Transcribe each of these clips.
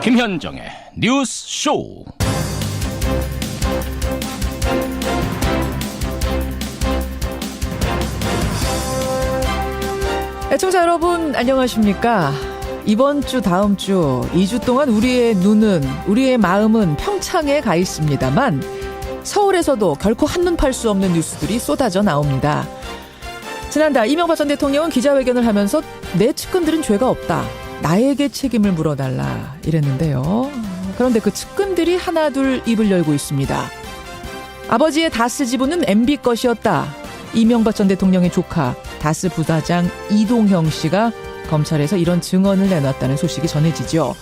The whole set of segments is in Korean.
김현정의 뉴스 쇼. 애청자 여러분 안녕하십니까? 이번 주 다음 주 2주 동안 우리의 눈은 우리의 마음은 평창에 가 있습니다만 서울에서도 결코 한눈 팔 수 없는 뉴스들이 쏟아져 나옵니다. 지난달 이명박 전 대통령은 기자회견을 하면서 내 측근들은 죄가 없다. 나에게 책임을 물어달라 이랬는데요. 그런데 그 측근들이 하나둘 입을 열고 있습니다. 아버지의 다스 지분은 MB 것이었다. 이명박 전 대통령의 조카 다스 부사장 이동형 씨가 검찰에서 이런 증언을 내놨다는 소식이 전해지죠.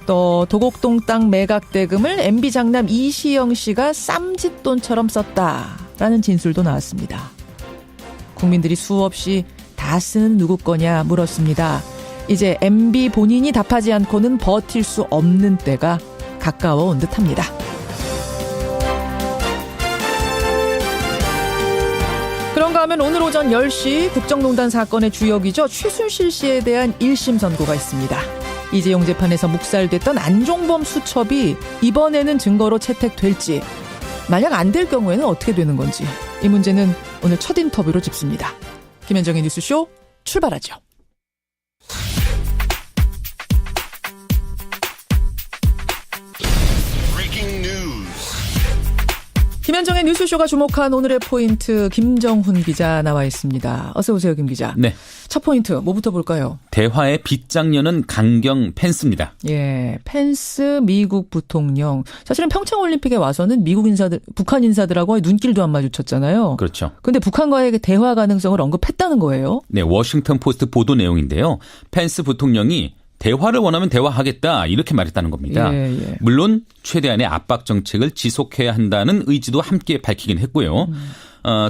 또 도곡동 땅 매각 대금을 MB 장남 이시영 씨가 쌈짓돈처럼 썼다라는 진술도 나왔습니다. 국민들이 수없이 다스는 누구 거냐 물었습니다. 이제 MB 본인이 답하지 않고는 버틸 수 없는 때가 가까워 온 듯합니다. 그런가 하면 오늘 오전 10시 국정농단 사건의 주역이죠. 최순실 씨에 대한 1심 선고가 있습니다. 이재용 재판에서 묵살됐던 안종범 수첩이 이번에는 증거로 채택될지, 만약 안 될 경우에는 어떻게 되는 건지, 이 문제는 오늘 첫 인터뷰로 짚습니다. 김현정의 뉴스쇼 출발하죠. 김현정의 뉴스쇼가 주목한 오늘의 포인트, 김정훈 기자 나와 있습니다. 어서 오세요, 김 기자. 네. 첫 포인트 뭐부터 볼까요? 대화의 빗장녀는 강경 펜스입니다. 예, 펜스 미국 부통령. 사실은 평창올림픽에 와서는 미국 인사들, 북한 인사들하고 눈길도 안 마주쳤잖아요. 그렇죠. 근데 북한과의 대화 가능성을 언급했다는 거예요. 네, 워싱턴 포스트 보도 내용인데요. 펜스 부통령이 대화를 원하면 대화하겠다 이렇게 말했다는 겁니다. 예. 물론 최대한의 압박 정책을 지속해야 한다는 의지도 함께 밝히긴 했고요.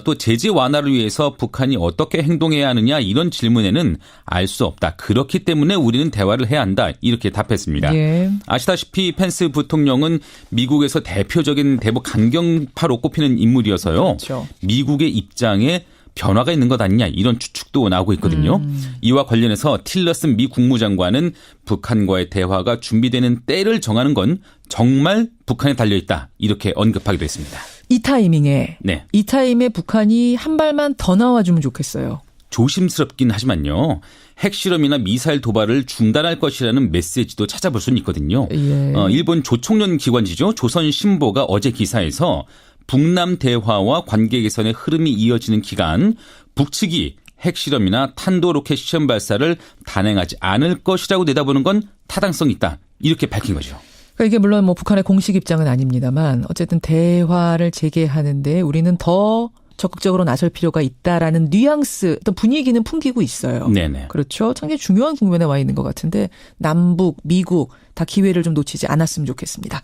또 제재 완화를 위해서 북한이 어떻게 행동해야 하느냐 이런 질문에는 알 수 없다. 그렇기 때문에 우리는 대화를 해야 한다. 이렇게 답했습니다. 예. 아시다시피 펜스 부통령은 미국에서 대표적인 대북 강경파로 꼽히는 인물이어서요. 그렇죠. 미국의 입장에 변화가 있는 것 아니냐 이런 추측도 나오고 있거든요. 이와 관련해서 틸러슨 미 국무장관은 북한과의 대화가 준비되는 때를 정하는 건 정말 북한에 달려있다 이렇게 언급하기도 했습니다. 이 타이밍에 네. 이 타임에 북한이 한 발만 더 나와주면 좋겠어요. 조심스럽긴 하지만요. 핵실험이나 미사일 도발을 중단할 것이라는 메시지도 찾아볼 수는 있거든요. 예. 일본 조총련 기관지죠. 조선신보가 어제 기사에서 북남 대화와 관계 개선의 흐름이 이어지는 기간 북측이 핵실험이나 탄도로켓 시험 발사를 단행하지 않을 것이라고 내다보는 건 타당성이 있다. 이렇게 밝힌 거죠. 그러니까 이게 물론 뭐 북한의 공식 입장은 아닙니다만 어쨌든 대화를 재개하는데 우리는 더 적극적으로 나설 필요가 있다라는 뉘앙스, 또 분위기는 풍기고 있어요. 네네. 그렇죠. 상당히 중요한 국면에 와 있는 것 같은데 남북, 미국 다 기회를 좀 놓치지 않았으면 좋겠습니다.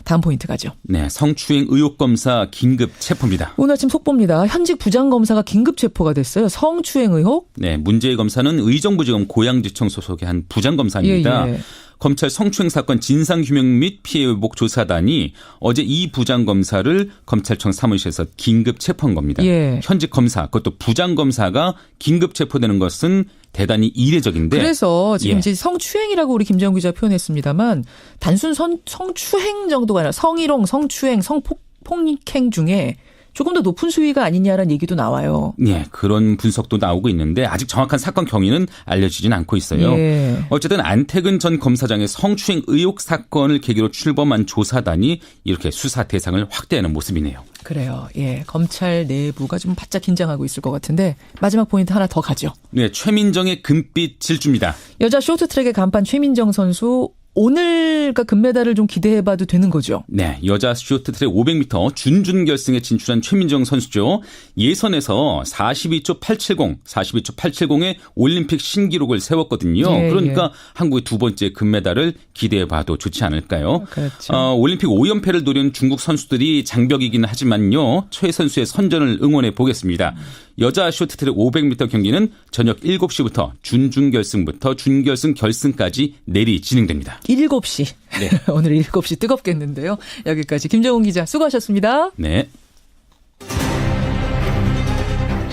다음 포인트 가죠. 네, 성추행 의혹 검사 긴급 체포입니다. 오늘 아침 속보입니다. 현직 부장검사가 긴급 체포가 됐어요. 성추행 의혹. 네, 문제의 검사는 의정부지검 고양지청 소속의 한 부장검사입니다. 예. 검찰 성추행 사건 진상규명 및 피해회복 조사단이 어제 이 부장검사를 검찰청 사무실에서 긴급 체포한 겁니다. 예. 현직 검사, 그것도 부장검사가 긴급 체포되는 것은 대단히 이례적인데. 그래서 지금 예. 이제 성추행이라고 우리 김정은 기자 표현했습니다만 단순 성추행 정도가 아니라 성희롱, 성추행, 성폭행 중에 조금 더 높은 수위가 아니냐라는 얘기도 나와요. 네, 그런 분석도 나오고 있는데 아직 정확한 사건 경위는 알려지진 않고 있어요. 예. 어쨌든 안태근 전 검사장의 성추행 의혹 사건을 계기로 출범한 조사단이 이렇게 수사 대상을 확대하는 모습이네요. 그래요. 예. 검찰 내부가 좀 바짝 긴장하고 있을 것 같은데 마지막 포인트 하나 더 가죠. 네, 최민정의 금빛 질주입니다. 여자 쇼트트랙의 간판 최민정 선수 오늘 금메달을 좀 기대해봐도 되는 거죠? 네, 여자 쇼트트랙 500m 준준 결승에 진출한 최민정 선수죠. 예선에서 42초 870의 올림픽 신기록을 세웠거든요. 예, 그러니까 예. 한국의 두 번째 금메달을 기대해봐도 좋지 않을까요? 그렇죠. 올림픽 5연패를 노린 중국 선수들이 장벽이긴 하지만요. 최 선수의 선전을 응원해 보겠습니다. 여자 쇼트트랙 500m 경기는 저녁 7시부터 준준결승부터 준결승 결승까지 내리 진행됩니다. 7시. 네. 오늘 7시 뜨겁겠는데요. 여기까지 김정훈 기자 수고하셨습니다. 네.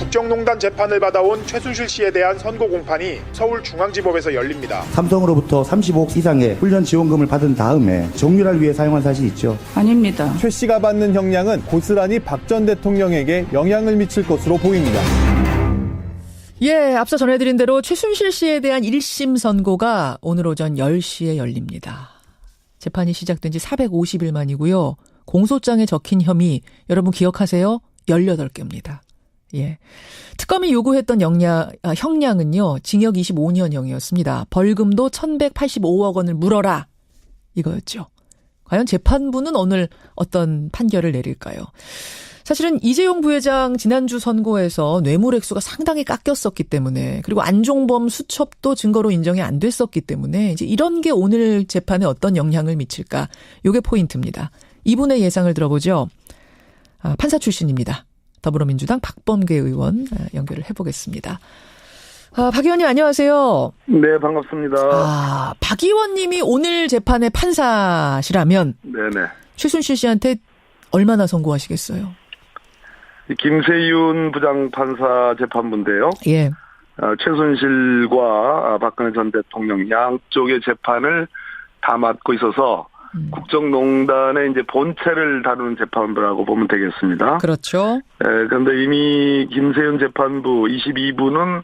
국정농단 재판을 받아온 최순실 씨에 대한 선고 공판이 서울중앙지법에서 열립니다. 삼성으로부터 35억 이상의 훈련 지원금을 받은 다음에 정유라를 위해 사용한 사실이 있죠. 아닙니다. 최 씨가 받는 형량은 고스란히 박 전 대통령에게 영향을 미칠 것으로 보입니다. 예, 앞서 전해드린 대로 최순실 씨에 대한 1심 선고가 오늘 오전 10시에 열립니다. 재판이 시작된 지 450일 만이고요. 공소장에 적힌 혐의 여러분 기억하세요? 18개입니다. 예. 특검이 요구했던 형량은요. 징역 25년형이었습니다. 벌금도 1,185억 원을 물어라. 이거였죠. 과연 재판부는 오늘 어떤 판결을 내릴까요? 사실은 이재용 부회장 지난주 선고에서 뇌물 액수가 상당히 깎였었기 때문에 그리고 안종범 수첩도 증거로 인정이 안 됐었기 때문에 이제 이런 게 오늘 재판에 어떤 영향을 미칠까? 이게 포인트입니다. 이분의 예상을 들어보죠. 판사 출신입니다. 더불어민주당 박범계 의원 연결을 해보겠습니다. 박 의원님 안녕하세요. 네, 반갑습니다. 박 의원님이 오늘 재판의 판사시라면 네네. 최순실 씨한테 얼마나 선고하시겠어요? 김세윤 부장판사 재판부인데요. 예. 최순실과 박근혜 전 대통령 양쪽의 재판을 다 맡고 있어서 국정농단의 이제 본체를 다루는 재판부라고 보면 되겠습니다. 그렇죠. 그런데 이미 김세윤 재판부 22부는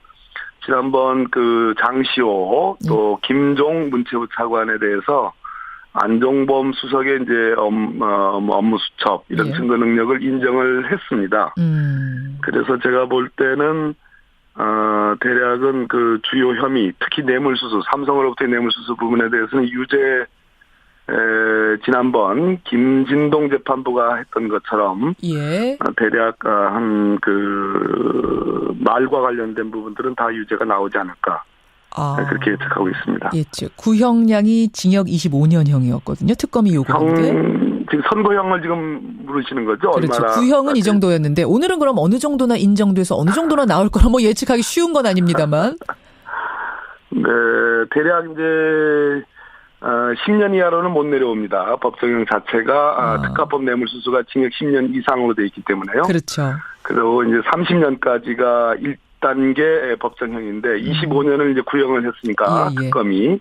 지난번 그 장시호 또 김종 문체부 차관에 대해서 안종범 수석의 이제 업무 수첩 이런 증거 능력을 인정을 했습니다. 그래서 제가 볼 때는 대략은 그 주요 혐의 특히 뇌물수수 삼성으로부터의 뇌물수수 부분에 대해서는 유죄 지난번 김진동 재판부가 했던 것처럼 예. 대략 한 그 말과 관련된 부분들은 다 유죄가 나오지 않을까. 그렇게 예측하고 있습니다. 예측. 구형량이 징역 25년형이었거든요. 특검이 요구한 게. 지금 선고형을 지금 물으시는 거죠? 그렇죠. 얼마나 구형은 이 정도였는데 오늘은 그럼 어느 정도나 인정돼서 어느 정도나 나올 거라 뭐 예측하기 쉬운 건 아닙니다만. 네, 대략 이제 10년 이하로는 못 내려옵니다. 법정형 자체가 특가법 뇌물수수가 징역 10년 이상으로 돼 있기 때문에요. 그렇죠. 그리고 이제 30년까지가 1단계 법정형인데 25년을 이제 구형을 했으니까 특검이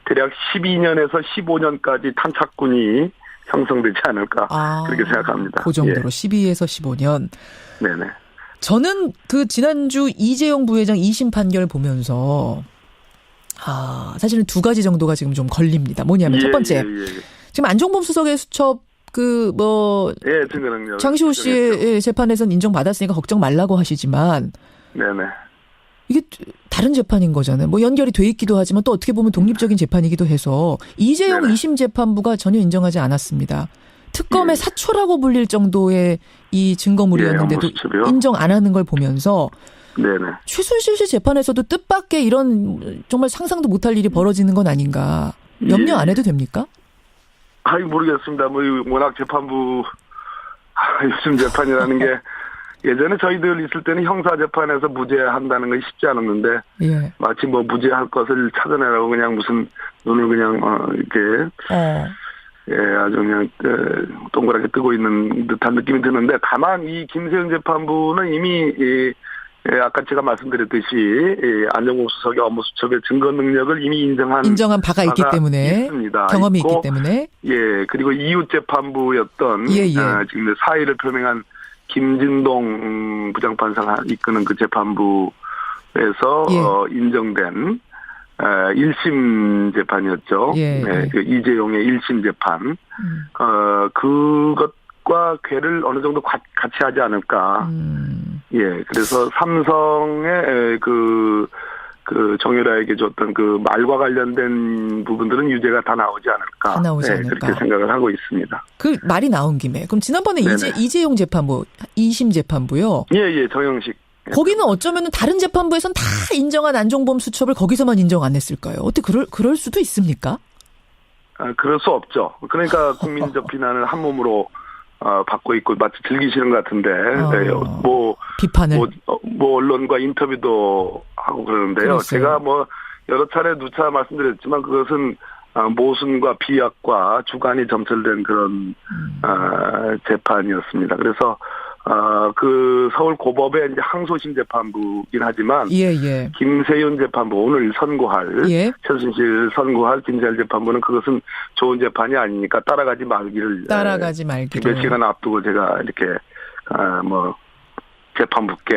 대략 12년에서 15년까지 탄착군이 형성되지 않을까 그렇게 생각합니다. 그 정도로 12에서 15년. 네네. 저는 그 지난주 이재용 부회장 2심 판결 보면서 사실은 두 가지 정도가 지금 좀 걸립니다. 뭐냐면 첫 번째, 지금 안종범 수석의 수첩 증거 능력 장시호 씨의 재판에서는 인정받았으니까 걱정 말라고 하시지만, 네네. 이게 다른 재판인 거잖아요. 뭐 연결이 돼 있기도 하지만 또 어떻게 보면 독립적인 재판이기도 해서 이재용 2심 재판부가 전혀 인정하지 않았습니다. 특검의 사초라고 불릴 정도의 이 증거물이었는데도 인정 안 하는 걸 보면서. 네네. 최순실 씨 재판에서도 뜻밖의 이런 정말 상상도 못할 일이 벌어지는 건 아닌가. 염려 안 해도 됩니까? 모르겠습니다. 뭐 워낙 재판부 요즘 재판이라는 게 예전에 저희들 있을 때는 형사 재판에서 무죄한다는 건 쉽지 않았는데 마치 뭐 무죄할 것을 찾아내라고 그냥 무슨 눈을 그냥 이렇게 아주 그냥 동그랗게 뜨고 있는 듯한 느낌이 드는데 다만 이 김세윤 재판부는 이미 아까 제가 말씀드렸듯이 안종범 수석의 업무 수첩의 증거 능력을 이미 인정한 바가 있기 때문에 있습니다. 경험이 있기 때문에 그리고 이웃 재판부였던 지금 사의를 표명한 김진동 부장판사가 이끄는 그 재판부에서 인정된 1심 재판이었죠. 그 이재용의 1심 재판 그것과 궤를 어느 정도 같이 하지 않을까. 그래서 삼성의 그 정유라에게 줬던 그 말과 관련된 부분들은 유죄가 다 나오지 않을까. 그렇게 생각을 하고 있습니다. 그 말이 나온 김에 그럼 지난번에 이재용 재판부 2심 재판부요. 정영식. 거기는 어쩌면 다른 재판부에서는 다 인정한 안종범 수첩을 거기서만 인정 안 했을까요? 어떻게 그럴 수도 있습니까? 그럴 수 없죠. 그러니까 국민적 비난을 한 몸으로 받고 있고 마치 즐기시는 것 같은데 비판을 뭐 언론과 인터뷰도 하고 그러는데요. 그랬어요. 제가 뭐 여러 차례 누차 말씀드렸지만 그것은 모순과 비약과 주관이 점철된 그런 재판이었습니다. 그래서 그 서울 고법의 이제 항소심 재판부긴 하지만 예. 김세윤 재판부 오늘 선고할 최순실 선고할 김세윤 재판부는 그것은 좋은 재판이 아니니까 따라가지 말기를 몇 시간 앞두고 제가 이렇게 재판부께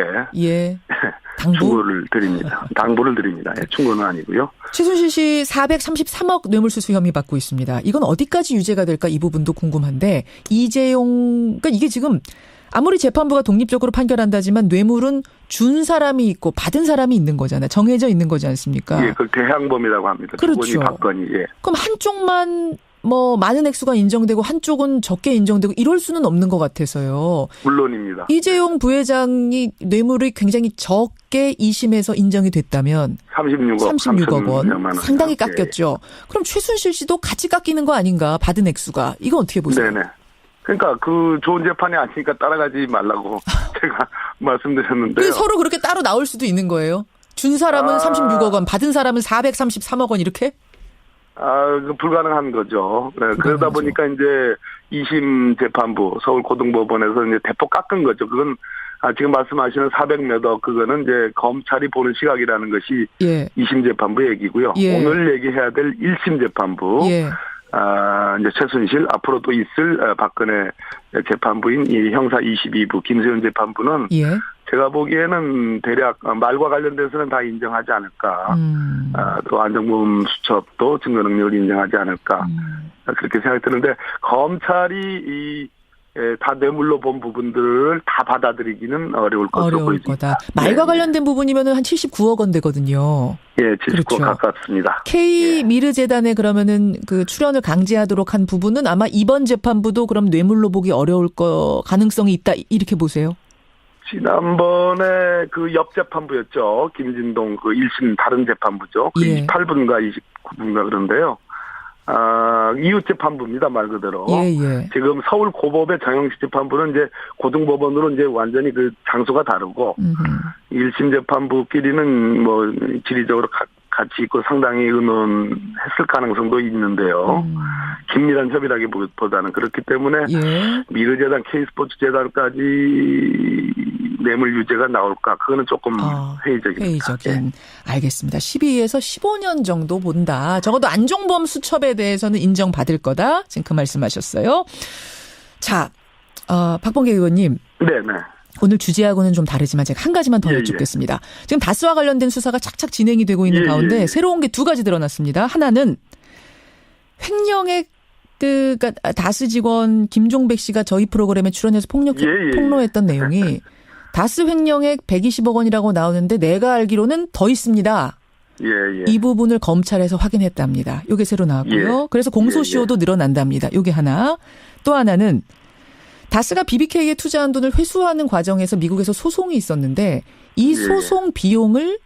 충고를 드립니다. 당부를 드립니다. 충고는 아니고요. 최순실 씨 433억 뇌물수수 혐의 받고 있습니다. 이건 어디까지 유죄가 될까 이 부분도 궁금한데 그러니까 이게 지금 아무리 재판부가 독립적으로 판결한다지만 뇌물은 준 사람이 있고 받은 사람이 있는 거잖아요. 정해져 있는 거지 않습니까? 예, 그걸 대항범이라고 합니다. 그렇죠. 주거니 받거니. 예. 그럼 한쪽만 많은 액수가 인정되고 한쪽은 적게 인정되고 이럴 수는 없는 것 같아서요. 물론입니다. 이재용 부회장이 뇌물이 굉장히 적게 2심에서 인정이 됐다면 36억 원 상당히 깎였죠. 그럼 최순실 씨도 같이 깎이는 거 아닌가? 받은 액수가. 이거 어떻게 보세요? 네네. 그러니까 그 좋은 재판이 아니니까 따라가지 말라고 제가 말씀드렸는데요. 서로 그렇게 따로 나올 수도 있는 거예요? 준 사람은 36억 원, 받은 사람은 433억 원 이렇게? 불가능한 거죠. 네, 그러다 보니까 이제 2심 재판부 서울고등법원에서 이제 대폭 깎은 거죠. 그건 지금 말씀하시는 400몇억 그거는 이제 검찰이 보는 시각이라는 것이 2심 재판부 얘기고요. 오늘 얘기해야 될 1심 재판부. 이제 최순실 앞으로 또 있을 박근혜 재판부인 이 형사 22부 김세윤 재판부는 제가 보기에는 대략 말과 관련돼서는 다 인정하지 않을까. 또 안정범 수첩도 증거 능력을 인정하지 않을까. 그렇게 생각이 드는데 검찰이 다 뇌물로 본 부분들을 다 받아들이기는 어려울 것으로 보입니다. 말과 관련된 부분이면 한 79억 원 되거든요. 예, 79억 가깝습니다. K미르재단에 그러면은 그 출연을 강제하도록 한 부분은 아마 이번 재판부도 그럼 뇌물로 보기 어려울 가능성이 있다 이렇게 보세요? 지난번에 그 옆 재판부였죠. 김진동 그 1심 다른 재판부죠. 그 28분과 29분과 그런데요. 이웃 재판부입니다, 말 그대로. 지금 서울 고법의 정영식 재판부는 이제 고등법원으로 이제 완전히 그 장소가 다르고, 1심 재판부끼리는 지리적으로 같이 있고 상당히 의논했을 가능성도 있는데요. 긴밀한 협의라기보다는 그렇기 때문에 미르재단, K스포츠재단까지 뇌물 유죄가 나올까? 그거는 조금 회의적입니다. 알겠습니다. 12에서 15년 정도 본다. 적어도 안종범 수첩에 대해서는 인정받을 거다. 지금 그 말씀하셨어요. 자, 박범계 의원님. 네네. 오늘 주제하고는 좀 다르지만 제가 한 가지만 더 여쭙겠습니다. 지금 다스와 관련된 수사가 착착 진행이 되고 있는 가운데 새로운 게 두 가지 드러났습니다. 하나는 횡령액 그러니까 다스 직원 김종백 씨가 저희 프로그램에 출연해서 폭로했던 내용이 다스 횡령액 120억 원이라고 나오는데 내가 알기로는 더 있습니다. 이 부분을 검찰에서 확인했답니다. 이게 새로 나왔고요. 그래서 공소시효도 늘어난답니다. 이게 하나. 또 하나는 다스가 BBK에 투자한 돈을 회수하는 과정에서 미국에서 소송이 있었는데 이 소송 비용을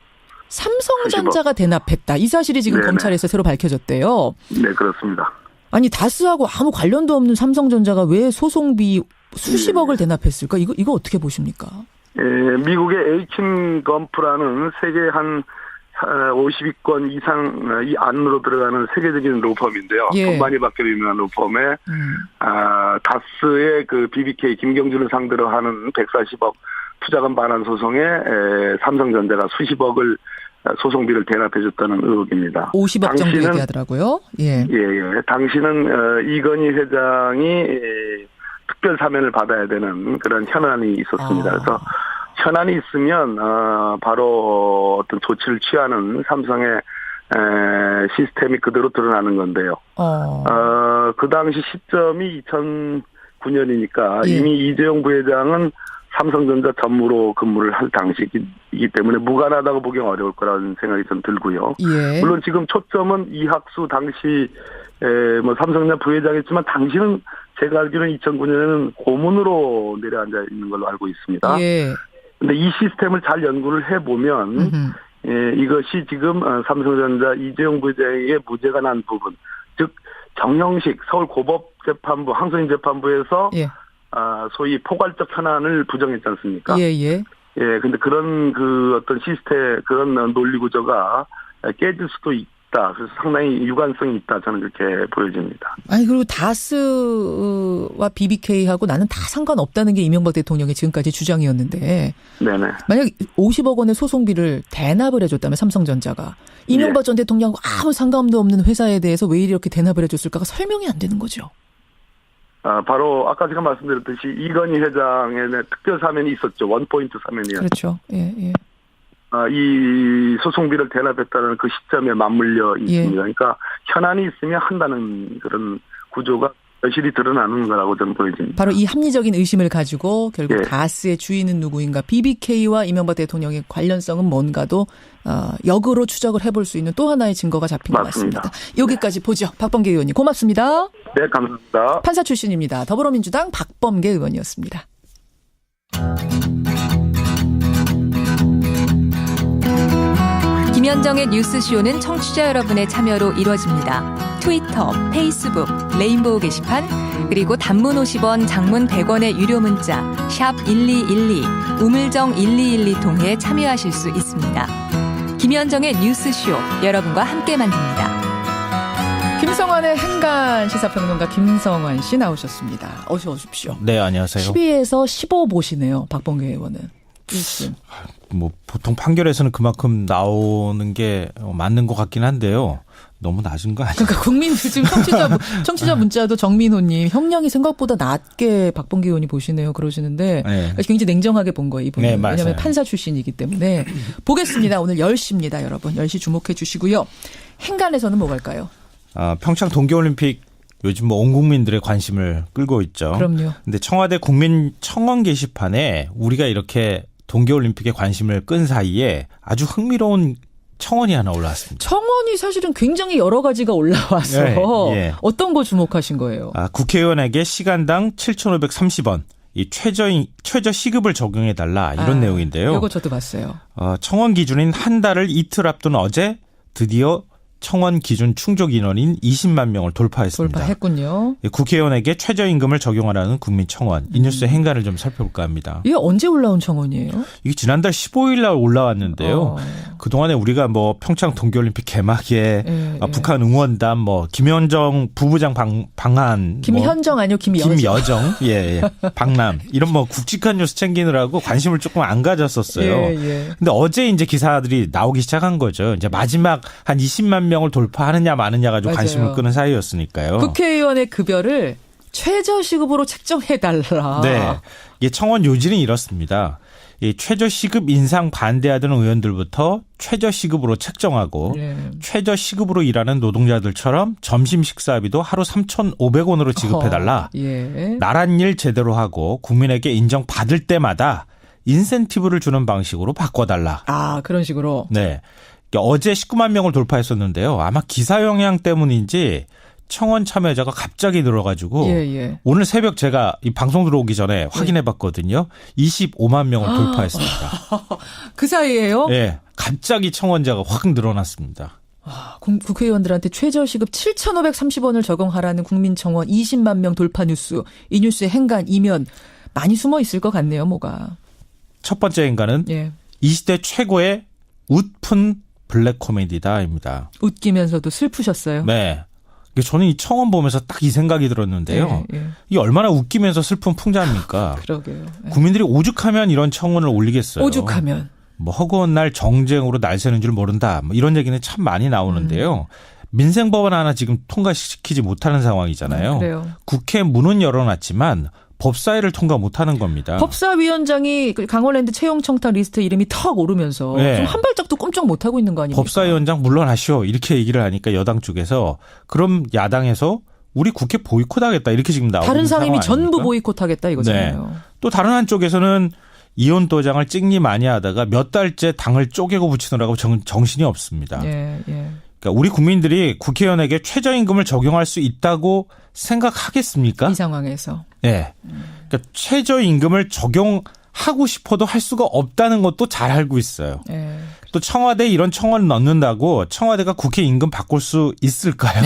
삼성전자가 대납했다. 이 사실이 지금 검찰에서 새로 밝혀졌대요. 네, 그렇습니다. 아니 다스하고 아무 관련도 없는 삼성전자가 왜 소송비 수십억을 대납했을까? 이거 어떻게 보십니까? 미국의 에이킨건프라는 세계 한 50위권 이상 이 안으로 들어가는 세계적인 로펌인데요. 돈 많이 받기로 유명한 로펌에 다스의 그 BBK 김경준을 상대로 하는 140억 투자금 반환 소송에 삼성전자가 수십억을 소송비를 대납해줬다는 의혹입니다. 50억 정도 얘기하더라고요. 당시는 이건희 회장이 특별 사면을 받아야 되는 그런 현안이 있었습니다. 그래서 현안이 있으면 바로 어떤 조치를 취하는 삼성의 시스템이 그대로 드러나는 건데요. 그 당시 시점이 2009년이니까 이미 이재용 부회장은 삼성전자 전무로 근무를 할 당시이기 때문에 무관하다고 보기 어려울 거라는 생각이 좀 들고요. 물론 지금 초점은 이학수 당시 삼성전자 부회장이었지만 당시는 제가 알기로는 2009년에는 고문으로 내려앉아 있는 걸로 알고 있습니다. 근데 이 시스템을 잘 연구를 해보면 이것이 지금 삼성전자 이재용 부회장에게 무죄가 난 부분, 즉 정영식 서울고법재판부 항소심 재판부에서 소위 포괄적 현안을 부정했지 않습니까? 근데 그런 그 어떤 시스템 그런 논리 구조가 깨질 수도 있다. 그래서 상당히 유관성이 있다. 저는 그렇게 보여집니다. 아니 그리고 다스와 BBK하고 나는 다 상관없다는 게 이명박 대통령의 지금까지 주장이었는데 네네. 만약 50억 원의 소송비를 대납을 해줬다면 삼성전자가 이명박 전 대통령하고 아무 상관도 없는 회사에 대해서 왜 이렇게 대납을 해줬을까가 설명이 안 되는 거죠. 바로 아까 제가 말씀드렸듯이 이건희 회장의 특별 사면이 있었죠. 원포인트 사면이요. 그렇죠. 예. 이 소송비를 대납했다는 그 시점에 맞물려 있습니다. 그러니까 현안이 있으면 한다는 그런 구조가 여실히 드러나는 거라고 저는 보여집니다. 바로 이 합리적인 의심을 가지고 결국 다스의 주인은 누구인가, BBK와 이명박 대통령의 관련성은 뭔가도 역으로 추적을 해볼 수 있는 또 하나의 증거가 잡힌 것 같습니다. 여기까지 보죠. 박범계 의원님 고맙습니다. 네, 감사합니다. 판사 출신입니다. 더불어민주당 박범계 의원이었습니다. 김현정의 뉴스쇼는 청취자 여러분의 참여로 이루어집니다. 트위터, 페이스북, 레인보우 게시판, 그리고 단문 50원, 장문 100원의 유료 문자 샵 1212, 우물정 1212 통해 참여하실 수 있습니다. 김현정의 뉴스쇼, 여러분과 함께 만듭니다. 김성환의 행간 시사평론가 김성환 씨 나오셨습니다. 어서 오십시오. 네, 안녕하세요. 12에서 15 보시네요. 박범계 의원은. 1심. 뭐 보통 판결에서는 그만큼 나오는 게 맞는 것 같긴 한데요. 너무 낮은 거 아니에요? 그러니까 국민들 지금 청취자 문자도 정민호님 형량이 생각보다 낮게 박범계 의원이 보시네요. 그러시는데 굉장히 냉정하게 본 거예요. 이분은. 네, 왜냐하면 판사 출신이기 때문에. 보겠습니다. 오늘 10시입니다. 여러분. 10시 주목해 주시고요. 행간에서는 뭐 갈까요? 평창 동계올림픽 요즘 뭐 온 국민들의 관심을 끌고 있죠. 그럼요. 근데 청와대 국민청원 게시판에 우리가 이렇게 동계올림픽에 관심을 끈 사이에 아주 흥미로운 청원이 하나 올라왔습니다. 청원이 사실은 굉장히 여러 가지가 올라와서 어떤 거 주목하신 거예요? 국회의원에게 시간당 7,530원 이 최저 시급을 적용해달라 이런 내용인데요. 이거 저도 봤어요. 청원 기준인 한 달을 이틀 앞둔 어제 드디어 청원 기준 충족 인원인 20만 명을 돌파했습니다. 돌파했군요. 국회의원에게 최저임금을 적용하라는 국민청원. 이 뉴스의 행간을 좀 살펴볼까 합니다. 이게 언제 올라온 청원이에요? 이게 지난달 15일 날 올라왔는데요. 그동안에 우리가 뭐 평창 동계올림픽 개막에 북한 응원단 뭐 김현정 부부장 방한 김현정 아니요 김여정 방남 이런 뭐 굵직한 뉴스 챙기느라고 관심을 조금 안 가졌었어요. 근데 어제 이제 기사들이 나오기 시작한 거죠. 이제 마지막 한 20만 명을 돌파하느냐 마느냐 가지고 관심을 끄는 사이였으니까요. 국회의원의 급여를 최저시급으로 책정해달라. 네. 이게 청원 요지는 이렇습니다. 이 최저시급 인상 반대하던 의원들부터 최저시급으로 책정하고 최저시급으로 일하는 노동자들처럼 점심 식사비도 하루 3,500원으로 지급해달라. 나란 일 제대로 하고 국민에게 인정받을 때마다 인센티브를 주는 방식으로 바꿔달라. 그런 식으로. 네. 어제 19만 명을 돌파했었는데요. 아마 기사 영향 때문인지 청원 참여자가 갑자기 늘어가지고 오늘 새벽 제가 이 방송 들어오기 전에 확인해봤거든요. 25만 명을 돌파했습니다. 그 사이에요? 네. 갑자기 청원자가 확 늘어났습니다. 국회의원들한테 최저시급 7,530원을 적용하라는 국민청원 20만 명 돌파 뉴스. 이 뉴스의 행간 이면 많이 숨어 있을 것 같네요. 뭐가. 첫 번째 행간은 이 시대 최고의 웃픈 블랙 코미디다입니다. 웃기면서도 슬프셨어요? 네. 저는 이 청원 보면서 딱 이 생각이 들었는데요. 이게 얼마나 웃기면서 슬픈 풍자입니까? 그러게요. 국민들이 오죽하면 이런 청원을 올리겠어요. 오죽하면. 뭐 허구한 날 정쟁으로 날 새는 줄 모른다. 뭐 이런 얘기는 참 많이 나오는데요. 민생법안 하나 지금 통과시키지 못하는 상황이잖아요. 그래요. 국회 문은 열어놨지만 법사위를 통과 못하는 겁니다. 법사위원장이 강원랜드 채용 청탁 리스트에 이름이 턱 오르면서 좀 한 발짝도 꼼짝 못하고 있는 거 아닙니까? 법사위원장 물러나시오 이렇게 얘기를 하니까 여당 쪽에서 그럼 야당에서 우리 국회 보이콧하겠다 이렇게 지금 나오고 있는 상황 아닙니까? 다른 상임위 전부 보이콧하겠다 이거잖아요. 또 다른 한쪽에서는 이혼 도장을 찍니 많이 하다가 몇 달째 당을 쪼개고 붙이느라고 정신이 없습니다. 그러니까 우리 국민들이 국회의원에게 최저임금을 적용할 수 있다고 생각하겠습니까? 이 상황에서. 네. 그러니까 최저임금을 적용하고 싶어도 할 수가 없다는 것도 잘 알고 있어요. 또 청와대에 이런 청원을 넣는다고 청와대가 국회 임금 바꿀 수 있을까요?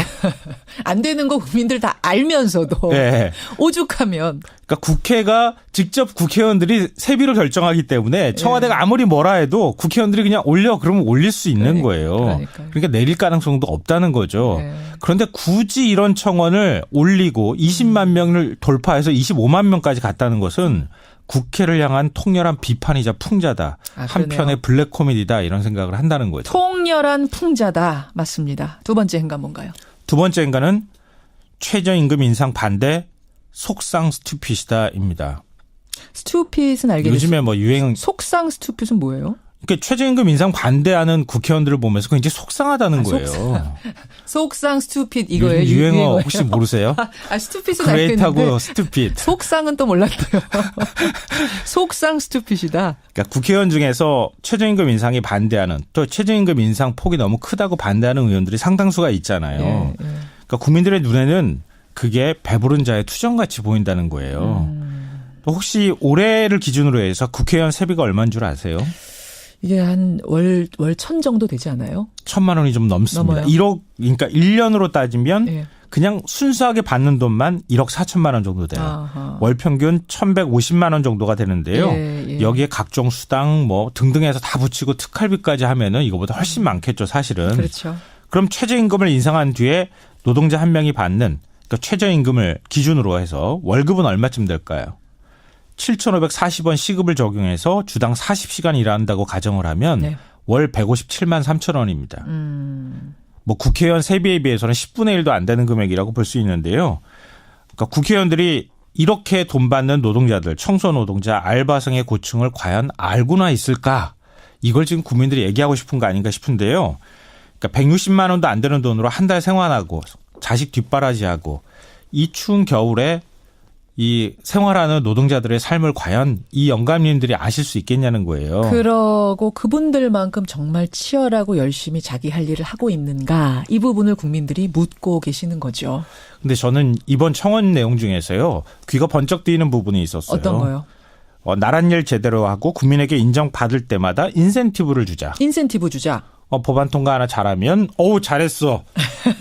안 되는 거 국민들 다 알면서도 네. 오죽하면. 그러니까 국회가 직접 국회의원들이 세비로 결정하기 때문에 청와대가 아무리 뭐라 해도 국회의원들이 그냥 올려 그러면 올릴 수 있는 거예요. 그러니까 내릴 가능성도 없다는 거죠. 그런데 굳이 이런 청원을 올리고 20만 명을 돌파해서 25만 명까지 갔다는 것은 국회를 향한 통렬한 비판이자 풍자다. 한편의 블랙 코미디다 이런 생각을 한다는 거죠. 통렬한 풍자다. 맞습니다. 두 번째 행간 뭔가요? 두 번째 행간은 최저임금 인상 반대 속상 스튜핏이다입니다. 스튜핏은 알겠어요. 요즘에 뭐 유행. 속상 스튜핏은 뭐예요? 그러니까 최저임금 인상 반대하는 국회의원들을 보면서 굉장히 속상하다는 거예요. 속상 스튜핏 이거예요. 유행어 혹시 모르세요? 스튜핏은 알겠는데. 그레이트하고 스튜핏. 속상은 또 몰랐대요. 속상 스튜핏이다. 그러니까 국회의원 중에서 최저임금 인상에 반대하는 또 최저임금 인상 폭이 너무 크다고 반대하는 의원들이 상당수가 있잖아요. 그러니까 국민들의 눈에는 그게 배부른 자의 투정같이 보인다는 거예요. 혹시 올해를 기준으로 해서 국회의원 세비가 얼마인 줄 아세요? 이게 한 월 1,000 정도 되지 않아요? 1,000만 원이 좀 넘습니다. 넘어요? 1억, 그러니까 1년으로 따지면 그냥 순수하게 받는 돈만 1억 4천만 원 정도 돼요. 아하. 월 평균 1,150만 원 정도가 되는데요. 여기에 각종 수당 뭐 등등해서 다 붙이고 특활비까지 하면은 이거보다 훨씬 많겠죠, 사실은. 그렇죠. 그럼 최저임금을 인상한 뒤에 노동자 한 명이 받는 그러니까 최저임금을 기준으로 해서 월급은 얼마쯤 될까요? 7,540원 시급을 적용해서 주당 40시간 일한다고 가정을 하면 월 157만 3천 원입니다. 뭐 국회의원 세비에 비해서는 10분의 1도 안 되는 금액이라고 볼 수 있는데요. 그러니까 국회의원들이 이렇게 돈 받는 노동자들, 청소 노동자, 알바생의 고충을 과연 알고나 있을까? 이걸 지금 국민들이 얘기하고 싶은 거 아닌가 싶은데요. 그러니까 160만 원도 안 되는 돈으로 한 달 생활하고 자식 뒷바라지하고 이 추운 겨울에 이 생활하는 노동자들의 삶을 과연 이 영감님들이 아실 수 있겠냐는 거예요. 그러고 그분들만큼 정말 치열하고 열심히 자기 할 일을 하고 있는가 이 부분을 국민들이 묻고 계시는 거죠. 근데 저는 이번 청원 내용 중에서요. 귀가 번쩍 뜨이는 부분이 있었어요. 어떤 거요? 나란 일 제대로 하고 국민에게 인정받을 때마다 인센티브를 주자. 인센티브 주자. 법안 통과 하나 잘하면 잘했어.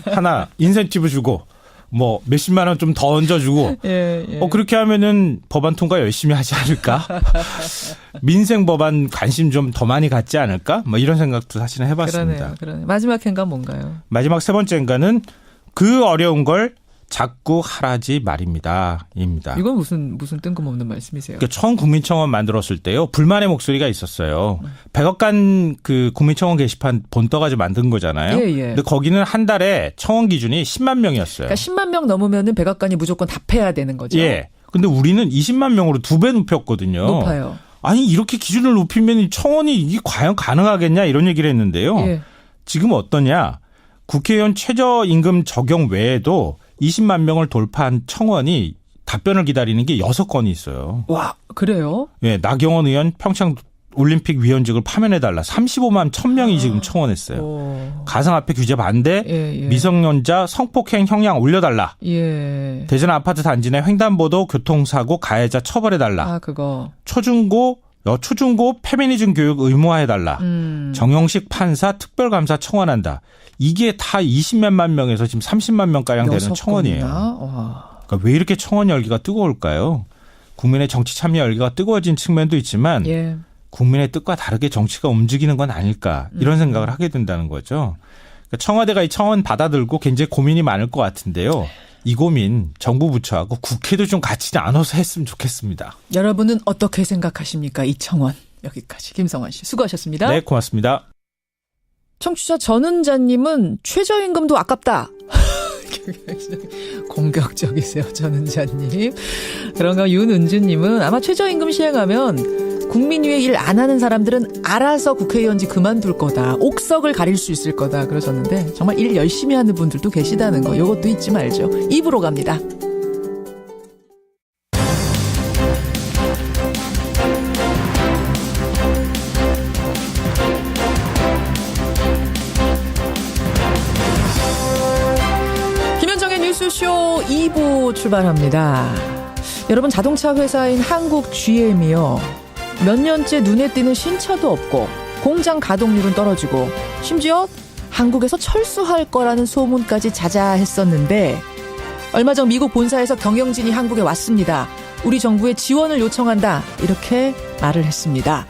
하나 인센티브 주고. 뭐 몇십만 원 좀 더 얹어주고 그렇게 하면은 법안 통과 열심히 하지 않을까? 민생 법안 관심 좀 더 많이 갖지 않을까? 뭐 이런 생각도 사실은 해봤습니다. 그러네요. 마지막 행간 뭔가요? 마지막 세 번째 행간은 그 어려운 걸 자꾸 하라지 말입니다. 입니다. 이건 무슨 뜬금없는 말씀이세요? 그러니까 처음 국민청원 만들었을 때요. 불만의 목소리가 있었어요. 백악관 그 국민청원 게시판 본떠가지고 만든 거잖아요. 근데 거기는 한 달에 청원 기준이 10만 명이었어요. 그러니까 10만 명 넘으면은 백악관이 무조건 답해야 되는 거죠. 근데 우리는 20만 명으로 2배 높였거든요. 높아요. 아니 이렇게 기준을 높이면 청원이 이게 과연 가능하겠냐 이런 얘기를 했는데요. 지금 어떠냐? 국회의원 최저임금 적용 외에도 20만 명을 돌파한 청원이 답변을 기다리는 게 6건이 있어요. 와, 그래요? 나경원 의원 평창 올림픽 위원직을 파면해달라. 35만 1,000명이 지금 청원했어요. 가상화폐 규제 반대, 미성년자 성폭행 형량 올려달라. 대전 아파트 단지 내 횡단보도 교통사고 가해자 처벌해달라. 그거. 초중고 페미니즘 교육 의무화해달라. 정영식 판사 특별감사 청원한다. 이게 다 20몇만 명에서 지금 30만 명가량 되는 청원이에요. 그러니까 왜 이렇게 청원 열기가 뜨거울까요? 국민의 정치 참여 열기가 뜨거워진 측면도 있지만 국민의 뜻과 다르게 정치가 움직이는 건 아닐까 이런 생각을 하게 된다는 거죠. 그러니까 청와대가 이 청원 받아들고 굉장히 고민이 많을 것 같은데요. 이 고민 정부 부처하고 국회도 좀 같이 나눠서 했으면 좋겠습니다. 여러분은 어떻게 생각하십니까? 이 청원. 여기까지 김성환 씨 수고하셨습니다. 네, 고맙습니다. 청취자 전은자님은 최저임금도 아깝다. 공격적이세요, 전은자님. 그런가 윤은주님은 아마 최저임금 시행하면 국민 위해 일 안 하는 사람들은 알아서 국회의원직 그만둘 거다. 옥석을 가릴 수 있을 거다. 그러셨는데 정말 일 열심히 하는 분들도 계시다는 거. 이것도 잊지 말죠. 입으로 갑니다. 뉴스쇼 2부 출발합니다. 여러분 자동차 회사인 한국 GM이요. 몇 년째 눈에 띄는 신차도 없고 공장 가동률은 떨어지고 심지어 한국에서 철수할 거라는 소문까지 자자했었는데 얼마 전 미국 본사에서 경영진이 한국에 왔습니다. 우리 정부에 지원을 요청한다. 이렇게 말을 했습니다.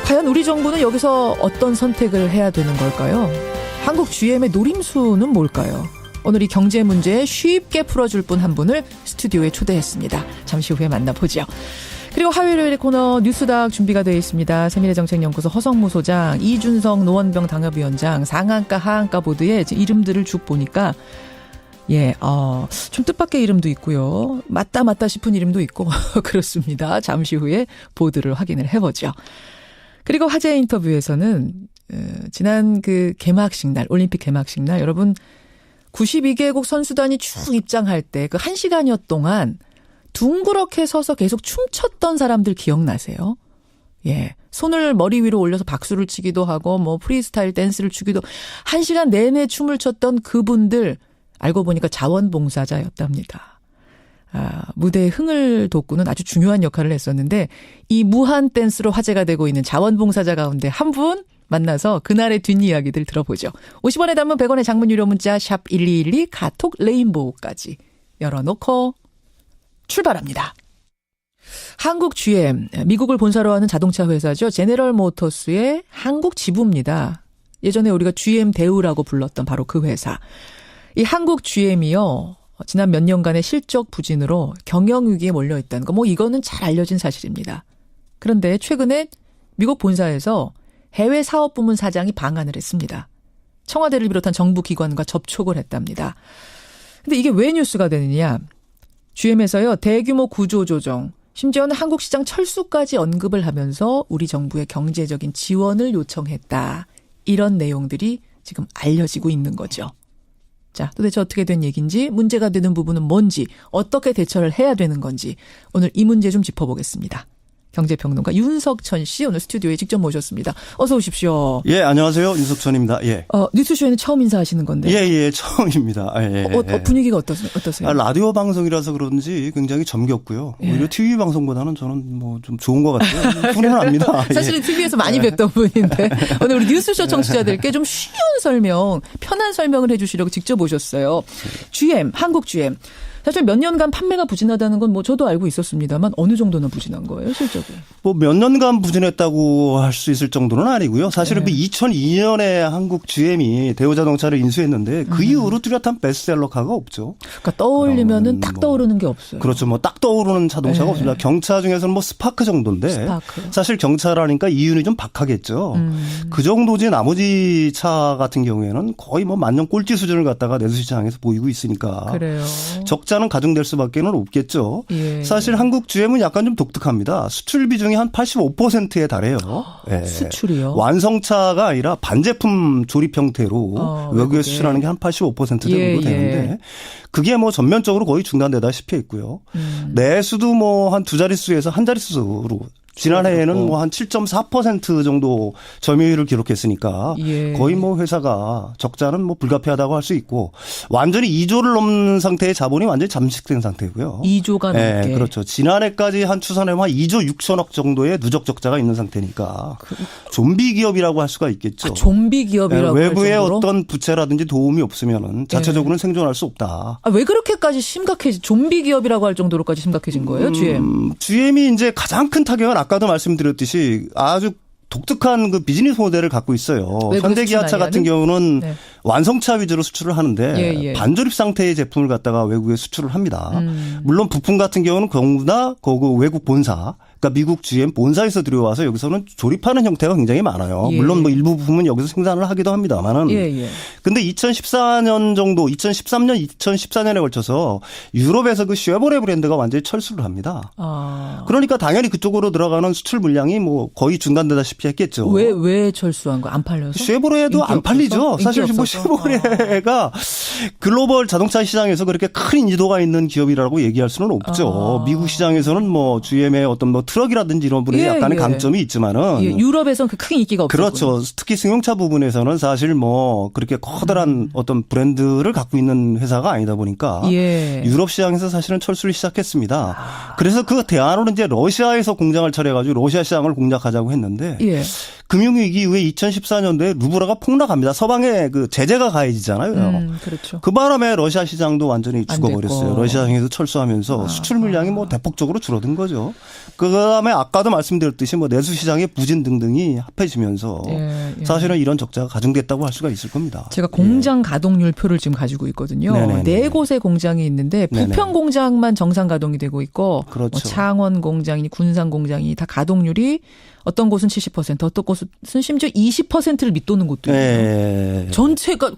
과연 우리 정부는 여기서 어떤 선택을 해야 되는 걸까요? 한국 GM의 노림수는 뭘까요? 오늘 이 경제 문제 쉽게 풀어줄 분 한 분을 스튜디오에 초대했습니다. 잠시 후에 만나보죠. 그리고 화요일의 코너 뉴스닥 준비가 되어 있습니다. 세미래정책연구소 허성무 소장, 이준석 노원병 당협위원장, 상한가 하한가 보드의 이름들을 쭉 보니까 좀 뜻밖의 이름도 있고요. 맞다 싶은 이름도 있고 그렇습니다. 잠시 후에 보드를 확인을 해보죠. 그리고 화제 인터뷰에서는 지난 그 개막식 날, 올림픽 개막식 날 여러분 92개국 선수단이 쭉 입장할 때 그 1시간여 동안 둥그렇게 서서 계속 춤췄던 사람들 기억나세요? 예. 손을 머리 위로 올려서 박수를 치기도 하고 뭐 프리스타일 댄스를 추기도 1시간 내내 춤을 췄던 그분들 알고 보니까 자원봉사자였답니다. 무대의 흥을 돋구는 아주 중요한 역할을 했었는데 이 무한 댄스로 화제가 되고 있는 자원봉사자 가운데 한 분 만나서 그날의 뒷이야기들 들어보죠. 50원에 담은 100원의 장문 유료 문자 샵 1212 카톡 레인보우까지 열어놓고 출발합니다. 한국 GM, 미국을 본사로 하는 자동차 회사죠. 제네럴 모터스의 한국 지부입니다. 예전에 우리가 GM 대우라고 불렀던 바로 그 회사. 이 한국 GM이요. 지난 몇 년간의 실적 부진으로 경영위기에 몰려있다는 거. 이거는 잘 알려진 사실입니다. 그런데 최근에 미국 본사에서 해외 사업부문 사장이 방한을 했습니다. 청와대를 비롯한 정부 기관과 접촉을 했답니다. 근데 이게 왜 뉴스가 되느냐. GM에서요. 대규모 구조 조정, 심지어는 한국 시장 철수까지 언급을 하면서 우리 정부의 경제적인 지원을 요청했다. 이런 내용들이 지금 알려지고 있는 거죠. 자, 도대체 어떻게 된 얘기인지, 문제가 되는 부분은 뭔지, 어떻게 대처를 해야 되는 건지 오늘 이 문제 좀 짚어보겠습니다. 경제평론가 윤석천 씨 오늘 스튜디오에 직접 모셨습니다. 어서 오십시오. 예, 안녕하세요. 윤석천입니다. 예. 뉴스쇼에는 처음 인사하시는 건데. 예, 처음입니다. 분위기가 어떠세요? 라디오 방송이라서 그런지 굉장히 정겹고요. 오히려 TV 방송보다는 저는 뭐 좀 좋은 것 같아요. 훈훈합니다. 사실은 TV에서 많이 뵀던 분인데 오늘 우리 뉴스쇼 청취자들께 좀 쉬운 설명, 편한 설명을 해주시려고 직접 오셨어요. GM, 한국 GM. 사실 몇 년간 판매가 부진하다는 건 저도 알고 있었습니다만 어느 정도나 부진한 거예요, 실적이? 몇 년간 부진했다고 할 수 있을 정도는 아니고요. 사실은 2002년에 한국 GM이 대우자동차를 인수했는데 그 이후로 뚜렷한 베스트셀러카가 없죠. 그러니까 떠올리면은 딱 떠오르는 게 없어요. 그렇죠. 딱 떠오르는 자동차가 없습니다. 경차 중에서는 스파크 정도인데 사실 경차라니까 이윤이 좀 박하겠죠. 그 정도지 나머지 차 같은 경우에는 거의 만년 꼴찌 수준을 갖다가 내수시장에서 보이고 있으니까. 그래요. 적자는 가중될 수밖에 없겠죠. 예. 사실 한국 GM은 약간 좀 독특합니다. 수출 비중이 한 85%에 달해요. 예. 수출이요? 완성차가 아니라 반제품 조립 형태로 외국에 수출하는 게 한 85% 정도 되는데 그게 전면적으로 거의 중단되다시피 했고요. 내수도 한 두 자릿수에서 한 자릿수로 지난해에는 한 7.4% 정도 점유율을 기록했으니까 거의 회사가 적자는 불가피하다고 할 수 있고 완전히 2조를 넘는 상태의 자본이 완전히 잠식된 상태고요. 2조가 넘게. 그렇죠. 지난해까지 한 추산해보면 한 2조 6천억 정도의 누적 적자가 있는 상태니까 좀비 기업이라고 할 수가 있겠죠. 좀비 기업이라고 할 외부의 정도로? 어떤 부채라든지 도움이 없으면 자체적으로는 생존할 수 없다. 왜 그렇게까지 좀비 기업이라고 할 정도로까지 심각해진 거예요, GM? GM이 이제 가장 큰 타격은 아까도 말씀드렸듯이 아주 독특한 그 비즈니스 모델을 갖고 있어요. 현대기아차 같은 경우는 완성차 위주로 수출을 하는데 반조립 상태의 제품을 갖다가 외국에 수출을 합니다. 물론 부품 같은 경우는 거기다 외국 본사, 그러니까 미국 GM 본사에서 들여와서 여기서는 조립하는 형태가 굉장히 많아요. 물론 일부 부품은 여기서 생산을 하기도 합니다만은. 근데 2014년 정도, 2013년, 2014년에 걸쳐서 유럽에서 그 쉐보레 브랜드가 완전히 철수를 합니다. 그러니까 당연히 그쪽으로 들어가는 수출 물량이 거의 중단되다시피 했겠죠. 왜 철수한 거? 안 팔려서? 쉐보레도 안 팔리죠. 사실 쉐보레가 글로벌 자동차 시장에서 그렇게 큰 인지도가 있는 기업이라고 얘기할 수는 없죠. 미국 시장에서는 GM의 어떤 트럭이라든지 이런 분에 약간의 강점이 있지만은 유럽에서는 큰 인기가 없어요. 그렇죠. 특히 승용차 부분에서는 사실 그렇게 커다란 어떤 브랜드를 갖고 있는 회사가 아니다 보니까 유럽 시장에서 사실은 철수를 시작했습니다. 그래서 그 대안으로 이제 러시아에서 공장을 차려가지고 러시아 시장을 공략하자고 했는데 금융위기 이후에 2014년도에 루블화가 폭락합니다. 서방의 그 제재가 가해지잖아요. 그렇죠. 그 바람에 러시아 시장도 완전히 죽어버렸어요. 러시아 시장에서 철수하면서 수출 물량이 뭐 대폭적으로 줄어든 거죠. 그 다음에 아까도 말씀드렸듯이 뭐 내수 시장의 부진 등등이 합해지면서 사실은 이런 적자가 가중됐다고 할 수가 있을 겁니다. 제가 공장 가동률 표를 지금 가지고 있거든요. 네네네. 4곳의 공장이 있는데 부평 공장만 정상 가동이 되고 있고 그렇죠. 뭐 창원 공장이니 군산 공장이 다 가동률이 어떤 곳은 70%, 어떤 곳은 심지어 20%를 밑도는 곳도 있어요. 전체가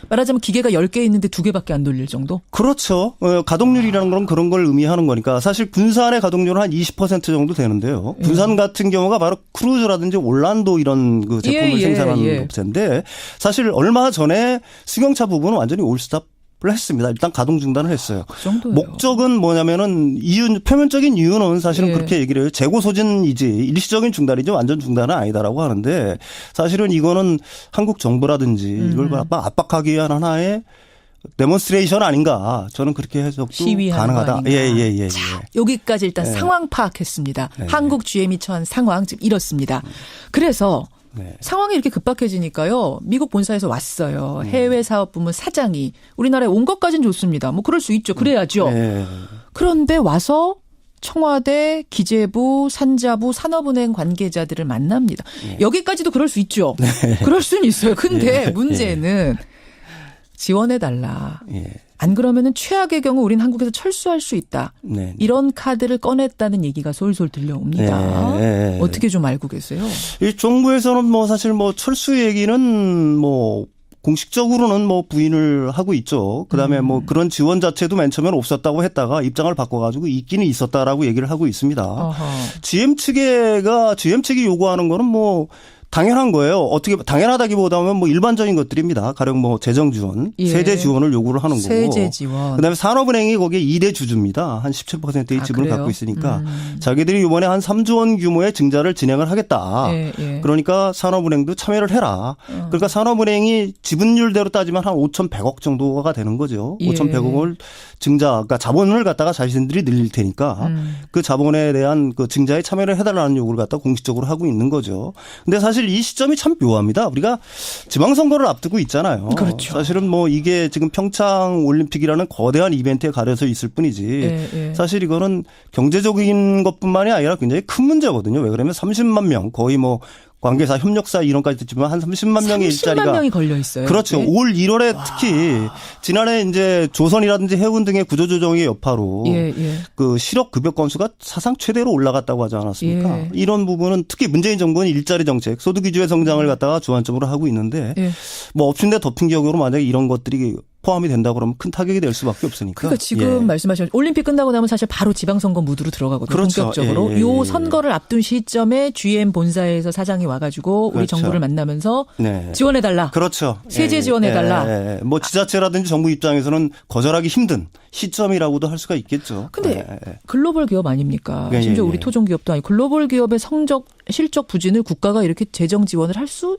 말하자면 기계가 10개 있는데 2개밖에 안 돌릴 정도? 그렇죠. 가동률이라는 건 그런 걸 의미하는 거니까 사실 군산의 가동률은 한 20% 정도 되는데요. 군산 같은 경우가 바로 크루즈라든지 올란도 이런 그 제품을 생산하는 업체인데 사실 얼마 전에 승용차 부분은 완전히 올스탑 했습니다. 일단 가동 중단을 했어요. 그 정도예요. 목적은 뭐냐면은 표면적인 이유는 사실은 그렇게 얘기를 해요. 재고 소진이지 일시적인 중단이지 완전 중단은 아니다라고 하는데 사실은 이거는 한국 정부라든지 이걸 압박하기 위한 하나의 데몬스트레이션 아닌가. 저는 그렇게 해석도 가능하다. 예. 자, 여기까지 일단 상황 파악했습니다. 한국 GM이 처한 상황 지금 이렇습니다. 그래서 상황이 이렇게 급박해지니까요. 미국 본사에서 왔어요. 해외 사업부문 사장이 우리나라에 온 것까지는 좋습니다. 뭐 그럴 수 있죠. 그래야죠. 그런데 와서 청와대, 기재부, 산자부, 산업은행 관계자들을 만납니다. 여기까지도 그럴 수 있죠. 그럴 수는 있어요. 근데 문제는 지원해달라. 안 그러면은 최악의 경우 우리는 한국에서 철수할 수 있다. 이런 카드를 꺼냈다는 얘기가 솔솔 들려옵니다. 어떻게 좀 알고 계세요? 이 정부에서는 뭐 사실 뭐 철수 얘기는 뭐 공식적으로는 뭐 부인을 하고 있죠. 그다음에 뭐 그런 지원 자체도 맨 처음에는 없었다고 했다가 입장을 바꿔가지고 있기는 있었다라고 얘기를 하고 있습니다. GM 측이 요구하는 거는 뭐 당연한 거예요. 어떻게 당연하다기보다는 뭐 일반적인 것들입니다. 가령 뭐 재정 지원, 세제 지원을 요구를 하는 거고. 세제 지원. 그다음에 산업은행이 거기에 2대 주주입니다. 한 17%의 지분을 갖고 있으니까 자기들이 이번에 한 3조 원 규모의 증자를 진행을 하겠다. 그러니까 산업은행도 참여를 해라. 그러니까 산업은행이 지분율대로 따지면 한 5,100억 정도가 되는 거죠. 5,100억을 증자, 그러니까 자본을 갖다가 자신들이 늘릴 테니까 그 자본에 대한 그 증자에 참여를 해달라는 요구를 갖다 공식적으로 하고 있는 거죠. 근데 사실 이 시점이 참 묘합니다. 우리가 지방선거를 앞두고 있잖아요. 그렇죠. 사실은 뭐 이게 지금 평창 올림픽이라는 거대한 이벤트에 가려져 있을 뿐이지 사실 이거는 경제적인 것뿐만이 아니라 굉장히 큰 문제거든요. 왜 그러면 30만 명 거의 뭐 관계사, 협력사 이론까지 듣지만 한 30만 명의 일자리가 30만 명이 걸려 있어요. 그렇죠. 올 1월에 특히 지난해 이제 조선이라든지 해운 등의 구조조정의 여파로 그 실업 급여 건수가 사상 최대로 올라갔다고 하지 않았습니까? 이런 부분은 특히 문재인 정부는 일자리 정책, 소득 위주의 성장을 갖다가 주안점으로 하고 있는데 뭐 엎친 데 덮인 격으로 만약에 이런 것들이 포함이 된다 그러면 큰 타격이 될 수밖에 없으니까. 그러니까 지금 말씀하신 올림픽 끝나고 나면 사실 바로 지방선거 무드로 들어가거든요. 그렇죠. 본격적으로. 요 선거를 앞둔 시점에 GM 본사에서 사장이 와가지고 우리 정부를 만나면서 지원해달라. 그렇죠. 세제 지원해달라. 뭐 지자체라든지 정부 입장에서는 거절하기 힘든 시점이라고도 할 수가 있겠죠. 근데 글로벌 기업 아닙니까? 심지어 우리 토종 기업도 아니고 글로벌 기업의 실적 부진을 국가가 이렇게 재정 지원을 할 수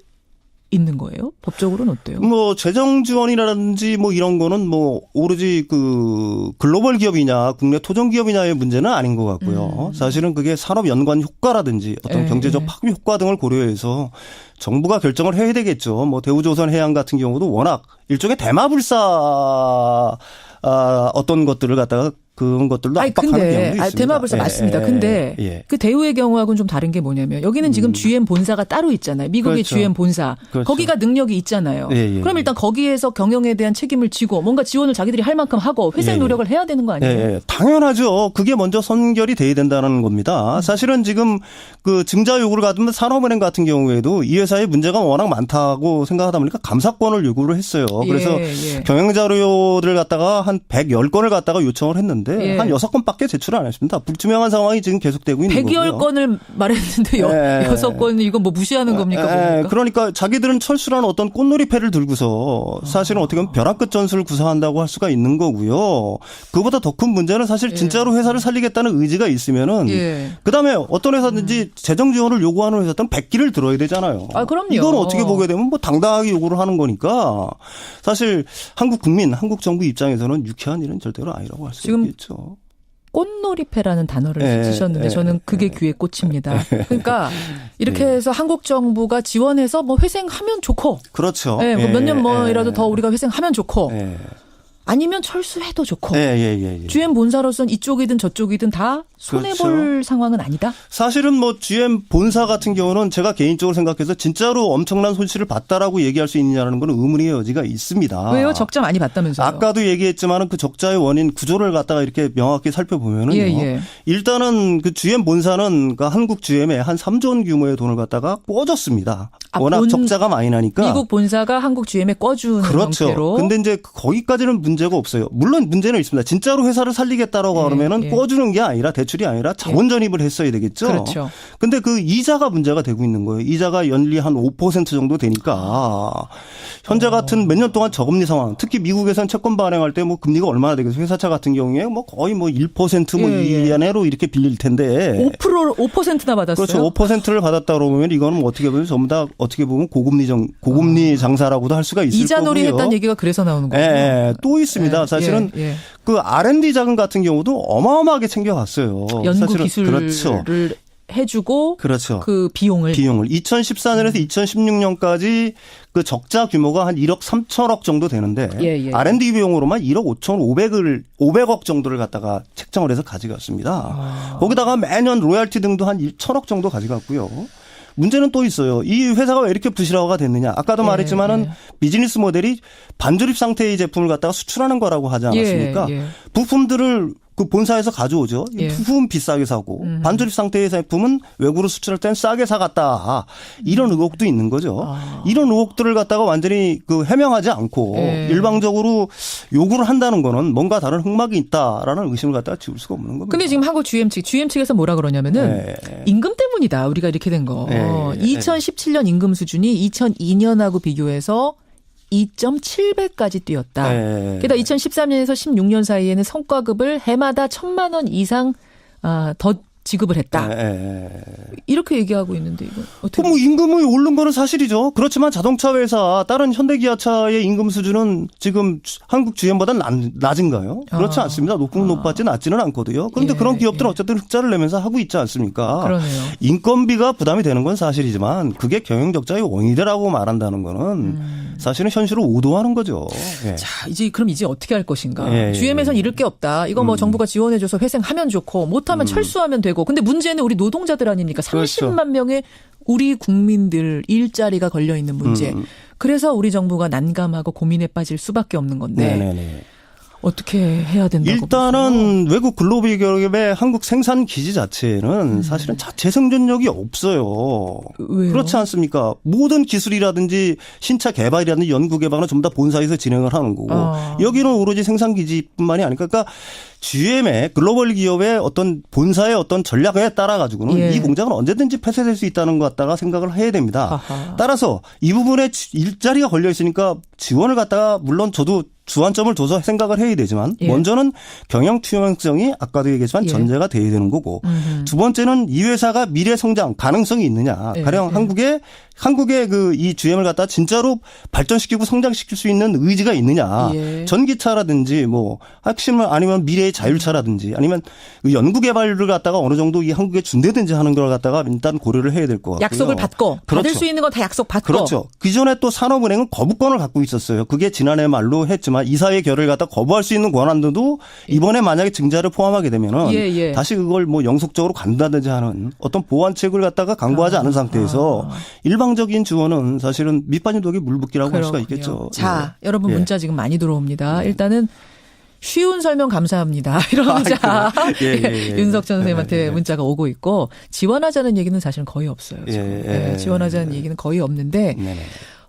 있는 거예요? 법적으로는 어때요? 뭐 재정 지원이라든지 뭐 이런 거는 뭐 오로지 그 글로벌 기업이냐 국내 토종 기업이냐의 문제는 아닌 것 같고요. 사실은 그게 산업 연관 효과라든지 어떤 경제적 파급 효과 등을 고려해서 정부가 결정을 해야 되겠죠. 뭐 대우조선해양 같은 경우도 워낙 일종의 대마불사 어떤 것들을 갖다가 그런 것들도 압박하는 경우도 있습니다. 대마불사 맞습니다. 근데 그 대우의 경우하고는 좀 다른 게 뭐냐면 여기는 지금 GM 본사가 따로 있잖아요. 미국의 그렇죠. GM 본사. 그렇죠. 거기가 능력이 있잖아요. 그럼 일단 거기에서 경영에 대한 책임을 지고 뭔가 지원을 자기들이 할 만큼 하고 회생 노력을 해야 되는 거 아니에요? 당연하죠. 그게 먼저 선결이 돼야 된다는 겁니다. 사실은 지금 그 증자 요구를 받으면 산업은행 같은 경우에도 이 회사의 문제가 워낙 많다고 생각하다 보니까 감사권을 요구를 했어요. 그래서 경영자료를 갖다가 한 110건을 갖다가 요청을 했는데 한 6건밖에 제출을 안 했습니다. 불투명한 상황이 지금 계속되고 있는 거고요. 110건을 말했는데 6건 이건 뭐 무시하는 겁니까? 그러니까 자기들은 철수라는 어떤 꽃놀이패를 들고서 사실은 어떻게 보면 벼랑 끝 전술을 구사한다고 할 수가 있는 거고요. 그보다 더 큰 문제는 사실 진짜로 회사를 살리겠다는 의지가 있으면은 그다음에 어떤 회사든지 재정 지원을 요구하는 회사들은 백기를 들어야 되잖아요. 그럼요. 이건 어떻게 보게 되면 뭐 당당하게 요구를 하는 거니까 사실 한국 국민, 한국 정부 입장에서는 유쾌한 일은 절대로 아니라고 할 수 있겠죠. 꽃놀이패라는 단어를 쓰셨는데 저는 그게 귀에 꽂힙니다. 그러니까 이렇게 해서 한국 정부가 지원해서 뭐 회생하면 좋고, 그렇죠. 뭐 몇 년 뭐라도 더 우리가 회생하면 좋고, 아니면 철수해도 좋고. GM 본사로서는 이쪽이든 저쪽이든 다 손해볼 그렇죠. 상황은 아니다? 사실은 뭐 GM 본사 같은 경우는 제가 개인적으로 생각해서 진짜로 엄청난 손실을 봤다라고 얘기할 수 있느냐는 건 의문의 여지가 있습니다. 왜요? 적자 많이 봤다면서요? 아까도 얘기했지만 그 적자의 원인 구조를 갖다가 이렇게 명확히 살펴보면은요. 일단은 그 GM 본사는 그 한국 GM에 한 3조 원 규모의 돈을 갖다가 꿔줬습니다. 워낙 적자가 많이 나니까. 미국 본사가 한국 GM에 꿔주는 그렇죠. 형태로. 근데 이제 거기까지는 문제가 없어요. 물론 문제는 있습니다. 진짜로 회사를 살리겠다라고 그러면은 꿔주는 게 아니라 대출이 아니라 자본 전입을 했어야 되겠죠. 그렇죠. 근데 그 이자가 문제가 되고 있는 거예요. 이자가 연리 한 5% 정도 되니까 현재 같은 몇 년 동안 저금리 상황, 특히 미국에서는 채권 발행할 때 뭐 금리가 얼마나 되겠어요. 회사차 같은 경우에 뭐 거의 뭐 1% 뭐 이내로 이렇게 빌릴 텐데 5%나 받았어요. 그렇죠. 5%를 받았다 그러면 이거는 뭐 어떻게 보면 전부 다 어떻게 보면 고금리 장사라고도 할 수가 있을 거고요. 이자놀이 했다는 얘기가 그래서 나오는 거예요. 또 있습니다. 사실은 그 R&D 자금 같은 경우도 어마어마하게 챙겨갔어요. 연구 기술을 그렇죠. 해주고 그렇죠. 그 비용을 2014년에서 2016년까지 그 적자 규모가 한 1억 3천억 정도 되는데 R&D 비용으로만 1억 500억 정도를 갖다가 책정을 해서 가져갔습니다. 거기다가 매년 로열티 등도 한 1천억 정도 가져갔고요. 문제는 또 있어요. 이 회사가 왜 이렇게 부실화가 됐느냐. 아까도 말했지만은 비즈니스 모델이 반조립 상태의 제품을 갖다가 수출하는 거라고 하지 않았습니까? 부품들을 그 본사에서 가져오죠. 부품 비싸게 사고 반조립 상태의 제품은 외국으로 수출할 때는 싸게 사갔다. 이런 의혹도 있는 거죠. 이런 의혹들을 갖다가 완전히 그 해명하지 않고 일방적으로 요구를 한다는 거는 뭔가 다른 흑막이 있다라는 의심을 갖다가 지울 수가 없는 겁니다. 근데 지금 한국 GM 측에서 뭐라 그러냐면은 임금 때문이다. 우리가 이렇게 된 거. 2017년 임금 수준이 2002년하고 비교해서 2.7배까지 뛰었다. 게다가 2013년에서 16년 사이에는 성과급을 해마다 1,000만 원 이상 더 지급을 했다. 이렇게 얘기하고 있는데 이거 어떻게? 뭐 임금이 오른 거는 사실이죠. 그렇지만 자동차 회사 다른 현대기아차의 임금 수준은 지금 한국 GM보다 낮은가요? 그렇지 않습니다. 높았지 낮지는 않거든요. 그런데 그런 기업들은 어쨌든 흑자를 내면서 하고 있지 않습니까? 그러네요. 인건비가 부담이 되는 건 사실이지만 그게 경영 적자의 원인이라고 말한다는 거는 사실은 현실을 오도하는 거죠. 자, 그럼 이제 어떻게 할 것인가? GM에서는 잃을 게 없다. 이거 뭐 정부가 지원해줘서 회생하면 좋고 못하면 철수하면 되고. 근데 문제는 우리 노동자들 아닙니까? 30만 명의 우리 국민들 일자리가 걸려 있는 문제. 그래서 우리 정부가 난감하고 고민에 빠질 수밖에 없는 건데. 어떻게 해야 된다고 일단은 보세요? 외국 글로벌 기업의 한국 생산 기지 자체는 사실은 자체 생존력이 없어요. 왜요? 그렇지 않습니까? 모든 기술이라든지 신차 개발이라든지 연구 개발은 전부 다 본사에서 진행을 하는 거고 여기는 오로지 생산 기지뿐만이 아니니까 그러니까 GM의 글로벌 기업의 어떤 본사의 어떤 전략에 따라 가지고는 이 공장은 언제든지 폐쇄될 수 있다는 것 같다가 생각을 해야 됩니다. 따라서 이 부분에 일자리가 걸려 있으니까 지원을 갖다가 물론 저도 주안점을 둬서 생각을 해야 되지만 먼저는 경영 투명성이 아까도 얘기했지만 전제가 돼야 되는 거고 두 번째는 이 회사가 미래 성장 가능성이 있느냐. 가령 한국의 그 이 GM을 갖다 진짜로 발전시키고 성장시킬 수 있는 의지가 있느냐. 전기차라든지 뭐 핵심을 아니면 미래의 자율차라든지 아니면 연구 개발을 갖다가 어느 정도 이 한국에 준다든지 하는 걸 갖다가 일단 고려를 해야 될 것 같고요. 약속을 받고 그렇죠. 받을 수 있는 건 다 약속 받고. 그렇죠. 기존에 또 산업은행은 거부권을 갖고 있었어요. 그게 지난해 말로 했지만 이사의 결을 갖다 거부할 수 있는 권한도 이번에 만약에 증자를 포함하게 되면은 다시 그걸 뭐 영속적으로 간다든지 하는 어떤 보완책을 갖다가 강구하지 않은 상태에서 일방적인 지원은 사실은 밑빠진 독에 물 붓기라고 할 수가 있겠죠. 자, 여러분 문자 지금 많이 들어옵니다. 일단은 쉬운 설명 감사합니다. 이런 문자 윤석천 선생님한테 문자가 오고 있고 지원하자는 얘기는 사실은 거의 없어요. 지원하자는 얘기는 거의 없는데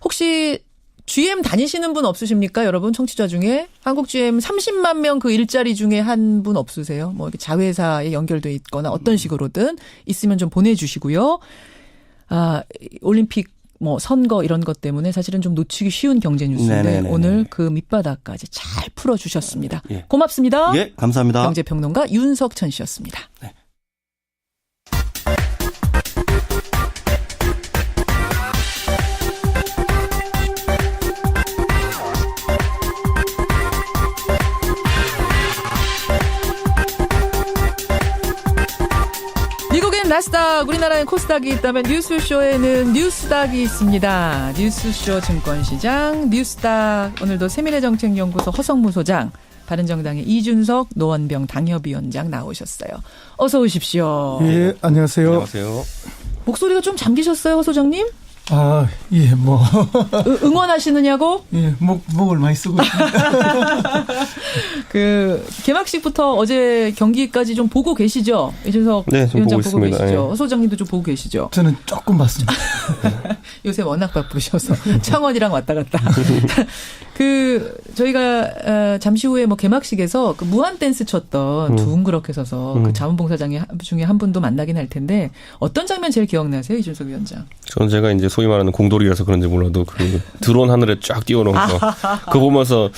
혹시 GM 다니시는 분 없으십니까? 여러분 청취자 중에 한국 GM 30만 명 그 일자리 중에 한 분 없으세요? 뭐 이렇게 자회사에 연결돼 있거나 어떤 식으로든 있으면 좀 보내주시고요. 올림픽 뭐 선거 이런 것 때문에 사실은 좀 놓치기 쉬운 경제 뉴스인데 오늘 그 밑바닥까지 잘 풀어주셨습니다. 고맙습니다. 감사합니다. 경제평론가 윤석천 씨였습니다. 나스닥, 우리나라엔 코스닥이 있다면 뉴스쇼에는 뉴스닥이 있습니다. 뉴스쇼 증권시장 뉴스닥, 오늘도 세미래정책연구소 허성무 소장, 바른정당의 이준석 노원병 당협위원장 나오셨어요. 어서 오십시오. 예, 안녕하세요. 안녕하세요. 목소리가 좀 잠기셨어요, 허 소장님? 아, 예, 뭐. 응원하시느냐고? 예, 목을 많이 쓰고 있습니다. 개막식부터 어제 경기까지 좀 보고 계시죠? 이준석 네, 좀 위원장 보고 보고 있습니다. 계시죠? 예. 허 소장님도 좀 보고 계시죠? 저는 조금 봤습니다. 요새 워낙 바쁘셔서 창원이랑 왔다 갔다. 저희가 잠시 후에 뭐 개막식에서 그 무한 댄스 췄던 둥그렇게 서서 그 자원봉사장 중에 한 분도 만나긴 할 텐데 어떤 장면 제일 기억나세요, 이준석 위원장? 저는 제가 이제 소위 말하는 공돌이라서 그런지 몰라도 그 드론 하늘에 쫙 띄워놓은 거 그거 보면서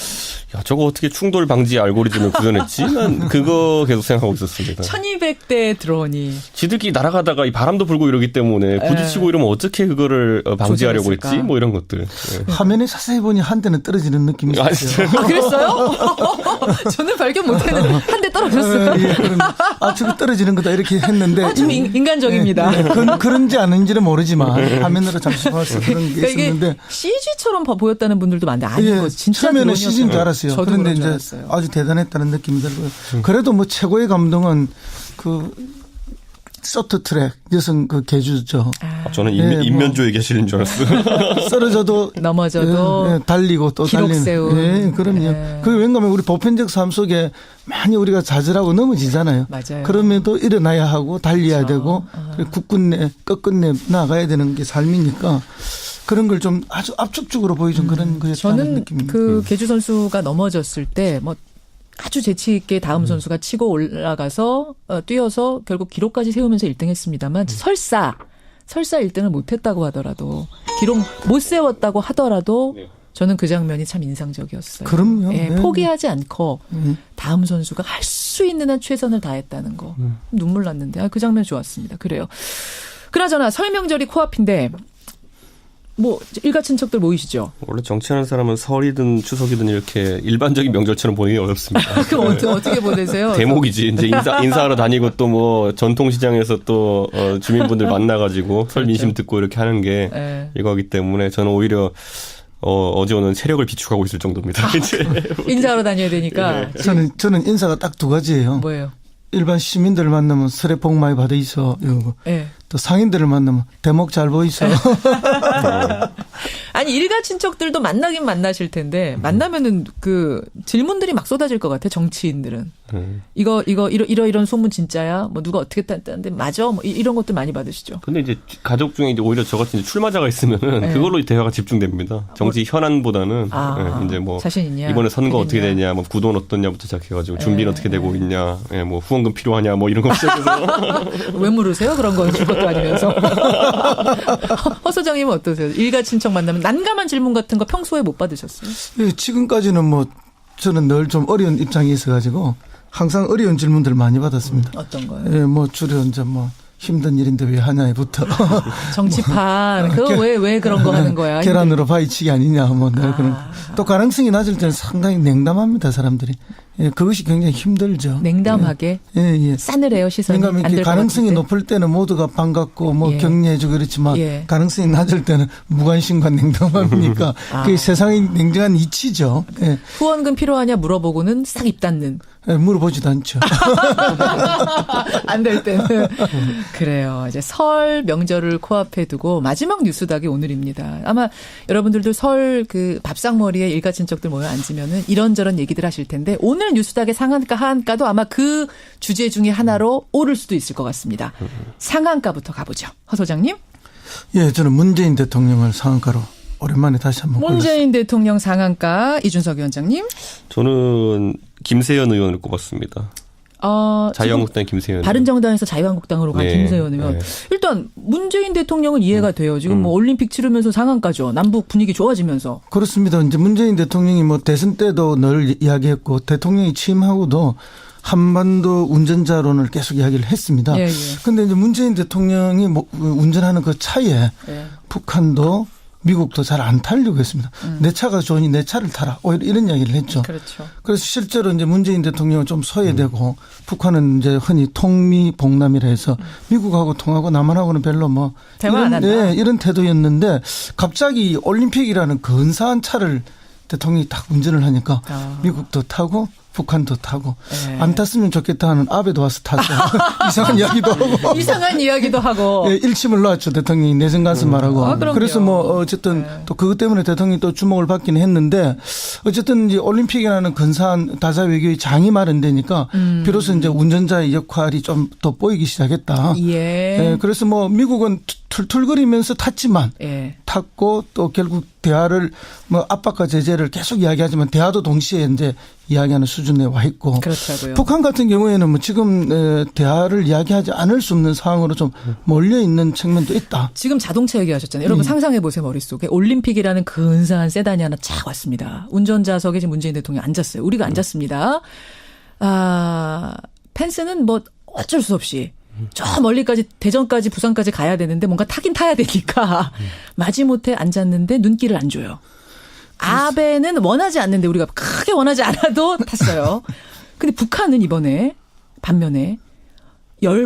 야, 저거 어떻게 충돌 방지 알고리즘을 구현했지? 난 그거 계속 생각하고 있었습니다. 1200대 드론이 지들끼리 날아가다가 이 바람도 불고 이러기 때문에 부딪히고 이러면 어떻게 그거를 방지하려고 조절했을까? 했지? 뭐 이런 것들. 네. 화면에 자세히 보니 한 대는 떨어지는 느낌이 있어요. 아, 그랬어요? 저는 발견 못했는데 한 대 떨어졌어요. 예, 저거 떨어지는 거다 이렇게 했는데. 좀 인간적입니다. 그런지 아닌지는 모르지만 화면으로 잠시 봐서 그런 게 있었는데. CG처럼 보였다는 분들도 많은데 아니고 진짜 처음에는 CG인 줄 알았어요. 그런데 이제 알았어요. 아주 대단했다는 느낌이 들고요. 그래도 뭐 최고의 감동은 쇼트트랙 여성 개주죠. 저는 인면조 얘기하시는 줄 알았어요. 쓰러져도 넘어져도 달리고 또 기록 달리는. 세운. 그럼요. 그게 왜냐하면 우리 보편적 삶 속에 많이 우리가 좌절하고 넘어지잖아요. 맞아요. 그럼에도 일어나야 하고 달려야 되고 그리고 굳건내 끝끝내 나가야 되는 게 삶이니까. 그런 걸 좀 아주 압축적으로 보여준 그런 거였다는 느낌입니다. 저는 개주 선수가 넘어졌을 때 뭐 아주 재치 있게 다음 선수가 치고 올라가서 뛰어서 결국 기록까지 세우면서 1등 했습니다만 설사 1등을 못했다고 하더라도 기록 못 세웠다고 하더라도 저는 그 장면이 참 인상적이었어요. 그럼요. 예, 네. 포기하지 않고 다음 선수가 할 수 있는 한 최선을 다했다는 거. 눈물 났는데 그 장면 좋았습니다. 그래요. 그나저나 설 명절이 코앞인데 뭐 일가 친척들 모이시죠? 원래 정치하는 사람은 설이든 추석이든 이렇게 일반적인 명절처럼 보이기 어렵습니다. 그럼 어떻게 보내세요? 대목이지. 이제 인사하러 다니고 또 뭐 전통시장에서 또 주민분들 만나가지고 설 민심 듣고 이렇게 하는 게 이거기 때문에 저는 오히려 어제 오늘 체력을 비축하고 있을 정도입니다. 인사하러 다녀야 되니까. 저는 인사가 딱 두 가지예요. 뭐예요? 일반 시민들을 만나면 설에 복 많이 받으이소 이러고 네. 또 상인들을 만나면 대목 잘 보이소. 아니 일가 친척들도 만나긴 만나실 텐데 만나면은 그 질문들이 막 쏟아질 것 같아. 정치인들은 이런 소문 진짜야? 뭐 누가 어떻게 딴데 맞아? 뭐 이런 것들 많이 받으시죠. 근데 이제 가족 중에 이제 오히려 저같이 출마자가 있으면은 그걸로 대화가 집중됩니다. 정치 현안보다는 이제 뭐 자신 있냐? 이번에 선거 어떻게 되냐, 뭐 구도는 어떻냐부터 시작해가지고 준비는 어떻게 되고 있냐, 뭐 후원금 필요하냐, 뭐 이런 거 시작해서. 왜 물으세요? 그런 건 줄 것도 아니면서. 허 소장님은 어떠세요? 일가 친척 만나면 난감한 질문 같은 거 평소에 못 받으셨어요? 예, 지금까지는 뭐 저는 늘 좀 어려운 입장에 있어가지고 항상 어려운 질문들을 많이 받았습니다. 어떤 거요? 예, 뭐 주로 이제 뭐 힘든 일인데 왜 하냐부터. 정치판. 그거 왜 그런 거 하는 거야? 계란으로 바위치기 아니냐, 뭐 늘 그런. 또 가능성이 낮을 때는 상당히 냉담합니다, 사람들이. 예, 그것이 굉장히 힘들죠. 냉담하게? 예. 싸늘해요, 시선이. 그러니까 이렇게 가능성이 높을 때는 모두가 반갑고 뭐 격려해주고 그렇지만 가능성이 낮을 때는 무관심과 냉담함이니까 그게 세상의 냉정한 이치죠. 예. 후원금 필요하냐 물어보고는 싹 입 닫는. 예, 물어보지도 않죠. 안 될 때는. 그래요. 이제 설 명절을 코앞에 두고 마지막 뉴스닥이 오늘입니다. 아마 여러분들도 설 그 밥상머리에 일가 친척들 모여 앉으면은 이런저런 얘기들 하실 텐데 오늘 뉴스닥의 상한가 하한가도 아마 그 주제 중에 하나로 오를 수도 있을 것 같습니다. 상한가부터 가보죠. 허 소장님. 예, 저는 문재인 대통령을 상한가로 오랜만에 다시 한번 문재인 대통령 상한가 이준석 위원장님. 저는 김세연 의원을 꼽았습니다. 자유한국당 김세연. 바른정당에서 자유한국당으로 간 김세연 의원. 일단 문재인 대통령은 이해가 돼요. 지금 뭐 올림픽 치르면서 상한가죠. 남북 분위기 좋아지면서. 그렇습니다. 이제 문재인 대통령이 뭐 대선 때도 늘 이야기했고 대통령이 취임하고도 한반도 운전자론을 계속 이야기를 했습니다. 그런데 이제 문재인 대통령이 뭐 운전하는 그 차에 북한도 미국도 잘 안 타려고 했습니다. 내 차가 좋으니 내 차를 타라. 오히려 이런 이야기를 했죠. 그렇죠. 그래서 실제로 이제 문재인 대통령은 좀 소외되고 북한은 이제 흔히 통미봉남이라 해서 미국하고 통하고 남한하고는 별로 뭐 대화 안 한다. 네, 이런 태도였는데 갑자기 올림픽이라는 근사한 차를 대통령이 딱 운전을 하니까 미국도 타고 북한도 타고 안 탔으면 좋겠다 하는 아베도 와서 타죠. 이상한 이야기도 하고. 이상한 이야기도 하고. 예, 일침을 놓았죠. 대통령이 내정 가서 말하고. 그래서 뭐 어쨌든 또 그것 때문에 대통령이 또 주목을 받기는 했는데 어쨌든 이제 올림픽이라는 근사한 다자 외교의 장이 마련되니까 비로소 이제 운전자의 역할이 좀 더 보이기 시작했다. 예, 그래서 뭐 미국은 툴툴거리면서 탔지만 탔고 또 결국 대화를 뭐 압박과 제재를 계속 이야기하지만 대화도 동시에 이제 이야기하는 수준에 와 있고. 그렇다고요. 북한 같은 경우에는 뭐 지금 대화를 이야기하지 않을 수 없는 상황으로 좀 몰려 있는 측면도 있다. 지금 자동차 얘기하셨잖아요. 여러분 상상해 보세요. 머릿속에 올림픽이라는 근사한 세단이 하나 쫙 왔습니다. 운전자석에 지금 문재인 대통령이 앉았어요. 우리가 앉았습니다. 펜스는 뭐 어쩔 수 없이 저 멀리까지 대전까지 부산까지 가야 되는데 뭔가 타긴 타야 되니까 마지못해 앉았는데 눈길을 안 줘요. 아베는 원하지 않는데 우리가 크게 원하지 않아도 탔어요. 근데 북한은 이번에 반면에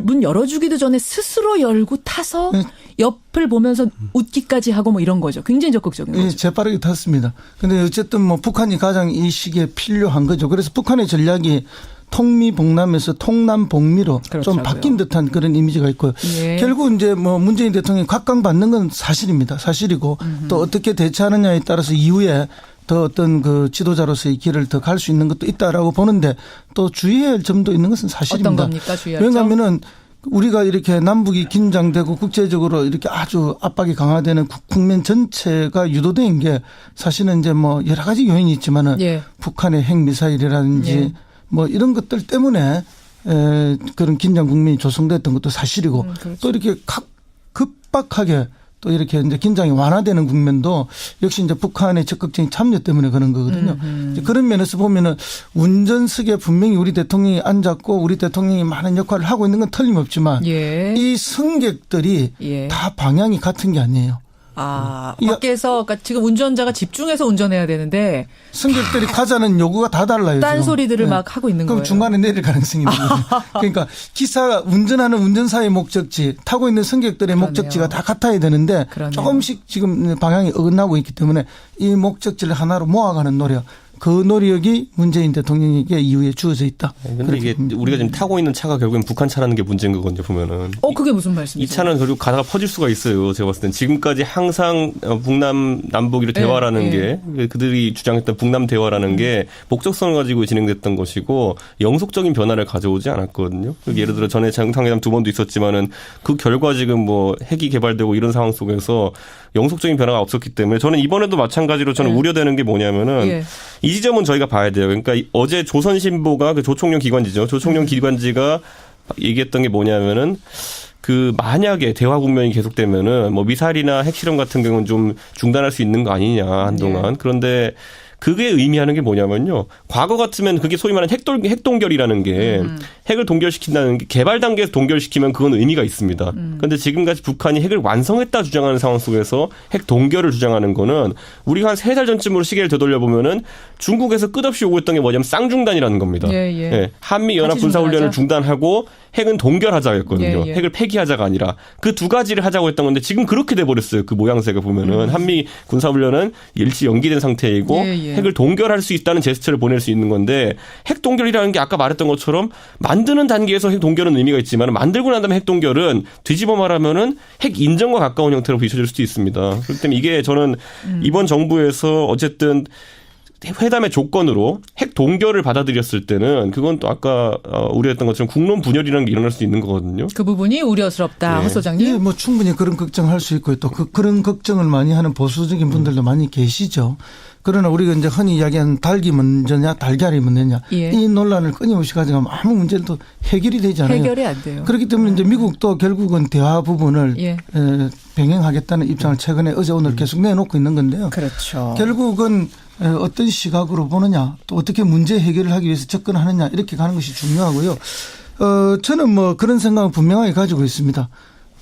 문 열어주기도 전에 스스로 열고 타서 옆을 보면서 웃기까지 하고 뭐 이런 거죠. 굉장히 적극적인 거죠. 재빠르게 탔습니다. 근데 어쨌든 뭐 북한이 가장 이 시기에 필요한 거죠. 그래서 북한의 전략이 통미봉남에서 통남봉미로 그렇죠. 좀 바뀐 듯한 그런 이미지가 있고요. 결국 이제 뭐 문재인 대통령이 각광받는 건 사실입니다. 사실이고 또 어떻게 대처하느냐에 따라서 이후에 더 어떤 그 지도자로서의 길을 더 갈 수 있는 것도 있다라고 보는데 또 주의해야 할 점도 있는 것은 사실입니다. 어떤 겁니까? 주의할 점? 왜냐하면은 우리가 이렇게 남북이 긴장되고 국제적으로 이렇게 아주 압박이 강화되는 국면 전체가 유도된 게 사실은 이제 뭐 여러 가지 요인이 있지만은 북한의 핵미사일이라든지 뭐 이런 것들 때문에 그런 긴장 국면이 조성됐던 것도 사실이고 그렇죠. 또 이렇게 급박하게 또 이렇게 이제 긴장이 완화되는 국면도 역시 이제 북한의 적극적인 참여 때문에 그런 거거든요. 그런 면에서 보면은 운전석에 분명히 우리 대통령이 앉았고 우리 대통령이 많은 역할을 하고 있는 건 틀림없지만 이 승객들이 다 방향이 같은 게 아니에요. 밖에서 그러니까 지금 운전자가 집중해서 운전해야 되는데 승객들이 가자는 요구가 다 달라요. 딴소리들을 막 하고 있는 그럼 거예요. 중간에 내릴 가능성이 있는 거예요. 그러니까 기사 운전하는 운전사의 목적지 타고 있는 승객들의 목적지가 다 같아야 되는데 조금씩 지금 방향이 어긋나고 있기 때문에 이 목적지를 하나로 모아가는 노력. 그 노력이 문재인 대통령에게 이후에 주어져 있다. 그런데 이게 우리가 지금 타고 있는 차가 결국엔 북한 차라는 게 문제인 거거든요, 보면은. 그게 무슨 말씀이세요? 이 차는 결국 가다가 퍼질 수가 있어요. 제가 봤을 땐 지금까지 항상 북남, 남북 대화라는 게 그들이 주장했던 북남 대화라는 게 목적성을 가지고 진행됐던 것이고 영속적인 변화를 가져오지 않았거든요. 예를 들어 전에 정상회담 2번도 있었지만은 그 결과 지금 뭐 핵이 개발되고 이런 상황 속에서 영속적인 변화가 없었기 때문에 저는 이번에도 마찬가지로 저는 우려되는 게 뭐냐면은 이 지점은 저희가 봐야 돼요. 그러니까 어제 조선신보가 그 조총련 기관지죠. 조총련 기관지가 얘기했던 게 뭐냐면은 그 만약에 대화 국면이 계속되면은 뭐 미사일이나 핵실험 같은 경우는 좀 중단할 수 있는 거 아니냐 한동안. 그런데 그게 의미하는 게 뭐냐면요. 과거 같으면 그게 소위 말하는 핵동결이라는 게 핵을 동결시킨다는 게 개발 단계에서 동결시키면 그건 의미가 있습니다. 그런데 지금까지 북한이 핵을 완성했다 주장하는 상황 속에서 핵 동결을 주장하는 거는 우리가 한 3달 전쯤으로 시계를 되돌려보면은 중국에서 끝없이 오고 있던 게 뭐냐면 쌍중단이라는 겁니다. 한미 연합 군사훈련을 중단하고 핵은 동결하자고 했거든요. 핵을 폐기하자가 아니라 그 두 가지를 하자고 했던 건데 지금 그렇게 돼버렸어요. 그 모양새가 보면은 한미 군사훈련은 일시 연기된 상태이고 핵을 동결할 수 있다는 제스처를 보낼 수 있는 건데 핵 동결이라는 게 아까 말했던 것처럼 만드는 단계에서 핵 동결은 의미가 있지만 만들고 난 다음에 핵 동결은 뒤집어 말하면은 핵 인정과 가까운 형태로 비춰질 수도 있습니다. 그렇기 때문에 이게 저는 이번 정부에서 어쨌든 회담의 조건으로 핵 동결을 받아들였을 때는 그건 또 아까 우려했던 것처럼 국론 분열이라는 게 일어날 수 있는 거거든요. 그 부분이 우려스럽다. 허 소장님. 뭐 충분히 그런 걱정할 수 있고요. 또 그런 걱정을 많이 하는 보수적인 분들도 많이 계시죠. 그러나 우리가 이제 흔히 이야기하는 닭이 먼저냐 달걀이 먼저냐 이 논란을 끊임없이 가져가면 아무 문제도 해결이 되지 않아요. 해결이 안 돼요. 그렇기 때문에 이제 미국도 결국은 대화 부분을 병행하겠다는 입장을 최근에 어제 오늘 계속 내놓고 있는 건데요. 그렇죠. 결국은 어떤 시각으로 보느냐 또 어떻게 문제 해결을 하기 위해서 접근하느냐 이렇게 가는 것이 중요하고요. 저는 뭐 그런 생각을 분명하게 가지고 있습니다.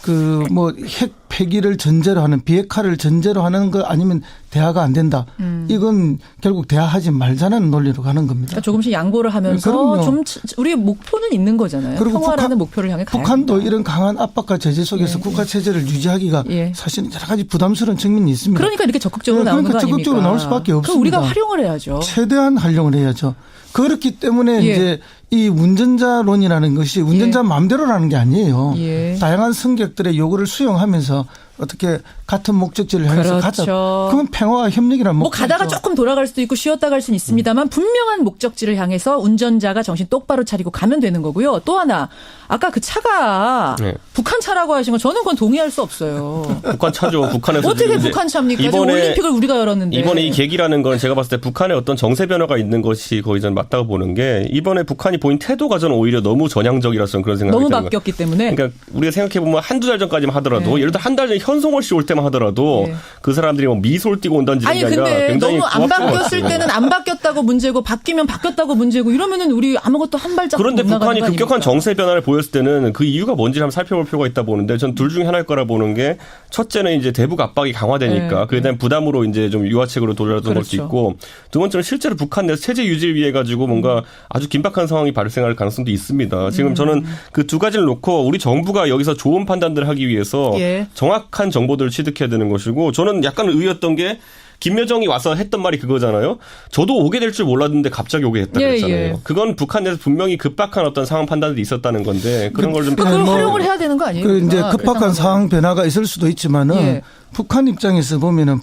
그 뭐 핵 폐기를 전제로 하는 비핵화를 전제로 하는 거 아니면 대화가 안 된다. 이건 결국 대화하지 말자는 논리로 가는 겁니다. 그러니까 조금씩 양보를 하면서 그럼요. 좀 우리의 목표는 있는 거잖아요. 그리고 평화라는 목표를 향해 가야 북한도 합니다. 이런 강한 압박과 제재 속에서 국가 체제를 유지하기가 사실은 여러 가지 부담스러운 측면이 있습니다. 그러니까 이렇게 적극적으로 나오는 거 아닙니까? 적극적으로 나올 수밖에 없습니다. 그럼 우리가 활용을 해야죠. 최대한 활용을 해야죠. 그렇기 때문에 이제 이 운전자론이라는 것이 운전자 마음대로라는 게 아니에요. 다양한 승객들의 요구를 수용하면서 어떻게 같은 목적지를 향해서 가자. 그건 평화와 협력이라는 뭐 목적이죠. 가다가 조금 돌아갈 수도 있고 쉬었다 갈 수는 있습니다만 분명한 목적지를 향해서 운전자가 정신 똑바로 차리고 가면 되는 거고요. 또 하나 아까 그 차가 북한 차라고 하신 거 저는 그건 동의할 수 없어요. 북한 차죠. 북한에서 어떻게 북한 차입니까? 이번에 올림픽을 우리가 열었는데. 이번에 이 계기라는 건 제가 봤을 때 북한의 어떤 정세 변화가 있는 것이 거의 전 맞다고 보는 게 이번에 북한이 보인 태도가 저는 오히려 너무 전향적이라서 저는 그런 생각이 너무 드는 바뀌었기 때문에. 그러니까 우리가 생각해 보면 한두 달 전까지만 하더라도 예를 들어 한 달 전에 현송월 씨 올 때만 하더라도 그 사람들이 뭐 미소를 띠고 온다는 게 아니라 근데 굉장히 너무 안 바뀌었을 때는 안 바뀌었다고 문제고 바뀌면 바뀌었다고 문제고 이러면은 우리 아무것도 한 발짝 그런데 못 나가는 북한이 거 급격한 아닙니까? 정세 변화를 보였을 때는 그 이유가 뭔지 한번 살펴볼 필요가 있다 보는데 전 둘 중에 하나일 거라 보는 게 첫째는 이제 대북 압박이 강화되니까 그에 대한 부담으로 이제 좀 유화책으로 돌아왔던 것도 있고 두 번째는 실제로 북한 내에서 체제 유지를 위해 가지고 뭔가 아주 긴박한 상황이 발생할 가능성도 있습니다. 지금 저는 그 두 가지를 놓고 우리 정부가 여기서 좋은 판단들을 하기 위해서 정확한 정보들을 취득해야 되는 것이고 저는 약간 의였던 게 김여정이 와서 했던 말이 그거잖아요. 저도 오게 될 줄 몰랐는데 갑자기 오게 했다고 했잖아요. 그건 북한 내에서 분명히 급박한 어떤 상황 판단들이 있었다는 건데 그런 걸 좀 그걸 활용을 해야 되는 거 아니에요? 그 이제 급박한 상황 변화가 있을 수도 있지만은 북한 입장에서 보면은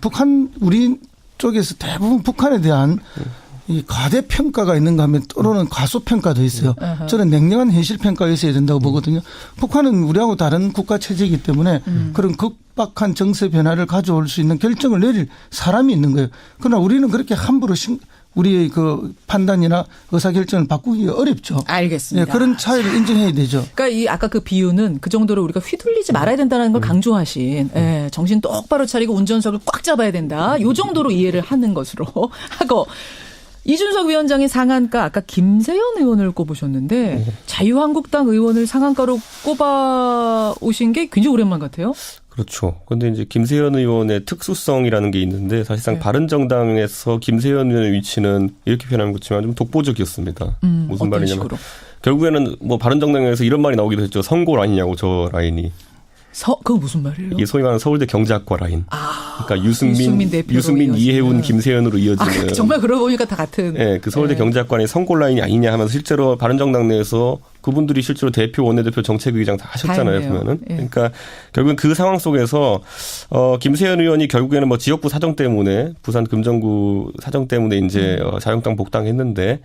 우리 쪽에서 대부분 북한에 대한 이 과대평가가 있는가 하면 때로는 과소평가도 있어요. 저는 냉정한 현실평가가 있어야 된다고 보거든요. 북한은 우리하고 다른 국가 체제이기 때문에 그런 급박한 정세 변화를 가져올 수 있는 결정을 내릴 사람이 있는 거예요. 그러나 우리는 그렇게 함부로 우리의 그 판단이나 의사결정을 바꾸기가 어렵죠. 알겠습니다. 그런 차이를 인정해야 되죠. 그러니까 이 아까 그 비유는 그 정도로 우리가 휘둘리지 말아야 된다는 걸 강조하신 정신 똑바로 차리고 운전석을 꽉 잡아야 된다. 요 정도로 이해를 하는 것으로 하고 이준석 위원장이 상한가 아까 김세연 의원을 꼽으셨는데 자유한국당 의원을 상한가로 꼽아 오신 게 굉장히 오랜만 같아요. 그렇죠. 그런데 이제 김세연 의원의 특수성이라는 게 있는데 사실상 바른정당에서 김세연 의원의 위치는 이렇게 표현하면 그렇지만 좀 독보적이었습니다. 무슨 말이냐면 식으로? 결국에는 뭐 바른정당에서 이런 말이 나오기도 했죠. 선고 라인이냐고 저 라인이. 그건 무슨 말이에요? 이게 소위 말하는 서울대 경제학과 라인. 그러니까 유승민 이해운, 김세연으로 이어지는. 정말 그러고 보니까 다 같은. 네, 그 서울대 경제학과의 선고 라인이 아니냐 하면서 실제로 바른정당 내에서 그분들이 실제로 대표, 원내대표, 정책의장 다 하셨잖아요, 보면은. 그러니까 결국은 그 상황 속에서 김세연 의원이 결국에는 뭐 지역구 사정 때문에 부산 금정구 사정 때문에 이제 자유한국당 복당했는데.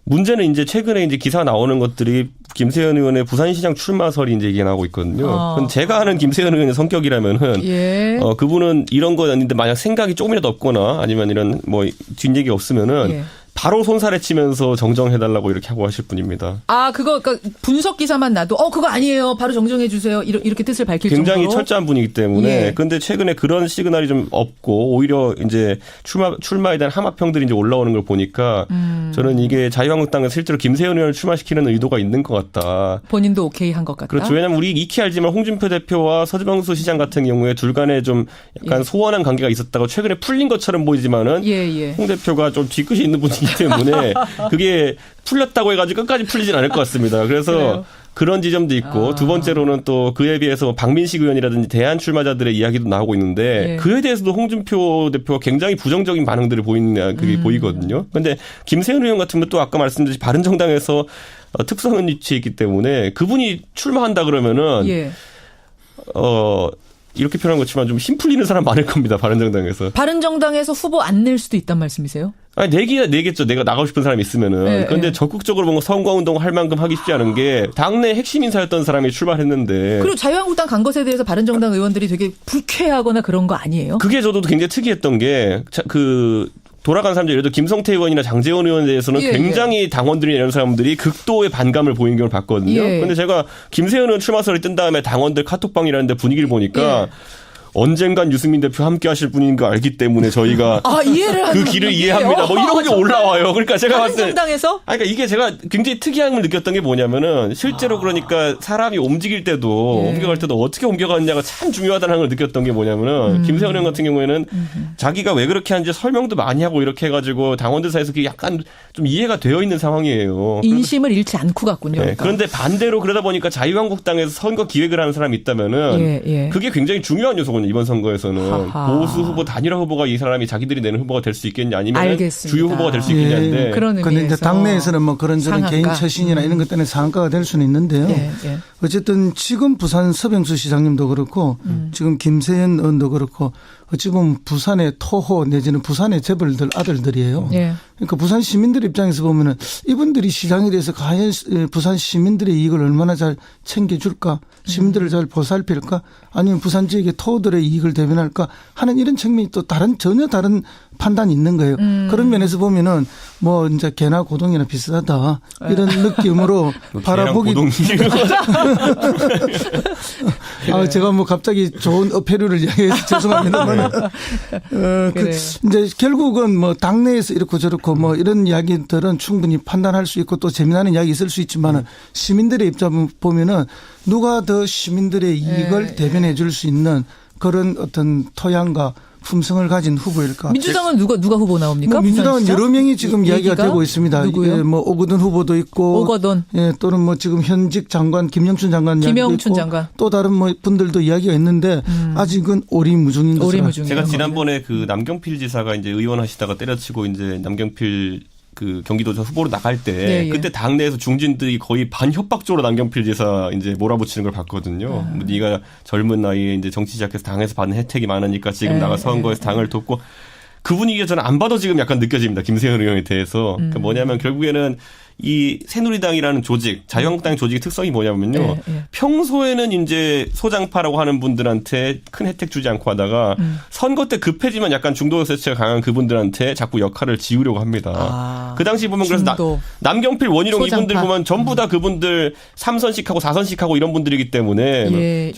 문제는 이제 최근에 이제 기사 나오는 것들이 김세연 의원의 부산시장 출마설이 이제 이게 나오고 있거든요. 그럼 제가 아는 김세연 의원의 성격이라면은 그분은 이런 거 아닌데 만약 생각이 조금이라도 없거나 아니면 이런 뭐 뒷얘기 없으면은 바로 손살에 치면서 정정해달라고 이렇게 하고 하실 분입니다. 그러니까 분석 기사만 나도 그거 아니에요. 바로 정정해 주세요. 이렇게 뜻을 밝힐 굉장히 정도로. 철저한 분이기 때문에. 그런데 최근에 그런 시그널이 좀 없고 오히려 이제 출마에 대한 함합평들이 이제 올라오는 걸 보니까 저는 이게 자유한국당에서 실제로 김세연 의원을 출마시키는 의도가 있는 것 같다. 본인도 오케이 한 것 같다. 그렇죠. 왜냐하면 우리 익히 알지만 홍준표 대표와 서지명수 시장 같은 경우에 둘 간에 좀 약간 소원한 관계가 있었다고 최근에 풀린 것처럼 보이지만은 홍 대표가 좀 뒤끝이 있는 분이기 때문에 그게 풀렸다고 해가지고 끝까지 풀리진 않을 것 같습니다. 그래서 그런 지점도 있고 두 번째로는 또 그에 비해서 박민식 의원이라든지 대안 출마자들의 이야기도 나오고 있는데 그에 대해서도 홍준표 대표가 굉장히 부정적인 반응들을 보이는 그게 보이거든요. 그런데 김세연 의원 같은 것도 아까 말씀드렸듯이 바른정당에서 특수한 위치에 있기 때문에 그분이 출마한다 그러면은 이렇게 표현한 것지만 좀 힘 풀리는 사람 많을 겁니다. 바른정당에서. 바른정당에서 후보 안 낼 수도 있단 말씀이세요? 내겠죠. 내가 나가고 싶은 사람이 있으면은. 그런데 적극적으로 뭔가 선거운동 할 만큼 하기 쉽지 않은 게 당내 핵심 인사였던 사람이 출마했는데. 그리고 자유한국당 간 것에 대해서 바른정당 의원들이 되게 불쾌하거나 그런 거 아니에요? 그게 저도 굉장히 특이했던 게 돌아간 사람들, 예를 들어 김성태 의원이나 장제원 의원에 대해서는 굉장히 당원들이나 이런 사람들이 극도의 반감을 보이는 경우를 봤거든요. 그런데 제가 김세연 의원 출마설이 뜬 다음에 당원들 카톡방이라는 데 분위기를 보니까 언젠간 유승민 대표 함께 하실 분인 거 알기 때문에 저희가 이해를 그 길을 이해합니다. 뭐 이런 게 올라와요. 그러니까 제가 봤을 때 정당에서 그러니까 이게 제가 굉장히 특이한 걸 느꼈던 게 뭐냐면은 실제로 그러니까 사람이 옮길 때도 옮겨갈 때도 어떻게 옮겨가느냐가 참 중요하다는 걸 느꼈던 게 뭐냐면은 김세현 의원 같은 경우에는 자기가 왜 그렇게 하는지 설명도 많이 하고 이렇게 해가지고 당원들 사이에서 그게 약간 좀 이해가 되어 있는 상황이에요. 인심을 잃지 않고 갔군요. 네. 그러니까. 그런데 반대로 그러다 보니까 자유한국당에서 선거 기획을 하는 사람이 있다면은 그게 굉장히 중요한 요소거든요. 이번 선거에서는 보수 후보 단일화 후보가 이 사람이 자기들이 내는 후보가 될 수 있겠냐 아니면 주요 후보가 될 수 있겠냐인데 그런데 이제 당내에서는 뭐 그런저런 개인 처신이나 이런 것 때문에 상한가가 될 수는 있는데요. 어쨌든 지금 부산 서병수 시장님도 그렇고 지금 김세현 의원도 그렇고 어찌 보면 부산의 토호 내지는 부산의 재벌들 아들들이에요. 그러니까 부산 시민들 입장에서 보면은 이분들이 시장에 대해서 과연 부산 시민들의 이익을 얼마나 잘 챙겨줄까, 시민들을 잘 보살필까, 아니면 부산 지역의 토호들의 이익을 대변할까 하는 이런 측면이 또 전혀 다른 판단이 있는 거예요. 그런 면에서 보면은 뭐 이제 개나 고동이나 비슷하다 이런 느낌으로 바라보기. 제가 뭐 갑자기 좋은 어패류를 이야기해서 죄송합니다만, 이제 결국은 뭐 당내에서 이렇고 저렇고 뭐 이런 이야기들은 충분히 판단할 수 있고 또 재미나는 이야기 있을 수 있지만은 시민들의 입장 보면은 누가 더 시민들의 이익을 대변해 줄 수 있는 그런 어떤 토양과 품성을 가진 후보일까? 민주당은 누가 후보 나옵니까? 민주당은 여러 명이 지금 이야기가 되고 있습니다. 누구요? 뭐 오거돈 후보도 있고, 오거돈, 또는 뭐 지금 현직 장관 김영춘 장관 이야기도 있고, 또 다른 뭐 분들도 이야기가 있는데 아직은 오리무중인 것으로. 제가 지난번에 그 남경필 지사가 이제 의원하시다가 때려치고 이제 남경필 그 경기도지사 후보로 나갈 때 그때 당내에서 중진들이 거의 반협박적으로 남경필 지사 이제 몰아붙이는 걸 봤거든요. 뭐 네가 젊은 나이에 이제 정치 시작해서 당에서 받는 혜택이 많으니까 지금 나가 선거에서 당을 돕고 그 분위기가 저는 안 봐도 지금 약간 느껴집니다. 김세현 의원에 대해서. 그러니까 뭐냐면 결국에는 이 새누리당이라는 조직, 자유한국당 조직의 특성이 뭐냐면요. 평소에는 이제 소장파라고 하는 분들한테 큰 혜택 주지 않고 하다가 선거 때 급해지면 약간 중도 세체가 강한 그분들한테 자꾸 역할을 지우려고 합니다. 그 당시 보면 그래서 남경필, 원희룡 소장파. 이분들 보면 전부 다 그분들 3선씩 하고 4선씩 하고 이런 분들이기 때문에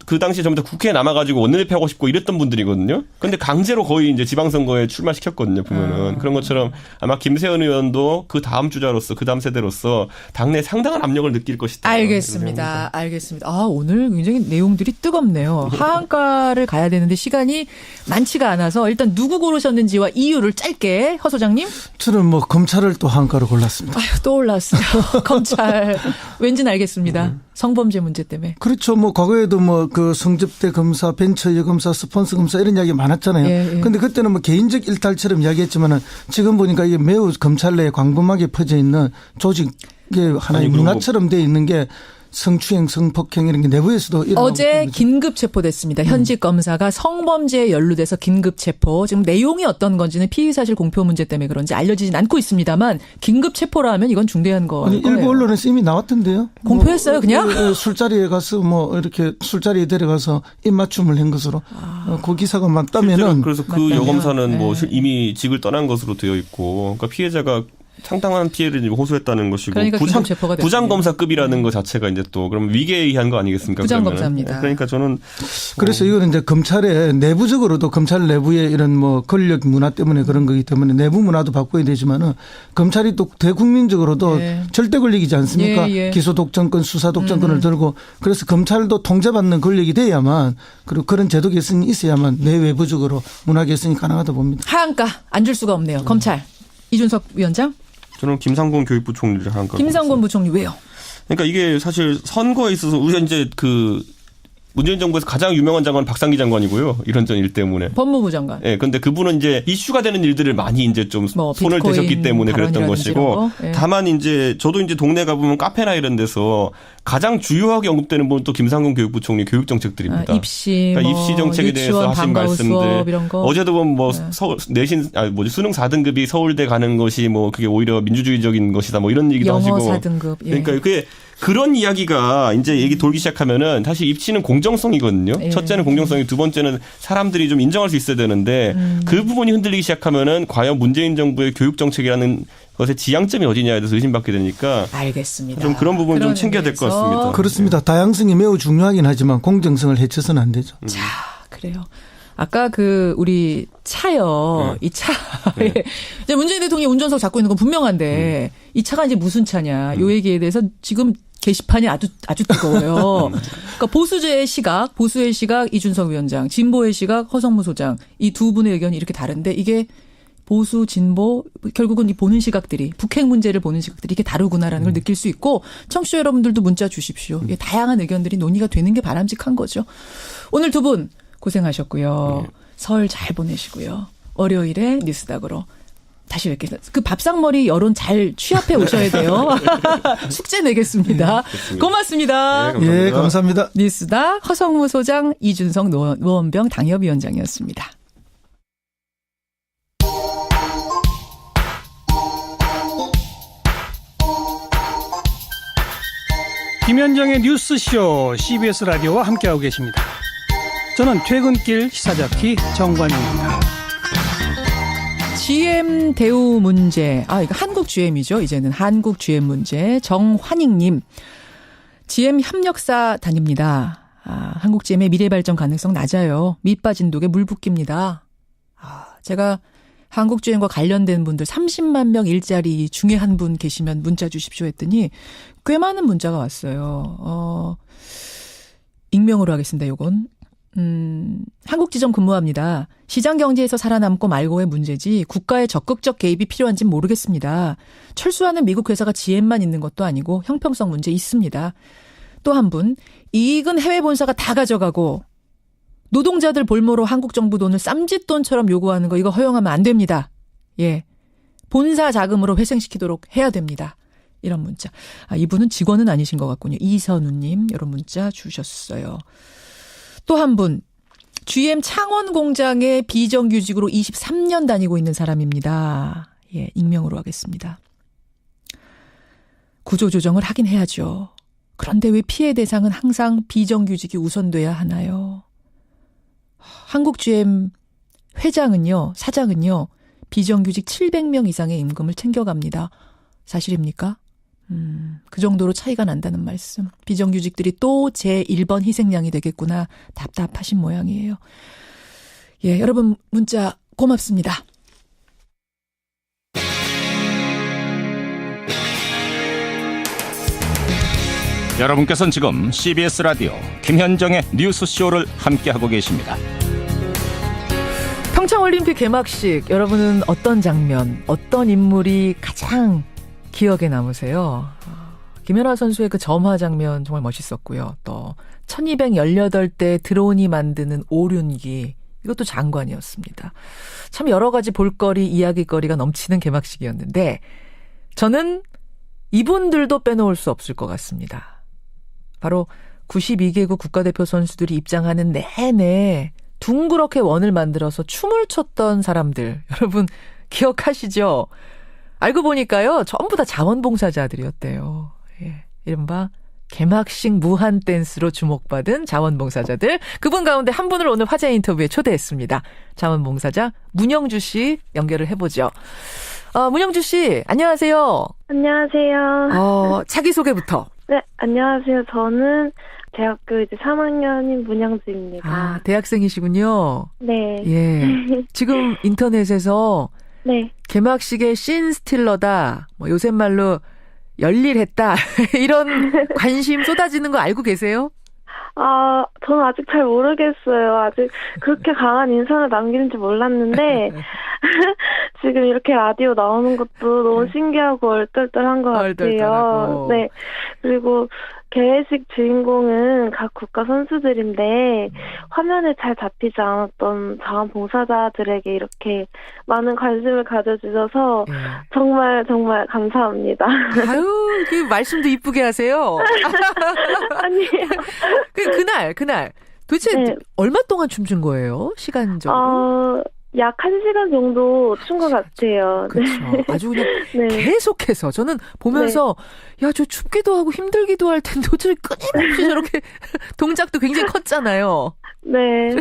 그 당시에 전부 다 국회에 남아가지고 원내대표 하고 싶고 이랬던 분들이거든요. 근데 강제로 거의 이제 지방선거에 출마시켰거든요. 보면은. 그런 것처럼 아마 김세현 의원도 그 다음 주자로서 그 다음 세대로서 당내에 상당한 압력을 느낄 것이다. 알겠습니다. 오늘 굉장히 내용들이 뜨겁네요. 하한가를 가야 되는데 시간이 많지가 않아서 일단 누구 고르셨는지와 이유를 짧게 허 소장님. 저는 뭐 검찰을 또 하한가로 골랐습니다. 또 올랐어요. 검찰. 왠지는 알겠습니다. 성범죄 문제 때문에. 그렇죠. 뭐 과거에도 뭐 그 성접대 검사, 벤처 검사, 스폰서 검사 이런 이야기 많았잖아요. 그런데 그때는 뭐 개인적 일탈처럼 이야기했지만은 지금 보니까 이게 매우 검찰 내에 광범하게 퍼져 있는 조직의 하나의 문화처럼 돼 있는 게 성추행, 성폭행 이런 게 내부에서도 일어나고 어제 긴급 체포됐습니다. 현직 검사가 성범죄에 연루돼서 긴급 체포. 지금 내용이 어떤 건지는 피의사실 공표 문제 때문에 그런지 알려지진 않고 있습니다만 긴급 체포라면 이건 중대한 거예요. 일부 언론에서 이미 나왔던데요. 공표했어요, 그냥? 술자리에 가서 뭐 이렇게 술자리에 데려가서 입맞춤을 한 것으로 그 기사가 맞다면은. 그래서 그 여검사는 뭐 이미 직을 떠난 것으로 되어 있고, 그러니까 피해자가 상당한 피해를 호소했다는 것이고 그러니까 부장검사급이라는 것 자체가 이제 또 그럼 위계에 의한 거 아니겠습니까? 부장검사입니다. 그러니까 저는 그래서 이거는 이제 검찰의 내부적으로도 검찰 내부의 이런 뭐 권력 문화 때문에 그런 거기 때문에 내부 문화도 바꿔야 되지만은 검찰이 또 대국민적으로도 절대 권력이지 않습니까? 기소 독점권, 수사 독점권을 들고 그래서 검찰도 통제받는 권력이 돼야만 그리고 그런 제도 개선이 있어야만 내외부적으로 문화 개선이 가능하다 봅니다. 하한가 안 줄 수가 없네요. 검찰. 이준석 위원장. 저는 김상곤 교육부 총리를 하한가. 김상곤 부총리 왜요? 그러니까 이게 사실 선거에 있어서 우리가 이제 그 문재인 정부에서 가장 유명한 장관은 박상기 장관이고요. 이런 전 일 때문에. 법무부 장관. 네, 그런데 그분은 이제 이슈가 되는 일들을 많이 이제 좀 손을 대셨기 때문에 그랬던 것이고. 다만 이제 저도 이제 동네 가보면 카페나 이런 데서 가장 주요하게 언급되는 분은 또 김상곤 교육부 총리 교육 정책들입니다. 입시, 그러니까 입시 정책에 대해서 하신 말씀들. 이런 거. 어제도 보면 뭐 서울 내신 수능 4등급이 서울대 가는 것이 뭐 그게 오히려 민주주의적인 것이다 뭐 이런 얘기도 하시고. 영어 4등급. 그러니까 그게 그런 이야기가 이제 얘기 돌기 시작하면은 사실 입시는 공정성이거든요. 첫째는 공정성이, 두 번째는 사람들이 좀 인정할 수 있어야 되는데 그 부분이 흔들리기 시작하면은 과연 문재인 정부의 교육 정책이라는 것의 지향점이 어디냐에 대해서 의심받게 되니까. 알겠습니다. 좀 그런 부분 좀 챙겨야 될 것 같습니다. 그렇습니다. 다양성이 매우 중요하긴 하지만 공정성을 해쳐서는 안 되죠. 자, 그래요. 그래요. 아까 우리 차요. 이 차에 이제 문재인 대통령이 운전석 잡고 있는 건 분명한데 이 차가 이제 무슨 차냐. 요 얘기에 대해서 지금 게시판이 아주 뜨거워요. 그러니까 보수의 시각 이준석 위원장, 진보의 시각 허성무 소장 이 두 분의 의견이 이렇게 다른데 이게 보수, 진보 결국은 이 보는 시각들이 북핵 문제를 보는 시각들이 이게 다르구나라는 걸 느낄 수 있고 청취자 여러분들도 문자 주십시오. 이게 다양한 의견들이 논의가 되는 게 바람직한 거죠. 오늘 두 분 고생하셨고요. 설 잘 보내시고요. 월요일에 뉴스닥으로 다시 뵙겠습니다. 그 밥상머리 여론 잘 취합해 오셔야 돼요. 숙제 내겠습니다. 고맙습니다. 예, 감사합니다. 뉴스닥 허성무 소장, 이준석 노원병 당협위원장이었습니다. 김현정의 뉴스쇼 CBS 라디오와 함께하고 계십니다. 저는 퇴근길 시사자키 정관용입니다. GM 대우 문제. 이거 한국 GM이죠. 이제는 한국 GM 문제. 정환익님. GM 협력사 다닙니다. 한국 GM의 미래 발전 가능성 낮아요. 밑 빠진 독에 물 붓깁니다. 제가 한국 GM과 관련된 분들 30만 명 일자리 중에 한 분 계시면 문자 주십시오 했더니 꽤 많은 문자가 왔어요. 익명으로 하겠습니다. 요건. 한국지점 근무합니다. 시장 경제에서 살아남고 말고의 문제지 국가의 적극적 개입이 필요한지는 모르겠습니다. 철수하는 미국 회사가 GM만 있는 것도 아니고 형평성 문제 있습니다. 또 한 분, 이익은 해외 본사가 다 가져가고 노동자들 볼모로 한국 정부 돈을 쌈짓돈처럼 요구하는 거 이거 허용하면 안 됩니다. 예, 본사 자금으로 회생시키도록 해야 됩니다. 이런 문자. 이분은 직원은 아니신 것 같군요. 이선우님 이런 문자 주셨어요. 또 한 분, GM 창원 공장에 비정규직으로 23년 다니고 있는 사람입니다. 예, 익명으로 하겠습니다. 구조조정을 하긴 해야죠. 그런데 왜 피해 대상은 항상 비정규직이 우선돼야 하나요? 한국 GM 회장은요, 사장은요, 비정규직 700명 이상의 임금을 챙겨갑니다. 사실입니까? 그 정도로 차이가 난다는 말씀. 비정규직들이 또 제1번 희생양이 되겠구나. 답답하신 모양이에요. 예, 여러분 문자 고맙습니다. 여러분께서는 지금 CBS 라디오 김현정의 뉴스쇼를 함께하고 계십니다. 평창올림픽 개막식, 여러분은 어떤 장면, 어떤 인물이 가장 기억에 남으세요? 김연아 선수의 그 점화 장면 정말 멋있었고요. 또 1218대 드론이 만드는 오륜기, 이것도 장관이었습니다. 참 여러 가지 볼거리, 이야기거리가 넘치는 개막식이었는데 저는 이분들도 빼놓을 수 없을 것 같습니다. 바로 92개국 국가대표 선수들이 입장하는 내내 둥그렇게 원을 만들어서 춤을 췄던 사람들, 여러분 기억하시죠? 알고 보니까요, 전부 다 자원봉사자들이었대요. 예, 이른바 개막식 무한 댄스로 주목받은 자원봉사자들. 그분 가운데 한 분을 오늘 화제 인터뷰에 초대했습니다. 자원봉사자 문영주 씨 연결을 해보죠. 문영주 씨, 안녕하세요. 안녕하세요. 자기소개부터. 네, 안녕하세요. 저는 대학교 이제 3학년인 문영주입니다. 대학생이시군요. 네. 예. 지금 인터넷에서 네. 개막식의 신 스틸러다, 뭐 요새 말로 열일했다, 이런 관심 쏟아지는 거 알고 계세요? 저는 아직 잘 모르겠어요. 아직 그렇게 강한 인상을 남기는지 몰랐는데 지금 이렇게 라디오 나오는 것도 너무 신기하고 얼떨떨한 것 같아요. 네. 그리고 개회식 주인공은 각 국가 선수들인데 화면에 잘 잡히지 않았던 자원봉사자들에게 이렇게 많은 관심을 가져주셔서 정말 정말 감사합니다. 아유, 그 말씀도 이쁘게 하세요. 아니에요. 그날 도대체 얼마 동안 춤춘 거예요? 시간적으로? 약 1시간 정도 춘 것 같아요. 그렇죠. 네. 아주 그냥 계속해서 저는 보면서 야, 저 춥기도 하고 힘들기도 할 텐데 어떻게 끊임없이 저렇게 동작도 굉장히 컸잖아요. 네.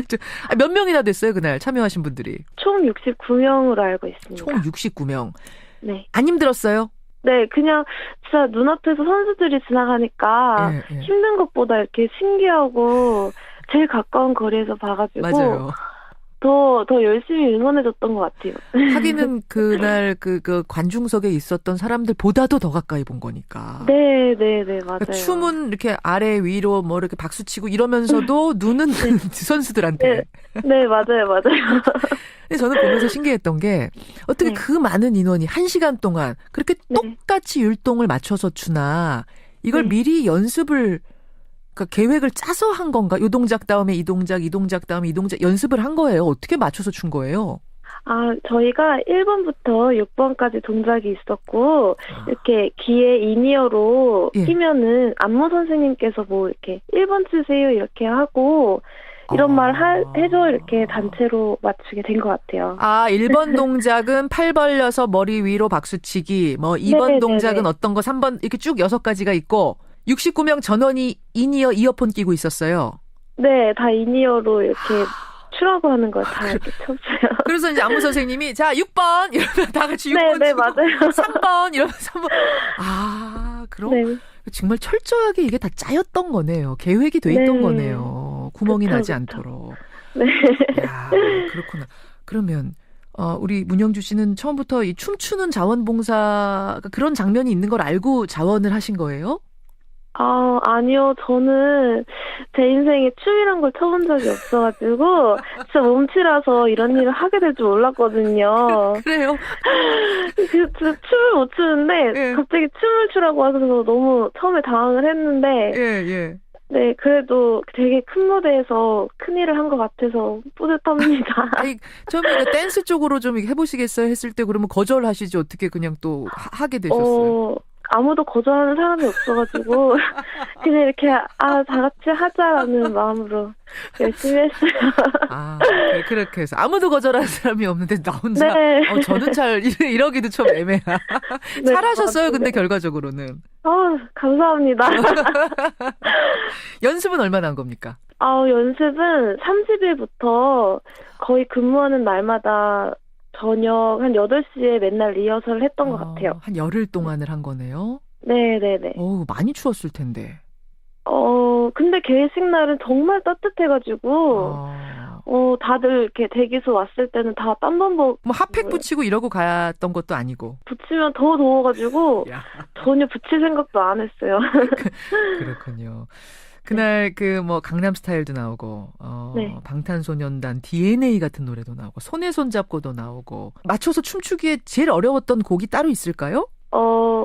몇 명이나 됐어요, 그날 참여하신 분들이? 총 69명으로 알고 있습니다. 총 69명. 네. 안 힘들었어요? 네, 그냥 진짜 눈앞에서 선수들이 지나가니까 힘든 것보다 이렇게 신기하고 제일 가까운 거리에서 봐가지고 맞아요. 더 열심히 응원해줬던 것 같아요. 하기는 그날 그 관중석에 있었던 사람들보다도 더 가까이 본 거니까. 네, 맞아요. 그러니까 춤은 이렇게 아래 위로 뭐 이렇게 박수 치고 이러면서도 눈은 선수들한테. 네, 맞아요. 근데 저는 보면서 신기했던 게 어떻게 그 많은 인원이 1시간 동안 그렇게 똑같이 율동을 맞춰서 추나 이걸 미리 연습을 그러니까 계획을 짜서 한 건가? 요 동작 다음에 이 동작, 이 동작 다음에 이 동작 연습을 한 거예요? 어떻게 맞춰서 춘 거예요? 저희가 1번부터 6번까지 동작이 있었고 이렇게 귀에 인이어로 끼면은 안무 선생님께서 뭐 이렇게 1번 치세요 이렇게 하고 이런 말 해줘 이렇게 단체로 맞추게 된 것 같아요. 1번 동작은 팔 벌려서 머리 위로 박수치기, 뭐 2번 동작은 어떤 거 3번 이렇게 쭉 6가지가 있고 69명 전원이 인이어 이어폰 끼고 있었어요. 네, 다 인이어로 이렇게 추라고 하는 걸 다 이렇게 쳤어요. 그래서 이제 안무 선생님이 자 6번 이러면 다 같이 6번 네, 맞아요. 3번 이러면 3번. 그럼 정말 철저하게 이게 다 짜였던 거네요. 계획이 돼 있던 거네요. 구멍이 나지 않도록. 네. 야, 그렇구나. 그러면 우리 문영주 씨는 처음부터 이 춤추는 자원봉사 그런 장면이 있는 걸 알고 자원을 하신 거예요? 아니요. 저는 제 인생에 춤이란 걸 쳐본 적이 없어가지고 진짜 몸치라서 이런 일을 하게 될 줄 몰랐거든요. 그래요? 춤을 못 추는데 갑자기 춤을 추라고 하셔서 너무 처음에 당황을 했는데 네, 그래도 되게 큰 무대에서 큰일을 한 것 같아서 뿌듯합니다. 아니, 처음에 댄스 쪽으로 좀 해보시겠어요? 했을 때 그러면 거절하시지 어떻게 그냥 또 하게 되셨어요? 아무도 거절하는 사람이 없어가지고 그냥 이렇게 다 같이 하자라는 마음으로 열심히 했어요. 그렇게 해서 아무도 거절하는 사람이 없는데 나 혼자 저는 잘 이러기도 좀 애매하. 잘하셨어요. 근데 결과적으로는. 감사합니다. 연습은 얼마나 한 겁니까? 연습은 30일부터 거의 근무하는 날마다 저녁 한 8시에 맨날 리허설을 했던 것 같아요. 한 열흘 동안을 한 거네요? 네네네. 많이 추웠을 텐데. 근데 개회식 날은 정말 따뜻해가지고, 다들 이렇게 대기소 왔을 때는 다 땀범벅. 뭐 핫팩 붙이고 이러고 갔던 것도 아니고. 붙이면 더 더워가지고, 전혀 붙일 생각도 안 했어요. 그렇군요. 그날 강남스타일도 나오고 방탄소년단 DNA 같은 노래도 나오고 손에 손잡고도 나오고 맞춰서 춤추기에 제일 어려웠던 곡이 따로 있을까요?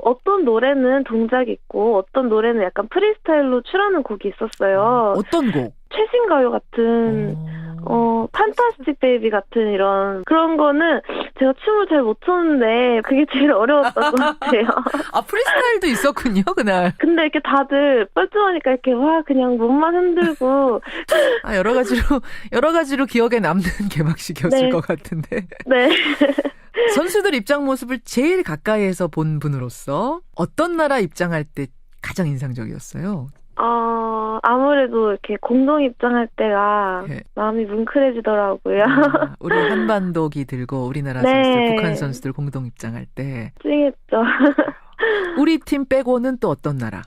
어떤 노래는 동작이 있고 어떤 노래는 약간 프리스타일로 추라는 곡이 있었어요. 어떤 곡? 최신가요 같은 판타스틱 베이비 같은 이런 그런 거는 제가 춤을 잘 못 췄는데 그게 제일 어려웠던 것 같아요. 프리스타일도 있었군요 그날. 근데 이렇게 다들 뻘쭘하니까 이렇게 그냥 몸만 흔들고 여러 가지로 기억에 남는 개막식이었을 것 같은데. 네. 선수들 입장 모습을 제일 가까이에서 본 분으로서 어떤 나라 입장할 때 가장 인상적이었어요? 아무래도 이렇게 공동 입장할 때가 마음이 뭉클해지더라고요. 우리 한반도기 들고 우리나라 선수들, 북한 선수들 공동 입장할 때. 찡했죠. 우리 팀 빼고는 또 어떤 나라?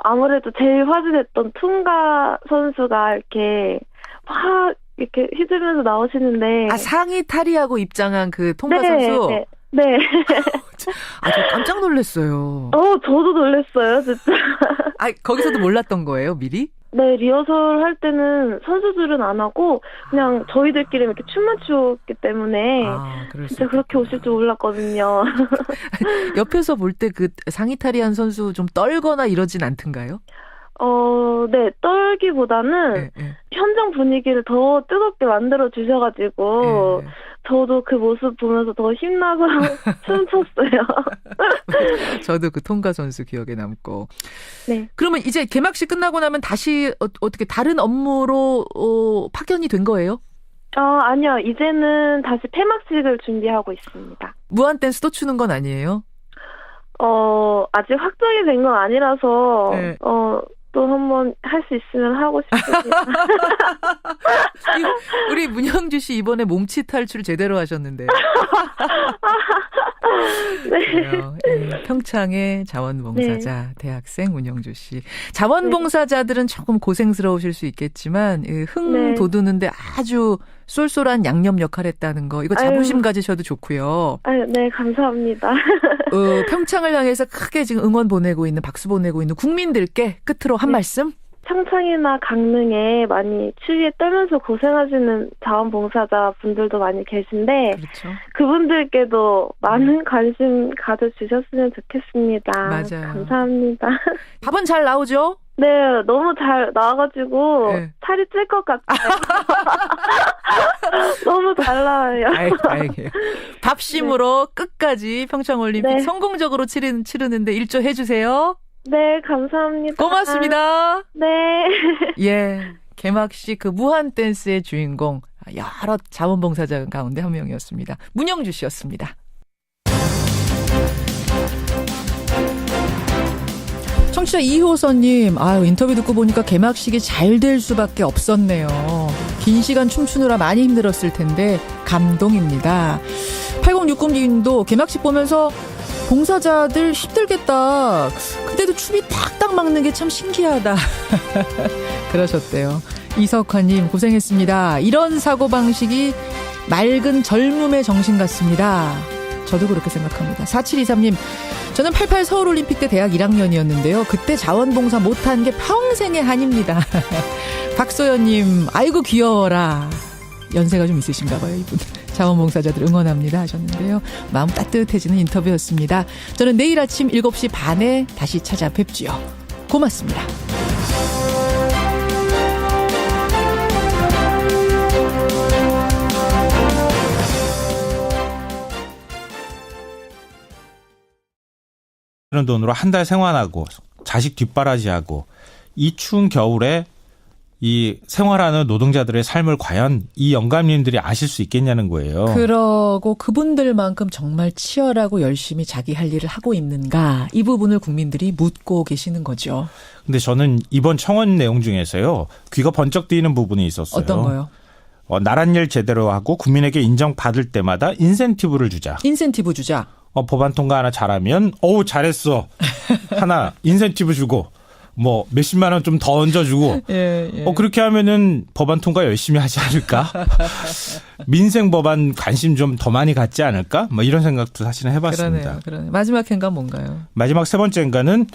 아무래도 제일 화제됐던 퉁가 선수가 이렇게 이렇게 휘두르면서 나오시는데. 상의 탈의하고 입장한 그 통가 선수? 네. 저 깜짝 놀랐어요. 저도 놀랐어요, 진짜. 거기서도 몰랐던 거예요, 미리? 네, 리허설 할 때는 선수들은 안 하고 그냥 저희들끼리 이렇게 춤만 추었기 때문에 진짜 그렇게 오실 줄 몰랐거든요. 옆에서 볼 때 그 상의 탈의한 선수 좀 떨거나 이러진 않던가요? 네, 떨기보다는 현장 분위기를 더 뜨겁게 만들어 주셔가지고 저도 그 모습 보면서 더 힘나고 춤췄어요. 저도 그 통가 선수 기억에 남고. 네. 그러면 이제 개막식 끝나고 나면 다시 어떻게 다른 업무로 파견이 된 거예요? 아니요. 이제는 다시 폐막식을 준비하고 있습니다. 무한 댄스도 추는 건 아니에요? 아직 확정이 된 건 아니라서 또 한번 할 수 있으면 하고 싶습니다. 우리 문영주 씨 이번에 몸치 탈출 제대로 하셨는데요. 네. 평창의 자원봉사자 네. 대학생 운영주 씨. 자원봉사자들은 조금 고생스러우실 수 있겠지만 흥 돋우는데 아주 쏠쏠한 양념 역할 했다는 거 이거 자부심 가지셔도 좋고요. 네, 감사합니다. 평창을 향해서 크게 지금 응원 보내고 있는 박수 보내고 있는 국민들께 끝으로 한 말씀? 평창이나 강릉에 많이 추위에 떨면서 고생하시는 자원봉사자 분들도 많이 계신데 그렇죠. 그분들께도 많은 관심 가져주셨으면 좋겠습니다. 맞아요. 감사합니다. 밥은 잘 나오죠? 네, 너무 잘 나와가지고 살이 찔 것 같아요. 너무 잘 나와요. 다행이에요. 밥심으로 끝까지 평창올림픽 성공적으로 치르는데 일조해주세요. 네, 감사합니다. 고맙습니다. 네. 예. 개막식 그 무한 댄스의 주인공 여러 자원봉사자 가운데 한 명이었습니다. 문영주 씨였습니다. 청취자 이호선님, 인터뷰 듣고 보니까 개막식이 잘 될 수밖에 없었네요. 긴 시간 춤추느라 많이 힘들었을 텐데 감동입니다. 8060님도 개막식 보면서 봉사자들 힘들겠다. 그때도 춤이 탁탁 막는 게 참 신기하다. 그러셨대요. 이석화님 고생했습니다. 이런 사고방식이 맑은 젊음의 정신 같습니다. 저도 그렇게 생각합니다. 4723님 저는 88 서울올림픽 때 대학 1학년이었는데요. 그때 자원봉사 못한 게 평생의 한입니다. 박소연님 아이고 귀여워라. 연세가 좀 있으신가 봐요 이분. 자원봉사자들 응원합니다 하셨는데요. 마음 따뜻해지는 인터뷰였습니다. 저는 내일 아침 7시 반에 다시 찾아뵙지요. 고맙습니다. 이런 돈으로 한 달 생활하고 자식 뒷바라지하고 이 추운 겨울에 이 생활하는 노동자들의 삶을 과연 이 영감님들이 아실 수 있겠냐는 거예요. 그러고 그분들만큼 정말 치열하고 열심히 자기 할 일을 하고 있는가 이 부분을 국민들이 묻고 계시는 거죠. 근데 저는 이번 청원 내용 중에서요. 귀가 번쩍 뜨이는 부분이 있었어요. 어떤 거요? 나란 일 제대로 하고 국민에게 인정받을 때마다 인센티브를 주자. 인센티브 주자. 법안 통과 하나 잘하면 잘했어. 하나 인센티브 주고 뭐 몇십만 원 좀 더 얹어주고 그렇게 하면은 법안 통과 열심히 하지 않을까? 민생 법안 관심 좀 더 많이 갖지 않을까? 뭐 이런 생각도 사실은 해봤습니다. 그러네요. 마지막 행가 뭔가요? 마지막 세 번째 행가는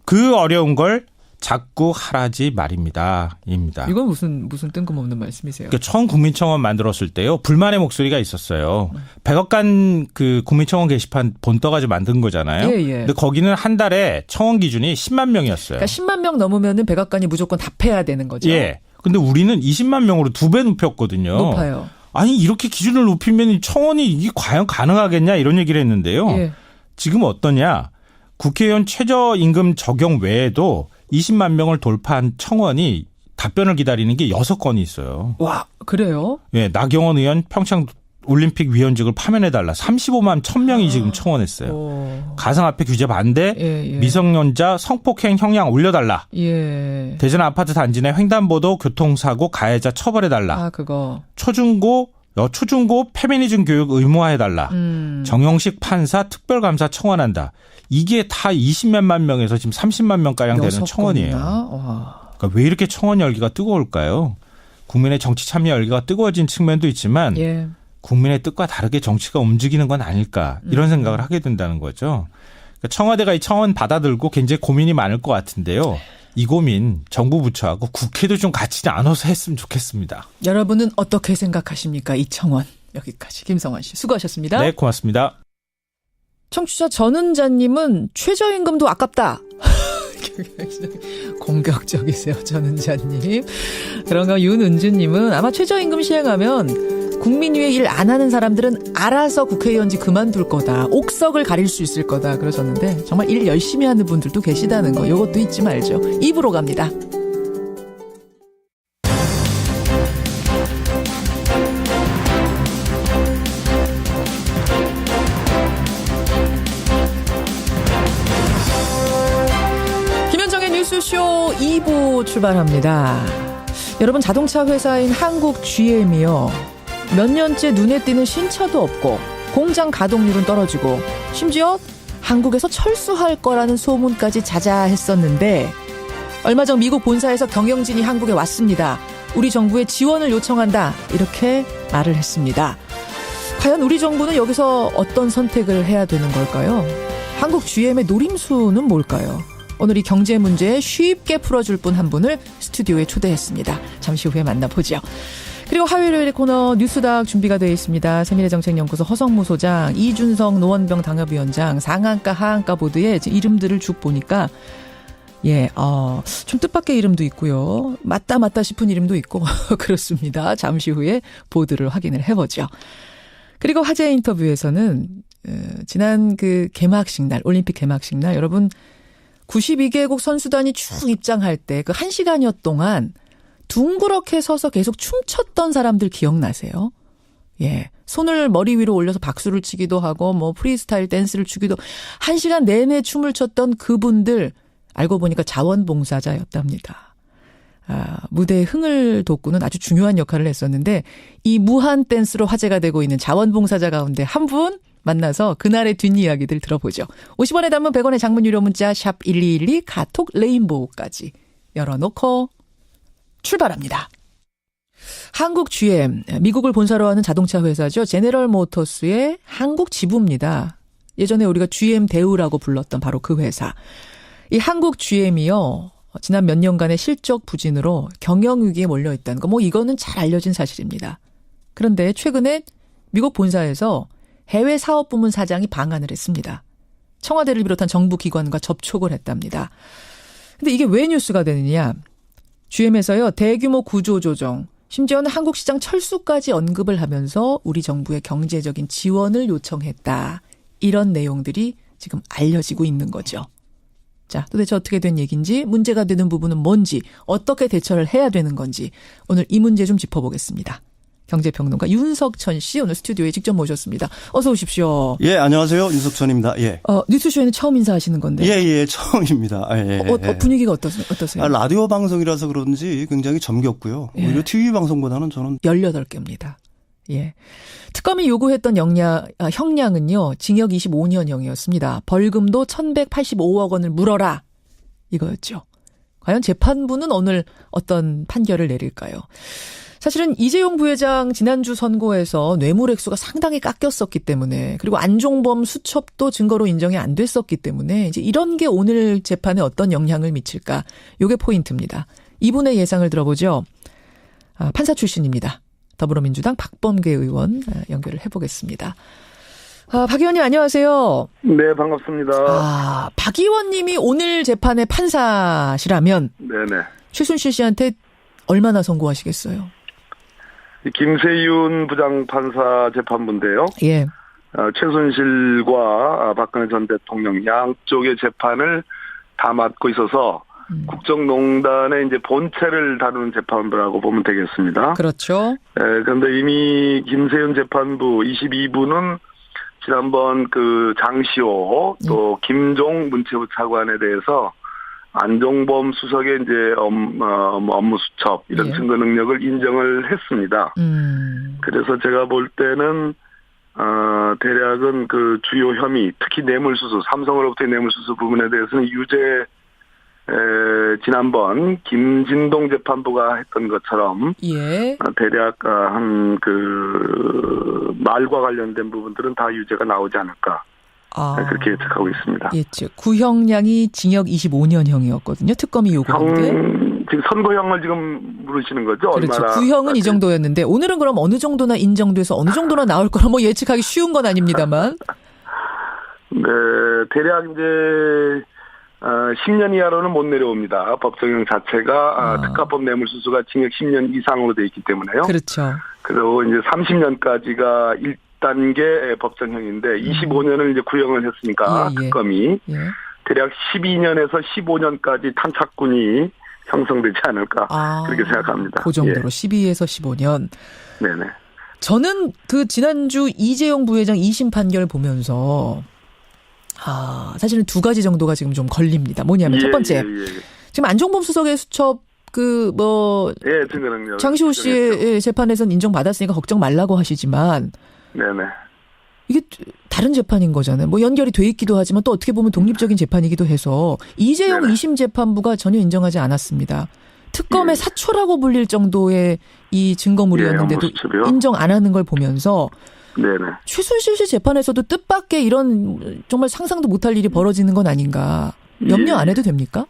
그 어려운 걸 자꾸 하라지 말입니다. 입니다. 이건 무슨 뜬금없는 말씀이세요? 그러니까 처음 국민청원 만들었을 때요. 불만의 목소리가 있었어요. 100억간 그 국민청원 게시판 본떠가지고 만든 거잖아요. 근데 거기는 한 달에 청원 기준이 10만 명이었어요. 그러니까 10만 명 넘으면은 100억간이 무조건 답해야 되는 거죠. 예. 근데 우리는 20만 명으로 2배 높였거든요. 높아요. 아니 이렇게 기준을 높이면 청원이 이게 과연 가능하겠냐 이런 얘기를 했는데요. 지금 어떠냐. 국회의원 최저임금 적용 외에도 20만 명을 돌파한 청원이 답변을 기다리는 게 6건이 있어요. 와, 그래요? 예, 나경원 의원 평창 올림픽 위원직을 파면해달라. 35만 1,000명이 지금 청원했어요. 가상화폐 규제 반대, 미성년자 성폭행 형량 올려달라. 대전 아파트 단지 내 횡단보도 교통사고 가해자 처벌해달라. 그거. 초중고 페미니즘 교육 의무화해달라. 정영식 판사 특별감사 청원한다. 이게 다 20몇만 명에서 지금 30만 명가량 되는 청원이에요. 그러니까 왜 이렇게 청원 열기가 뜨거울까요? 국민의 정치 참여 열기가 뜨거워진 측면도 있지만 국민의 뜻과 다르게 정치가 움직이는 건 아닐까 이런 생각을 하게 된다는 거죠. 그러니까 청와대가 이 청원 받아들고 굉장히 고민이 많을 것 같은데요. 이 고민 정부 부처하고 국회도 좀 같이 나눠서 했으면 좋겠습니다. 여러분은 어떻게 생각하십니까? 이 청원. 여기까지 김성환 씨 수고하셨습니다. 네, 고맙습니다. 청취자 전은자님은 최저임금도 아깝다. 공격적이세요, 전은자님. 그런가 윤은주님은 아마 최저임금 시행하면 국민 위해 일 안 하는 사람들은 알아서 국회의원직 그만둘 거다. 옥석을 가릴 수 있을 거다. 그러셨는데 정말 일 열심히 하는 분들도 계시다는 거 이것도 잊지 말죠. 2부로 갑니다. 뉴스쇼 2부 출발합니다. 여러분 자동차 회사인 한국 GM이요. 몇 년째 눈에 띄는 신차도 없고 공장 가동률은 떨어지고 심지어 한국에서 철수할 거라는 소문까지 자자했었는데 얼마 전 미국 본사에서 경영진이 한국에 왔습니다. 우리 정부에 지원을 요청한다. 이렇게 말을 했습니다. 과연 우리 정부는 여기서 어떤 선택을 해야 되는 걸까요? 한국 GM의 노림수는 뭘까요? 오늘 이 경제 문제 쉽게 풀어줄 분 한 분을 스튜디오에 초대했습니다. 잠시 후에 만나보죠. 그리고 화요일의 코너 뉴스닥 준비가 되어 있습니다. 세미래정책연구소 허성무 소장, 이준석 노원병 당협위원장, 상한가 하한가 보드에 이름들을 쭉 보니까 좀 뜻밖의 이름도 있고요. 맞다 싶은 이름도 있고 그렇습니다. 잠시 후에 보드를 확인을 해보죠. 그리고 화제 인터뷰에서는 지난 그 개막식 날, 올림픽 개막식 날 여러분 92개국 선수단이 쭉 입장할 때 그 1시간여 동안 둥그렇게 서서 계속 춤췄던 사람들 기억나세요? 예. 손을 머리 위로 올려서 박수를 치기도 하고 뭐 프리스타일 댄스를 추기도 1시간 내내 춤을 췄던 그분들 알고 보니까 자원봉사자였답니다. 무대의 흥을 돋구는 아주 중요한 역할을 했었는데 이 무한 댄스로 화제가 되고 있는 자원봉사자 가운데 한 분 만나서 그날의 뒷이야기들 들어보죠. 50원에 담은 100원의 장문 유료 문자 샵 1212 카톡 레인보우까지 열어놓고 출발합니다. 한국 GM, 미국을 본사로 하는 자동차 회사죠. 제네럴 모터스의 한국 지부입니다. 예전에 우리가 GM 대우라고 불렀던 바로 그 회사. 이 한국 GM이요. 지난 몇 년간의 실적 부진으로 경영위기에 몰려있다는 거. 이거는 잘 알려진 사실입니다. 그런데 최근에 미국 본사에서 해외 사업부문 사장이 방한을 했습니다. 청와대를 비롯한 정부 기관과 접촉을 했답니다. 근데 이게 왜 뉴스가 되느냐. GM에서요. 대규모 구조조정, 심지어는 한국 시장 철수까지 언급을 하면서 우리 정부의 경제적인 지원을 요청했다. 이런 내용들이 지금 알려지고 있는 거죠. 자, 도대체 어떻게 된 얘기인지, 문제가 되는 부분은 뭔지, 어떻게 대처를 해야 되는 건지 오늘 이 문제 좀 짚어보겠습니다. 경제평론가 윤석천 씨 오늘 스튜디오에 직접 모셨습니다. 어서 오십시오. 예, 안녕하세요. 윤석천입니다. 예. 뉴스쇼에는 처음 인사하시는 건데. 예, 처음입니다. 분위기가 어떠세요? 라디오 방송이라서 그런지 굉장히 정겹고요. 오히려 TV 방송보다는 저는 18개입니다. 예. 특검이 요구했던 형량은요. 징역 25년형이었습니다. 벌금도 1,185억 원을 물어라. 이거였죠. 과연 재판부는 오늘 어떤 판결을 내릴까요? 사실은 이재용 부회장 지난주 선고에서 뇌물 액수가 상당히 깎였었기 때문에 그리고 안종범 수첩도 증거로 인정이 안 됐었기 때문에 이제 이런 게 오늘 재판에 어떤 영향을 미칠까? 이게 포인트입니다. 이분의 예상을 들어보죠. 판사 출신입니다. 더불어민주당 박범계 의원 연결을 해보겠습니다. 박 의원님 안녕하세요. 네, 반갑습니다. 박 의원님이 오늘 재판의 판사시라면 네네. 최순실 씨한테 얼마나 선고하시겠어요? 김세윤 부장판사 재판부인데요. 예. 최순실과 박근혜 전 대통령 양쪽의 재판을 다 맡고 있어서 국정농단의 이제 본체를 다루는 재판부라고 보면 되겠습니다. 그렇죠. 그런데 이미 김세윤 재판부 22부는 지난번 그 장시호 또 김종 문체부 차관에 대해서 안종범 수석의 이제 업무 수첩 이런 증거 능력을 인정을 했습니다. 그래서 제가 볼 때는 대략은 그 주요 혐의, 특히 뇌물수수, 삼성으로부터의 뇌물수수 부분에 대해서는 유죄 지난번 김진동 재판부가 했던 것처럼 대략 한 그 말과 관련된 부분들은 다 유죄가 나오지 않을까. 그렇게 예측하고 있습니다. 예측. 구형량이 징역 25년형이었거든요. 특검이 요구한 게. 지금 선고형을 지금 물으시는 거죠? 그렇죠. 얼마나 구형은 이 정도였는데 오늘은 그럼 어느 정도나 인정돼서 어느 정도나 나올 거라 예측하기 쉬운 건 아닙니다만. 네, 대략 이제 10년 이하로는 못 내려옵니다. 법정형 자체가 특가법 뇌물수수가 징역 10년 이상으로 돼 있기 때문에요. 그렇죠. 그리고 이제 30년까지가 1단계 법정형인데 25년을 이제 구형을 했으니까 특검이 대략 12년에서 15년까지 탄착군이 형성되지 않을까 그렇게 생각합니다. 그 정도로 12에서 15년. 네네. 저는 그 지난주 이재용 부회장 2심 판결 보면서 사실은 두 가지 정도가 지금 좀 걸립니다. 뭐냐면 첫 번째 지금 안종범 수석의 수첩 증거 능력 장시호 씨의 재판에서는 인정받았으니까 걱정 말라고 하시지만 네네. 이게 다른 재판인 거잖아요. 뭐 연결이 돼 있기도 하지만 또 어떻게 보면 독립적인 재판이기도 해서 이재용 2심 재판부가 전혀 인정하지 않았습니다. 특검의 사초라고 불릴 정도의 이 증거물이었는데도 인정 안 하는 걸 보면서 최순실 씨 재판에서도 뜻밖의 이런 정말 상상도 못할 일이 벌어지는 건 아닌가. 염려 안 해도 됩니까?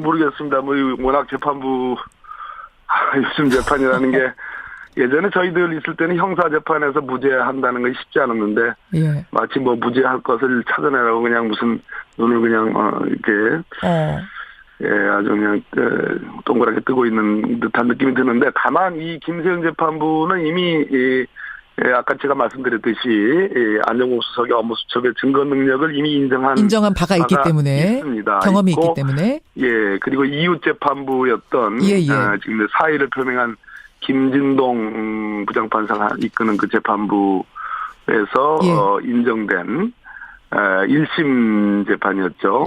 모르겠습니다. 뭐 워낙 재판부 요즘 재판이라는 게 예전에 저희들 있을 때는 형사재판에서 무죄한다는 것이 쉽지 않았는데 마치 뭐 무죄할 것을 찾아내라고 그냥 무슨 눈을 그냥 이렇게 아주 그냥 동그랗게 뜨고 있는 듯한 느낌이 드는데 다만 이 김세윤 재판부는 이미 아까 제가 말씀드렸듯이 안정복 수석의 업무 수첩의 증거 능력을 이미 인정한 바가 있기 때문에 있습니다. 경험이 있기 때문에 그리고 이웃 재판부였던 지금 사의를 표명한 김진동 부장판사가 이끄는 그 재판부에서 인정된 1심 재판이었죠.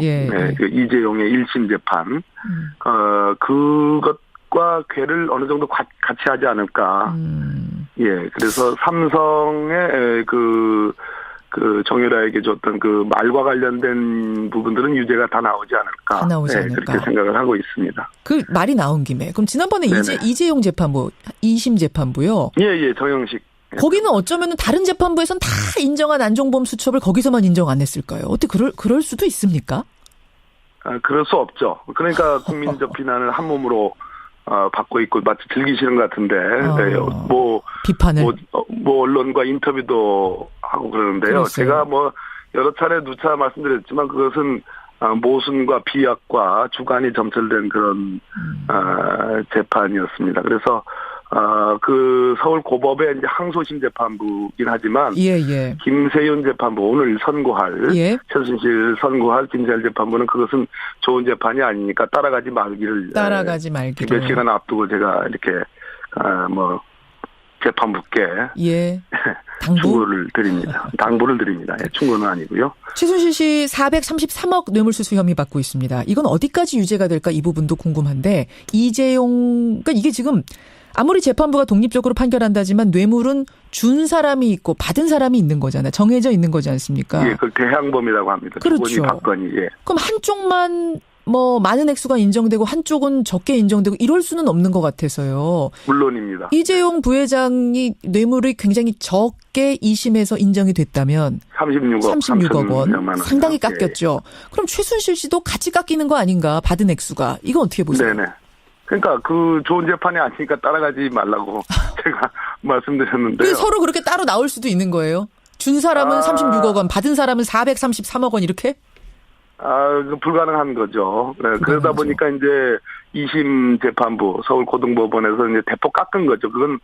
그 이재용의 1심 재판. 그것과 괴를 어느 정도 같이 하지 않을까. 그래서 삼성의 그 정유라에게 줬던 그 말과 관련된 부분들은 유죄가 다 나오지 않을까. 그렇게 생각을 하고 있습니다. 그 말이 나온 김에 그럼 지난번에 이재용 재판부 2심 재판부요. 정영식. 거기는 어쩌면은 다른 재판부에선 다 인정한 안종범 수첩을 거기서만 인정 안 했을까요? 어떻게 그럴 수도 있습니까? 그럴 수 없죠. 그러니까 국민적 비난을 한 몸으로 받고 있고 마치 즐기시는 것 같은데 비판을 뭐 언론과 인터뷰도 하고 그러는데요. 그랬어요. 제가 뭐 여러 차례 누차 말씀드렸지만 그것은 모순과 비약과 주관이 점철된 그런 재판이었습니다. 그래서 그 서울 고법의 이제 항소심 재판부긴 하지만 김세윤 재판부 오늘 선고할 최순실 선고할 김세윤 재판부는 그것은 좋은 재판이 아니니까 따라가지 말기를 몇 시간 앞두고 제가 이렇게 재판부께 충고를 드립니다. 당부를 드립니다. 충고는 아니고요. 최순실 씨 433억 뇌물수수 혐의 받고 있습니다. 이건 어디까지 유죄가 될까 이 부분도 궁금한데 그러니까 이게 지금 아무리 재판부가 독립적으로 판결한다지만 뇌물은 준 사람이 있고 받은 사람이 있는 거잖아요. 정해져 있는 거지 않습니까? 그걸 대항범이라고 합니다. 그렇죠. 박건이. 그럼 한쪽만 많은 액수가 인정되고 한쪽은 적게 인정되고 이럴 수는 없는 것 같아서요. 물론입니다. 이재용 부회장이 뇌물이 굉장히 적게 2심에서 인정이 됐다면 36억 원 상당히 깎였죠. 그럼 최순실 씨도 같이 깎이는 거 아닌가 받은 액수가. 이건 어떻게 보세요? 그러니까 그 좋은 재판이 아니니까 따라가지 말라고 제가 말씀드렸는데요. 서로 그렇게 따로 나올 수도 있는 거예요? 준 사람은 36억 원, 받은 사람은 433억 원 이렇게? 불가능한 거죠. 그러다 보니까 이제 2심 재판부 서울고등법원에서 이제 대폭 깎은 거죠. 그건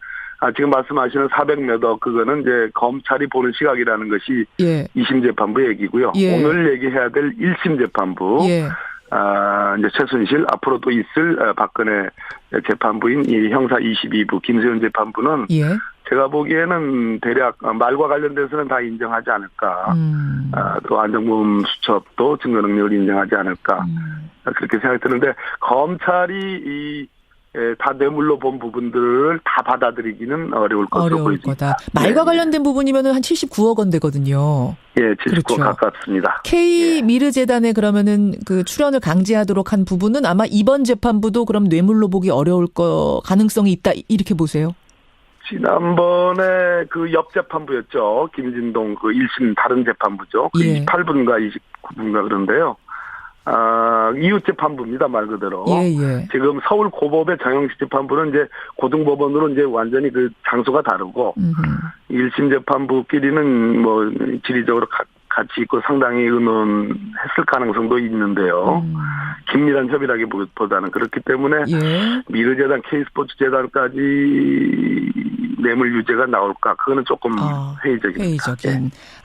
지금 말씀하시는 400몇억 그거는 이제 검찰이 보는 시각이라는 것이 2심 재판부 얘기고요. 오늘 얘기해야 될 1심 재판부. 이제 최순실 앞으로 또 있을 박근혜 재판부인 이 형사 22부 김세윤 재판부는 제가 보기에는 대략 말과 관련돼서는 다 인정하지 않을까. 또 안정범 수첩도 증거 능력을 인정하지 않을까. 그렇게 생각이 드는데 검찰이 다 뇌물로 본 부분들을 다 받아들이기는 어려울 것으로 보입니다. 말과 관련된 부분이면은 한 79억 원 되거든요. 79억 가깝습니다. K미르재단에 그러면은 그 출연을 강제하도록 한 부분은 아마 이번 재판부도 그럼 뇌물로 보기 어려울 가능성이 있다 이렇게 보세요? 지난번에 그 옆 재판부였죠. 김진동 그 1심 다른 재판부죠. 28분가 29분가 그런데요. 이웃 재판부입니다, 말 그대로. 지금 서울 고법의 정영식 재판부는 이제 고등법원으로 이제 완전히 그 장소가 다르고, 1심 재판부끼리는 뭐 지리적으로 같이 있고 상당히 의논했을 가능성도 있는데요. 긴밀한 협의라기보다는 그렇기 때문에 미르재단, K스포츠재단까지 뇌물 유죄가 나올까? 그거는 조금 회의적입니다.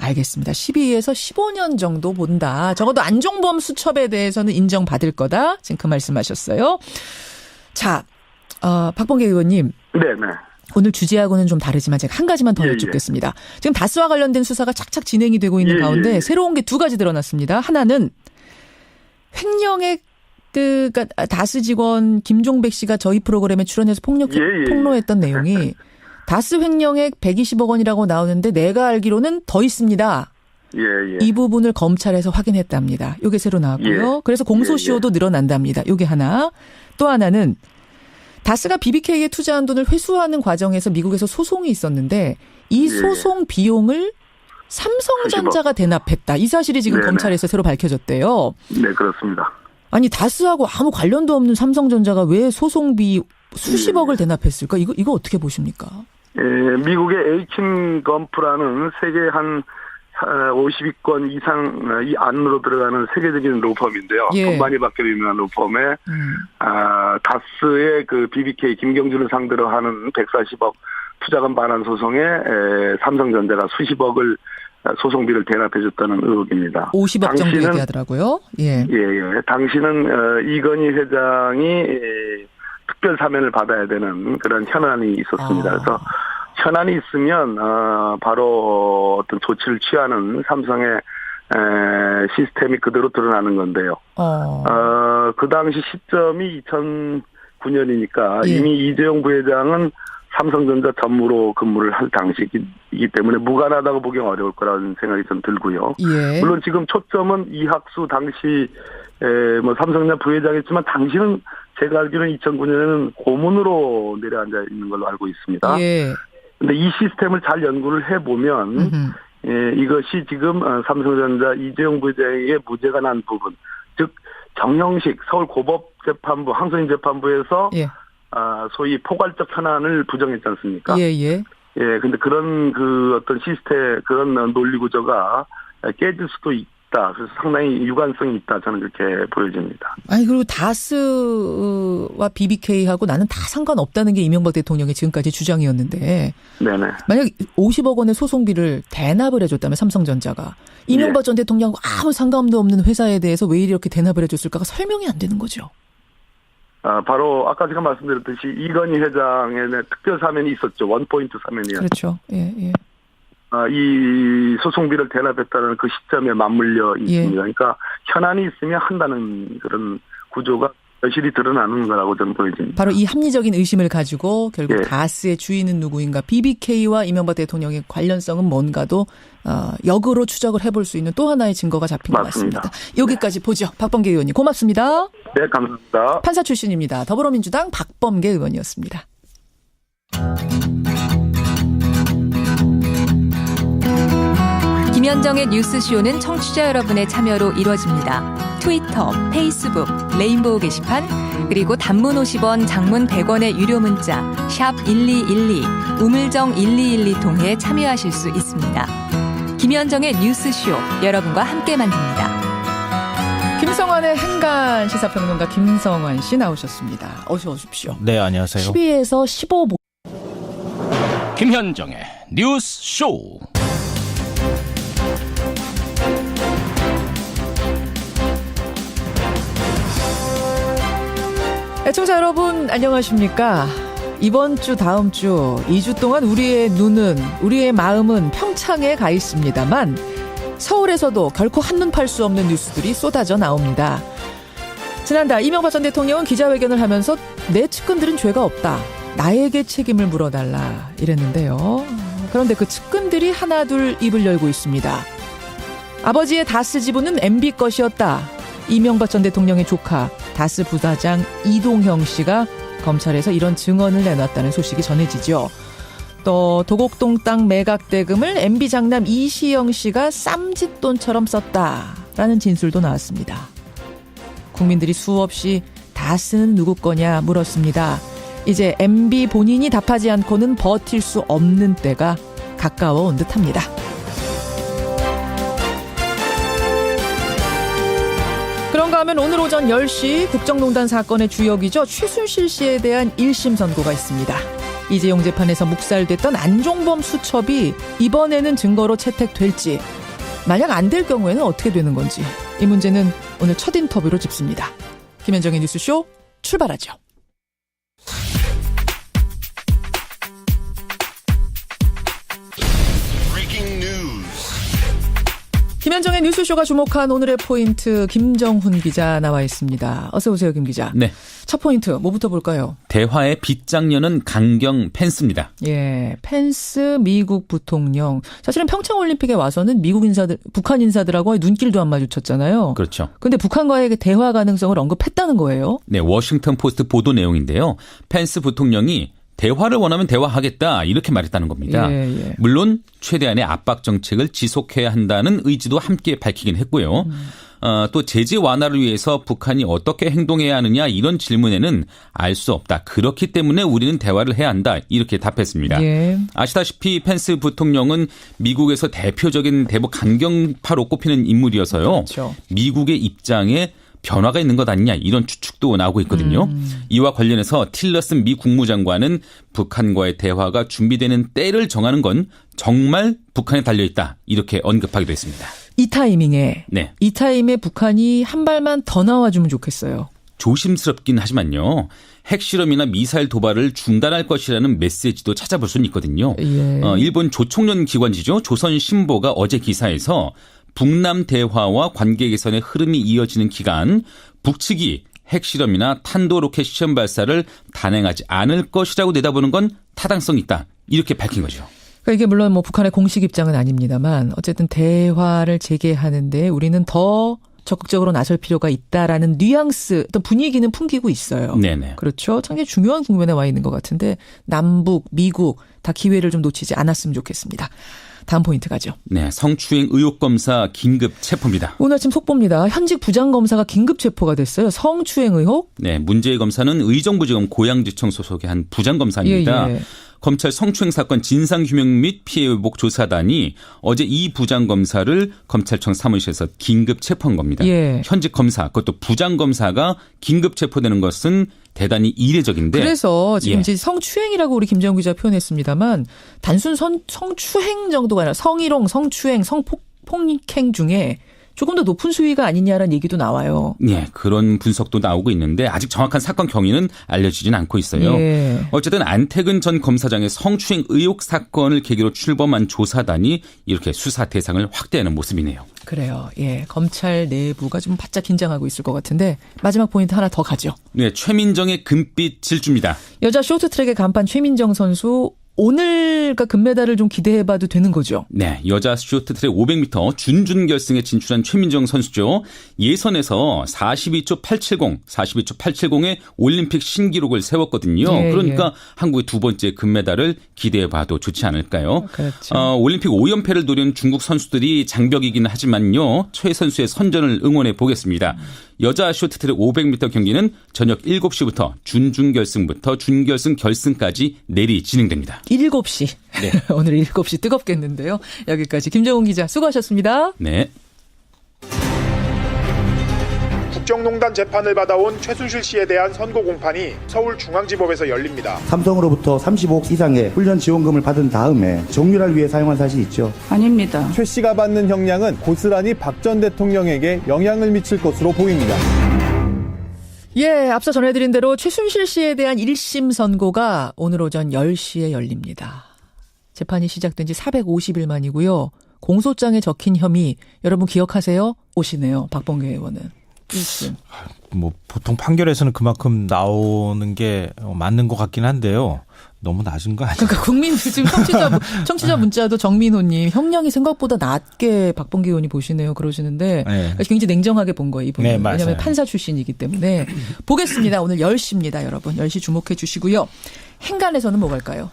알겠습니다. 12에서 15년 정도 본다. 적어도 안종범 수첩에 대해서는 인정받을 거다. 지금 그 말씀하셨어요. 자, 박범계 의원님. 오늘 주제하고는 좀 다르지만 제가 한 가지만 더 여쭙겠습니다. 지금 다스와 관련된 수사가 착착 진행이 되고 있는 가운데 새로운 게 두 가지 드러났습니다. 하나는 횡령의 다스 직원 김종백 씨가 저희 프로그램에 출연해서 폭로했던 내용이 다스 횡령액 120억 원이라고 나오는데 내가 알기로는 더 있습니다. 예. 이 부분을 검찰에서 확인했답니다. 요게 새로 나왔고요. 그래서 공소시효도 늘어난답니다. 요게 하나. 또 하나는 다스가 BBK에 투자한 돈을 회수하는 과정에서 미국에서 소송이 있었는데 이 소송 비용을 삼성전자가 대납했다. 이 사실이 지금 검찰에서 새로 밝혀졌대요. 네, 그렇습니다. 아니 다스하고 아무 관련도 없는 삼성전자가 왜 소송비 수십억을 대납했을까? 이거 어떻게 보십니까? 미국의 에이킨 건프라는 세계 한 50위권 이상 이 안으로 들어가는 세계적인 로펌인데요. 돈 많이 받기로 유명한 로펌에 다스의 그 BBK 김경준을 상대로 하는 140억 투자금 반환 소송에 삼성전자가 수십억을 소송비를 대납해줬다는 의혹입니다. 50억 정도 얘기하더라고요. 예. 당시는 이건희 회장이 특별 사면을 받아야 되는 그런 현안이 있었습니다. 그래서 현안이 있으면 바로 어떤 조치를 취하는 삼성의 시스템이 그대로 드러나는 건데요. 그 당시 시점이 2009년이니까 이미 이재용 부회장은 삼성전자 전무로 근무를 할 당시이기 때문에 무관하다고 보기 어려울 거라는 생각이 좀 들고요. 물론 지금 초점은 이학수 당시 삼성전자 부회장이었지만 당시는 제가 알기로는 2009년에는 고문으로 내려앉아 있는 걸로 알고 있습니다. 근데 이 시스템을 잘 연구를 해보면 이것이 지금 삼성전자 이재용 부회장에게 무죄가 난 부분, 즉 정형식 서울고법재판부 항소인 재판부에서 소위 포괄적 현안을 부정했지 않습니까? 근데 그런 그 어떤 시스템 그런 논리 구조가 깨질 수도 있다. 그래서 상당히 유관성이 있다. 저는 그렇게 보여집니다. 아니 그리고 다스와 BBK하고 나는 다 상관없다는 게 이명박 대통령의 지금까지 주장이었는데 만약 50억 원의 소송비를 대납을 해줬다면 삼성전자가 이명박 전 대통령하고 아무 상관도 없는 회사에 대해서 왜 이렇게 대납을 해줬을까가 설명이 안 되는 거죠. 바로 아까 제가 말씀드렸듯이 이건희 회장의 특별 사면이 있었죠. 원포인트 사면이요. 그렇죠. 이 소송비를 대납했다는 그 시점에 맞물려 있습니다. 그러니까 현안이 있으면 한다는 그런 구조가 여실히 드러나는 거라고 저는 보여집니다. 바로 이 합리적인 의심을 가지고 결국 다스의 주인은 누구인가, BBK와 이명박 대통령의 관련성은 뭔가도 역으로 추적을 해볼 수 있는 또 하나의 증거가 잡힌 것 같습니다. 여기까지 보죠. 박범계 의원님 고맙습니다. 네, 감사합니다. 판사 출신입니다. 더불어민주당 박범계 의원이었습니다. 김현정의 뉴스쇼는 청취자 여러분의 참여로 이루어집니다. 트위터, 페이스북, 레인보우 게시판, 그리고 단문 50원, 장문 100원의 유료 문자 샵 1212, 우물정 1212 통해 참여하실 수 있습니다. 김현정의 뉴스쇼, 여러분과 함께 만듭니다. 김성환의 행간 시사평론가 김성환 씨 나오셨습니다. 어서 오십시오. 네, 안녕하세요. 12에서 15. 김현정의 뉴스쇼. 애청자 여러분 안녕하십니까? 이번 주 다음 주 2주 동안 우리의 눈은 우리의 마음은 평창에 가 있습니다만 서울에서도 결코 한눈 팔 수 없는 뉴스들이 쏟아져 나옵니다. 지난달 이명박 전 대통령은 기자회견을 하면서 내 측근들은 죄가 없다. 나에게 책임을 물어달라 이랬는데요. 그런데 그 측근들이 하나둘 입을 열고 있습니다. 아버지의 다스 지분은 MB 것이었다. 이명박 전 대통령의 조카 다스 부사장 이동형 씨가 검찰에서 이런 증언을 내놨다는 소식이 전해지죠. 또 도곡동 땅 매각 대금을 MB 장남 이시영 씨가 쌈짓돈처럼 썼다라는 진술도 나왔습니다. 국민들이 수없이 다스는 누구 거냐 물었습니다. 이제 MB 본인이 답하지 않고는 버틸 수 없는 때가 가까워온 듯합니다. 그런가 하면 오늘 오전 10시 국정농단 사건의 주역이죠. 최순실 씨에 대한 1심 선고가 있습니다. 이재용 재판에서 묵살됐던 안종범 수첩이 이번에는 증거로 채택될지, 만약 안 될 경우에는 어떻게 되는 건지, 이 문제는 오늘 첫 인터뷰로 짚습니다. 김현정의 뉴스쇼 출발하죠. 김현정의 뉴스쇼가 주목한 오늘의 포인트 김정훈 기자 나와 있습니다. 어서 오세요, 김 기자. 네. 첫 포인트 뭐부터 볼까요? 대화의 빗장녀는 강경 펜스입니다. 예, 펜스 미국 부통령. 사실은 평창올림픽에 와서는 미국 인사들, 북한 인사들하고 눈길도 안 마주쳤잖아요. 그렇죠. 그런데 북한과의 대화 가능성을 언급했다는 거예요. 네, 워싱턴 포스트 보도 내용인데요. 펜스 부통령이 대화를 원하면 대화하겠다 이렇게 말했다는 겁니다. 예. 물론 최대한의 압박 정책을 지속해야 한다는 의지도 함께 밝히긴 했고요. 또 제재 완화를 위해서 북한이 어떻게 행동해야 하느냐 이런 질문에는 알 수 없다. 그렇기 때문에 우리는 대화를 해야 한다. 이렇게 답했습니다. 예. 아시다시피 펜스 부통령은 미국에서 대표적인 대북 강경파로 꼽히는 인물이어서요. 그렇죠. 미국의 입장에 변화가 있는 것 아니냐 이런 추측도 나오고 있거든요. 이와 관련해서 틸러스 미 국무장관은 북한과의 대화가 준비되는 때를 정하는 건 정말 북한에 달려있다. 이렇게 언급하기도 했습니다. 이 타이밍에 네. 이 타임에 북한이 한 발만 더 나와주면 좋겠어요. 조심스럽긴 하지만요. 핵실험이나 미사일 도발을 중단할 것이라는 메시지도 찾아볼 수는 있거든요. 예. 일본 조총련 기관지죠. 조선신보가 어제 기사에서 북남 대화와 관계 개선의 흐름이 이어지는 기간 북측이 핵실험이나 탄도로켓 시험 발사를 단행하지 않을 것이라고 내다보는 건 타당성이 있다. 이렇게 밝힌 거죠. 그러니까 이게 물론 뭐 북한의 공식 입장은 아닙니다만 어쨌든 대화를 재개하는데 우리는 더 적극적으로 나설 필요가 있다라는 뉘앙스, 어떤 분위기는 풍기고 있어요. 네네. 그렇죠. 상당히 중요한 국면에 와 있는 것 같은데 남북, 미국 다 기회를 좀 놓치지 않았으면 좋겠습니다. 다음 포인트 가죠. 네, 성추행 의혹 검사 긴급 체포입니다. 오늘 아침 속보입니다. 현직 부장검사가 긴급 체포가 됐어요. 성추행 의혹. 네, 문제의 검사는 의정부지검 고양지청 소속의 한 부장검사입니다. 예. 검찰 성추행 사건 진상규명 및 피해 회복 조사단이 어제 이 부장검사를 검찰청 사무실에서 긴급 체포한 겁니다. 예. 현직 검사, 그것도 부장검사가 긴급 체포되는 것은 대단히 이례적인데. 그래서 지금 이제 성추행이라고 우리 김정은 기자 표현했습니다만 단순 성추행 정도가 아니라 성희롱, 성추행, 성폭행 중에 조금 더 높은 수위가 아니냐라는 얘기도 나와요. 네, 그런 분석도 나오고 있는데 아직 정확한 사건 경위는 알려지진 않고 있어요. 예. 어쨌든 안태근 전 검사장의 성추행 의혹 사건을 계기로 출범한 조사단이 이렇게 수사 대상을 확대하는 모습이네요. 그래요. 예, 검찰 내부가 좀 바짝 긴장하고 있을 것 같은데 마지막 포인트 하나 더 가죠. 네, 최민정의 금빛 질주입니다. 여자 쇼트트랙의 간판 최민정 선수. 오늘 금메달을 좀 기대해봐도 되는 거죠? 네. 여자 쇼트트랙 500m 준결승에 진출한 최민정 선수죠. 예선에서 42초 870의 올림픽 신기록을 세웠거든요. 예, 그러니까 예. 한국의 두 번째 금메달을 기대해봐도 좋지 않을까요? 그렇죠. 올림픽 5연패를 노리는 중국 선수들이 장벽이긴 하지만요. 최 선수의 선전을 응원해 보겠습니다. 여자 쇼트트랙 500m 경기는 저녁 7시부터 준결승부터 준결승 결승까지 내리 진행됩니다. 7시. 네. 오늘 7시 뜨겁겠는데요. 여기까지 김정훈 기자 수고하셨습니다. 네. 국정농단 재판을 받아온 최순실 씨에 대한 선고 공판이 서울중앙지법에서 열립니다. 삼성으로부터 35억 이상의 훈련 지원금을 받은 다음에 정유라를 위해 사용한 사실이 있죠. 아닙니다. 최 씨가 받는 형량은 고스란히 박 전 대통령에게 영향을 미칠 것으로 보입니다. 예, 앞서 전해드린 대로 최순실 씨에 대한 1심 선고가 오늘 오전 10시에 열립니다. 재판이 시작된 지 450일 만이고요. 공소장에 적힌 혐의 여러분 기억하세요? 오시네요. 박범계 의원은. 1심. 뭐 보통 판결에서는 그만큼 나오는 게 맞는 것 같긴 한데요. 너무 낮은 거 아니에요? 그러니까 국민들 지금 청취자 문자도 정민호님 형량이 생각보다 낮게 박범계 의원이 보시네요. 그러시는데 네. 굉장히 냉정하게 본 거예요. 이분은. 네, 왜냐하면 판사 출신이기 때문에. 보겠습니다. 오늘 10시입니다. 여러분. 10시 주목해 주시고요. 행간에서는 뭐 갈까요?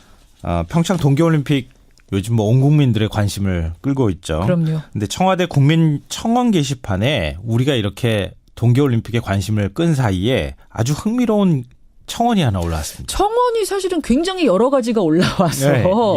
평창 동계올림픽 요즘 온 국민들의 관심을 끌고 있죠. 그럼요. 근데 청와대 국민청원 게시판에 우리가 이렇게 동계올림픽에 관심을 끈 사이에 아주 흥미로운 청원이 하나 올라왔습니다. 청원이 사실은 굉장히 여러 가지가 올라와서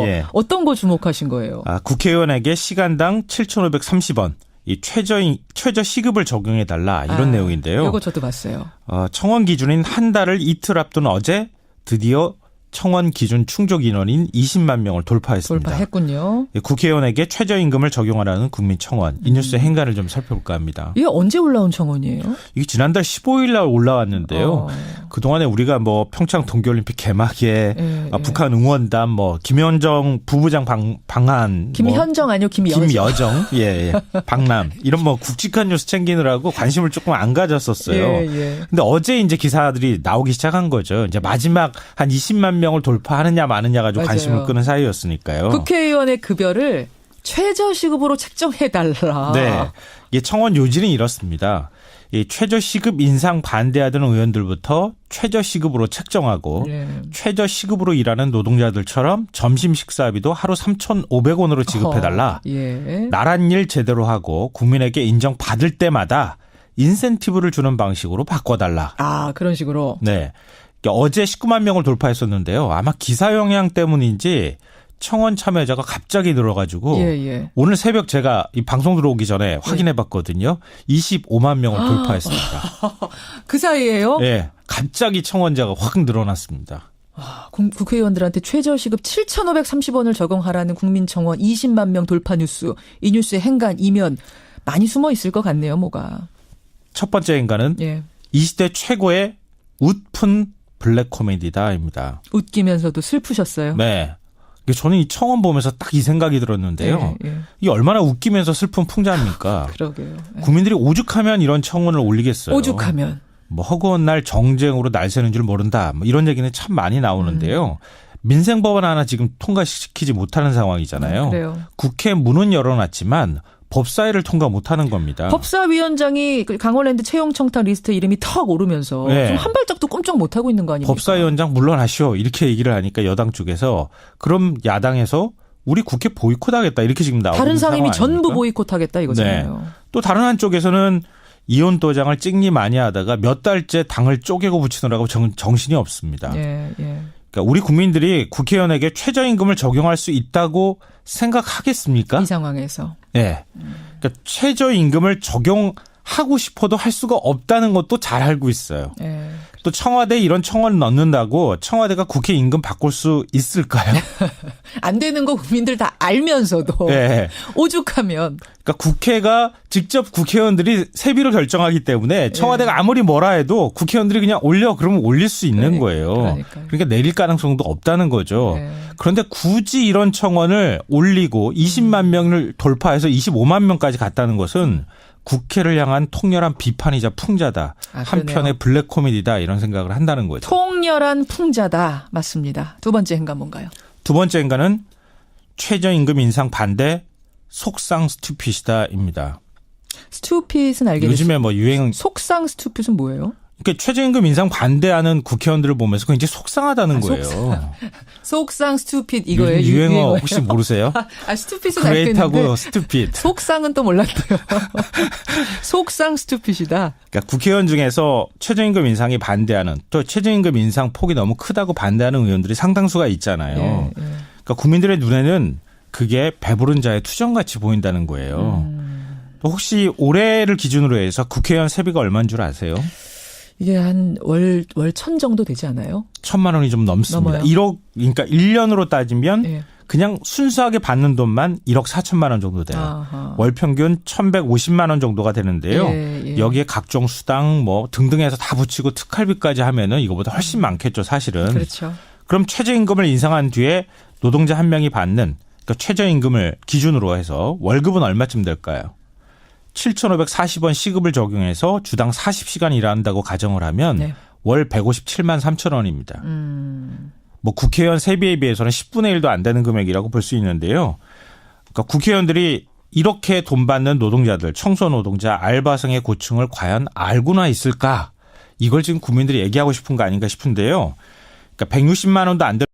네. 어떤 거 주목하신 거예요? 국회의원에게 시간당 7,530원 이 최저 시급을 적용해달라 이런 내용인데요. 이거 저도 봤어요. 청원 기준인 한 달을 이틀 앞둔 어제 드디어 청원 기준 충족 인원인 20만 명을 돌파했습니다. 돌파했군요. 국회의원에게 최저임금을 적용하라는 국민청원. 이 뉴스의 행간을 좀 살펴볼까 합니다. 이게 언제 올라온 청원이에요? 이게 지난달 15일 날 올라왔는데요. 그동안에 우리가 뭐 평창 동계올림픽 개막에 북한 응원단 뭐 김현정 부부장 방한 김현정 아니요 김여정 예. 방남 이런 뭐 굵직한 뉴스 챙기느라고 관심을 조금 안 가졌었어요. 근데 어제 이제 기사들이 나오기 시작한 거죠. 이제 마지막 한 20만 명을 돌파하느냐 마느냐 가지고 맞아요. 관심을 끄는 사이였으니까요. 국회의원의 급여를 최저시급으로 책정해달라. 네. 이게 청원 요지는 이렇습니다. 이 최저시급 인상 반대하던 의원들부터 최저시급으로 책정하고 최저시급으로 일하는 노동자들처럼 점심 식사비도 하루 3,500원으로 지급해달라. 나란 일 제대로 하고 국민에게 인정받을 때마다 인센티브를 주는 방식으로 바꿔달라. 아, 그런 식으로? 네. 어제 19만 명을 돌파했었는데요. 아마 기사 영향 때문인지 청원 참여자가 갑자기 늘어가지고 오늘 새벽 제가 이 방송 들어오기 전에 확인해봤거든요. 25만 명을 돌파했습니다. 그 사이에요? 네. 갑자기 청원자가 확 늘어났습니다. 국회의원들한테 최저시급 7,530원을 적용하라는 국민청원 20만 명 돌파 뉴스. 이 뉴스의 행간, 이면 많이 숨어 있을 것 같네요. 뭐가. 첫 번째 행간은 이 시대 최고의 웃픈 블랙 코미디다입니다. 웃기면서도 슬프셨어요? 네. 저는 이 청원 보면서 딱 이 생각이 들었는데요. 이게 얼마나 웃기면서 슬픈 풍자입니까? 그러게요. 국민들이 오죽하면 이런 청원을 올리겠어요. 오죽하면. 뭐 허구한 날 정쟁으로 날 새는 줄 모른다. 뭐 이런 얘기는 참 많이 나오는데요. 민생법안 하나 지금 통과시키지 못하는 상황이잖아요. 그래요. 국회 문은 열어놨지만 법사위를 통과 못하는 겁니다. 법사위원장이 강원랜드 채용 청탁 리스트 이름이 턱 오르면서 좀 한 발짝도 꼼짝 못하고 있는 거 아닙니까? 법사위원장 물러나시오 이렇게 얘기를 하니까 여당 쪽에서 그럼 야당에서 우리 국회 보이콧하겠다 이렇게 지금 나오는 다른 상임위 상황 전부 보이콧하겠다 이거잖아요. 네. 또 다른 한쪽에서는 이혼 도장을 찍니 많이 하다가 몇 달째 당을 쪼개고 붙이느라고 정신이 없습니다. 그러니까 우리 국민들이 국회의원에게 최저임금을 적용할 수 있다고 생각하겠습니까? 이 상황에서. 네. 그러니까 최저임금을 적용하고 싶어도 할 수가 없다는 것도 잘 알고 있어요. 또 청와대에 이런 청원을 넣는다고 청와대가 국회 임금 바꿀 수 있을까요? 안 되는 거 국민들 다 알면서도 오죽하면. 그러니까 국회가 직접 국회의원들이 세비로 결정하기 때문에 청와대가 아무리 뭐라 해도 국회의원들이 그냥 올려 그러면 올릴 수 있는 거예요. 그러니까 내릴 가능성도 없다는 거죠. 그런데 굳이 이런 청원을 올리고 20만 명을 돌파해서 25만 명까지 갔다는 것은 국회를 향한 통렬한 비판이자 풍자다. 한편의 블랙 코미디다 이런 생각을 한다는 거죠. 통렬한 풍자다. 맞습니다. 두 번째 행간 뭔가요? 두 번째 행간은 최저임금 인상 반대 속상 스튜핏이다입니다. 스튜핏은 알겠어요. 요즘에 뭐 유행. 속상 스튜핏은 뭐예요? 그러니까 최저임금 인상 반대하는 국회의원들을 보면서 굉장히 속상하다는 거예요. 속상 스튜핏 이거예요. 유행어 혹시 모르세요? 스튜핏은 알겠는데. 그레이트하고 스튜핏. 속상은 또 몰랐어요. 속상 스튜핏이다. 그러니까 국회의원 중에서 최저임금 인상에 반대하는 또 최저임금 인상 폭이 너무 크다고 반대하는 의원들이 상당수가 있잖아요. 그러니까 국민들의 눈에는 그게 배부른 자의 투정같이 보인다는 거예요. 또 혹시 올해를 기준으로 해서 국회의원 세비가 얼마인 줄 아세요? 이게 한 월 1,000 정도 되지 않아요? 1,000만 원이 좀 넘습니다. 넘어요? 1억, 그러니까 1년으로 따지면 그냥 순수하게 받는 돈만 1억 4천만 원 정도 돼요. 아하. 월 평균 1,150만 원 정도가 되는데요. 여기에 각종 수당 뭐 등등해서 다 붙이고 특활비까지 하면은 이거보다 훨씬 많겠죠, 사실은. 그렇죠. 그럼 최저임금을 인상한 뒤에 노동자 한 명이 받는 그러니까 최저임금을 기준으로 해서 월급은 얼마쯤 될까요? 7,540원 시급을 적용해서 주당 40시간 일한다고 가정을 하면 월 157만 3천 원입니다. 뭐 국회의원 세비에 비해서는 10분의 1도 안 되는 금액이라고 볼 수 있는데요. 그러니까 국회의원들이 이렇게 돈 받는 노동자들, 청소 노동자, 알바생의 고충을 과연 알고나 있을까? 이걸 지금 국민들이 얘기하고 싶은 거 아닌가 싶은데요. 그러니까 160만 원도 안 되는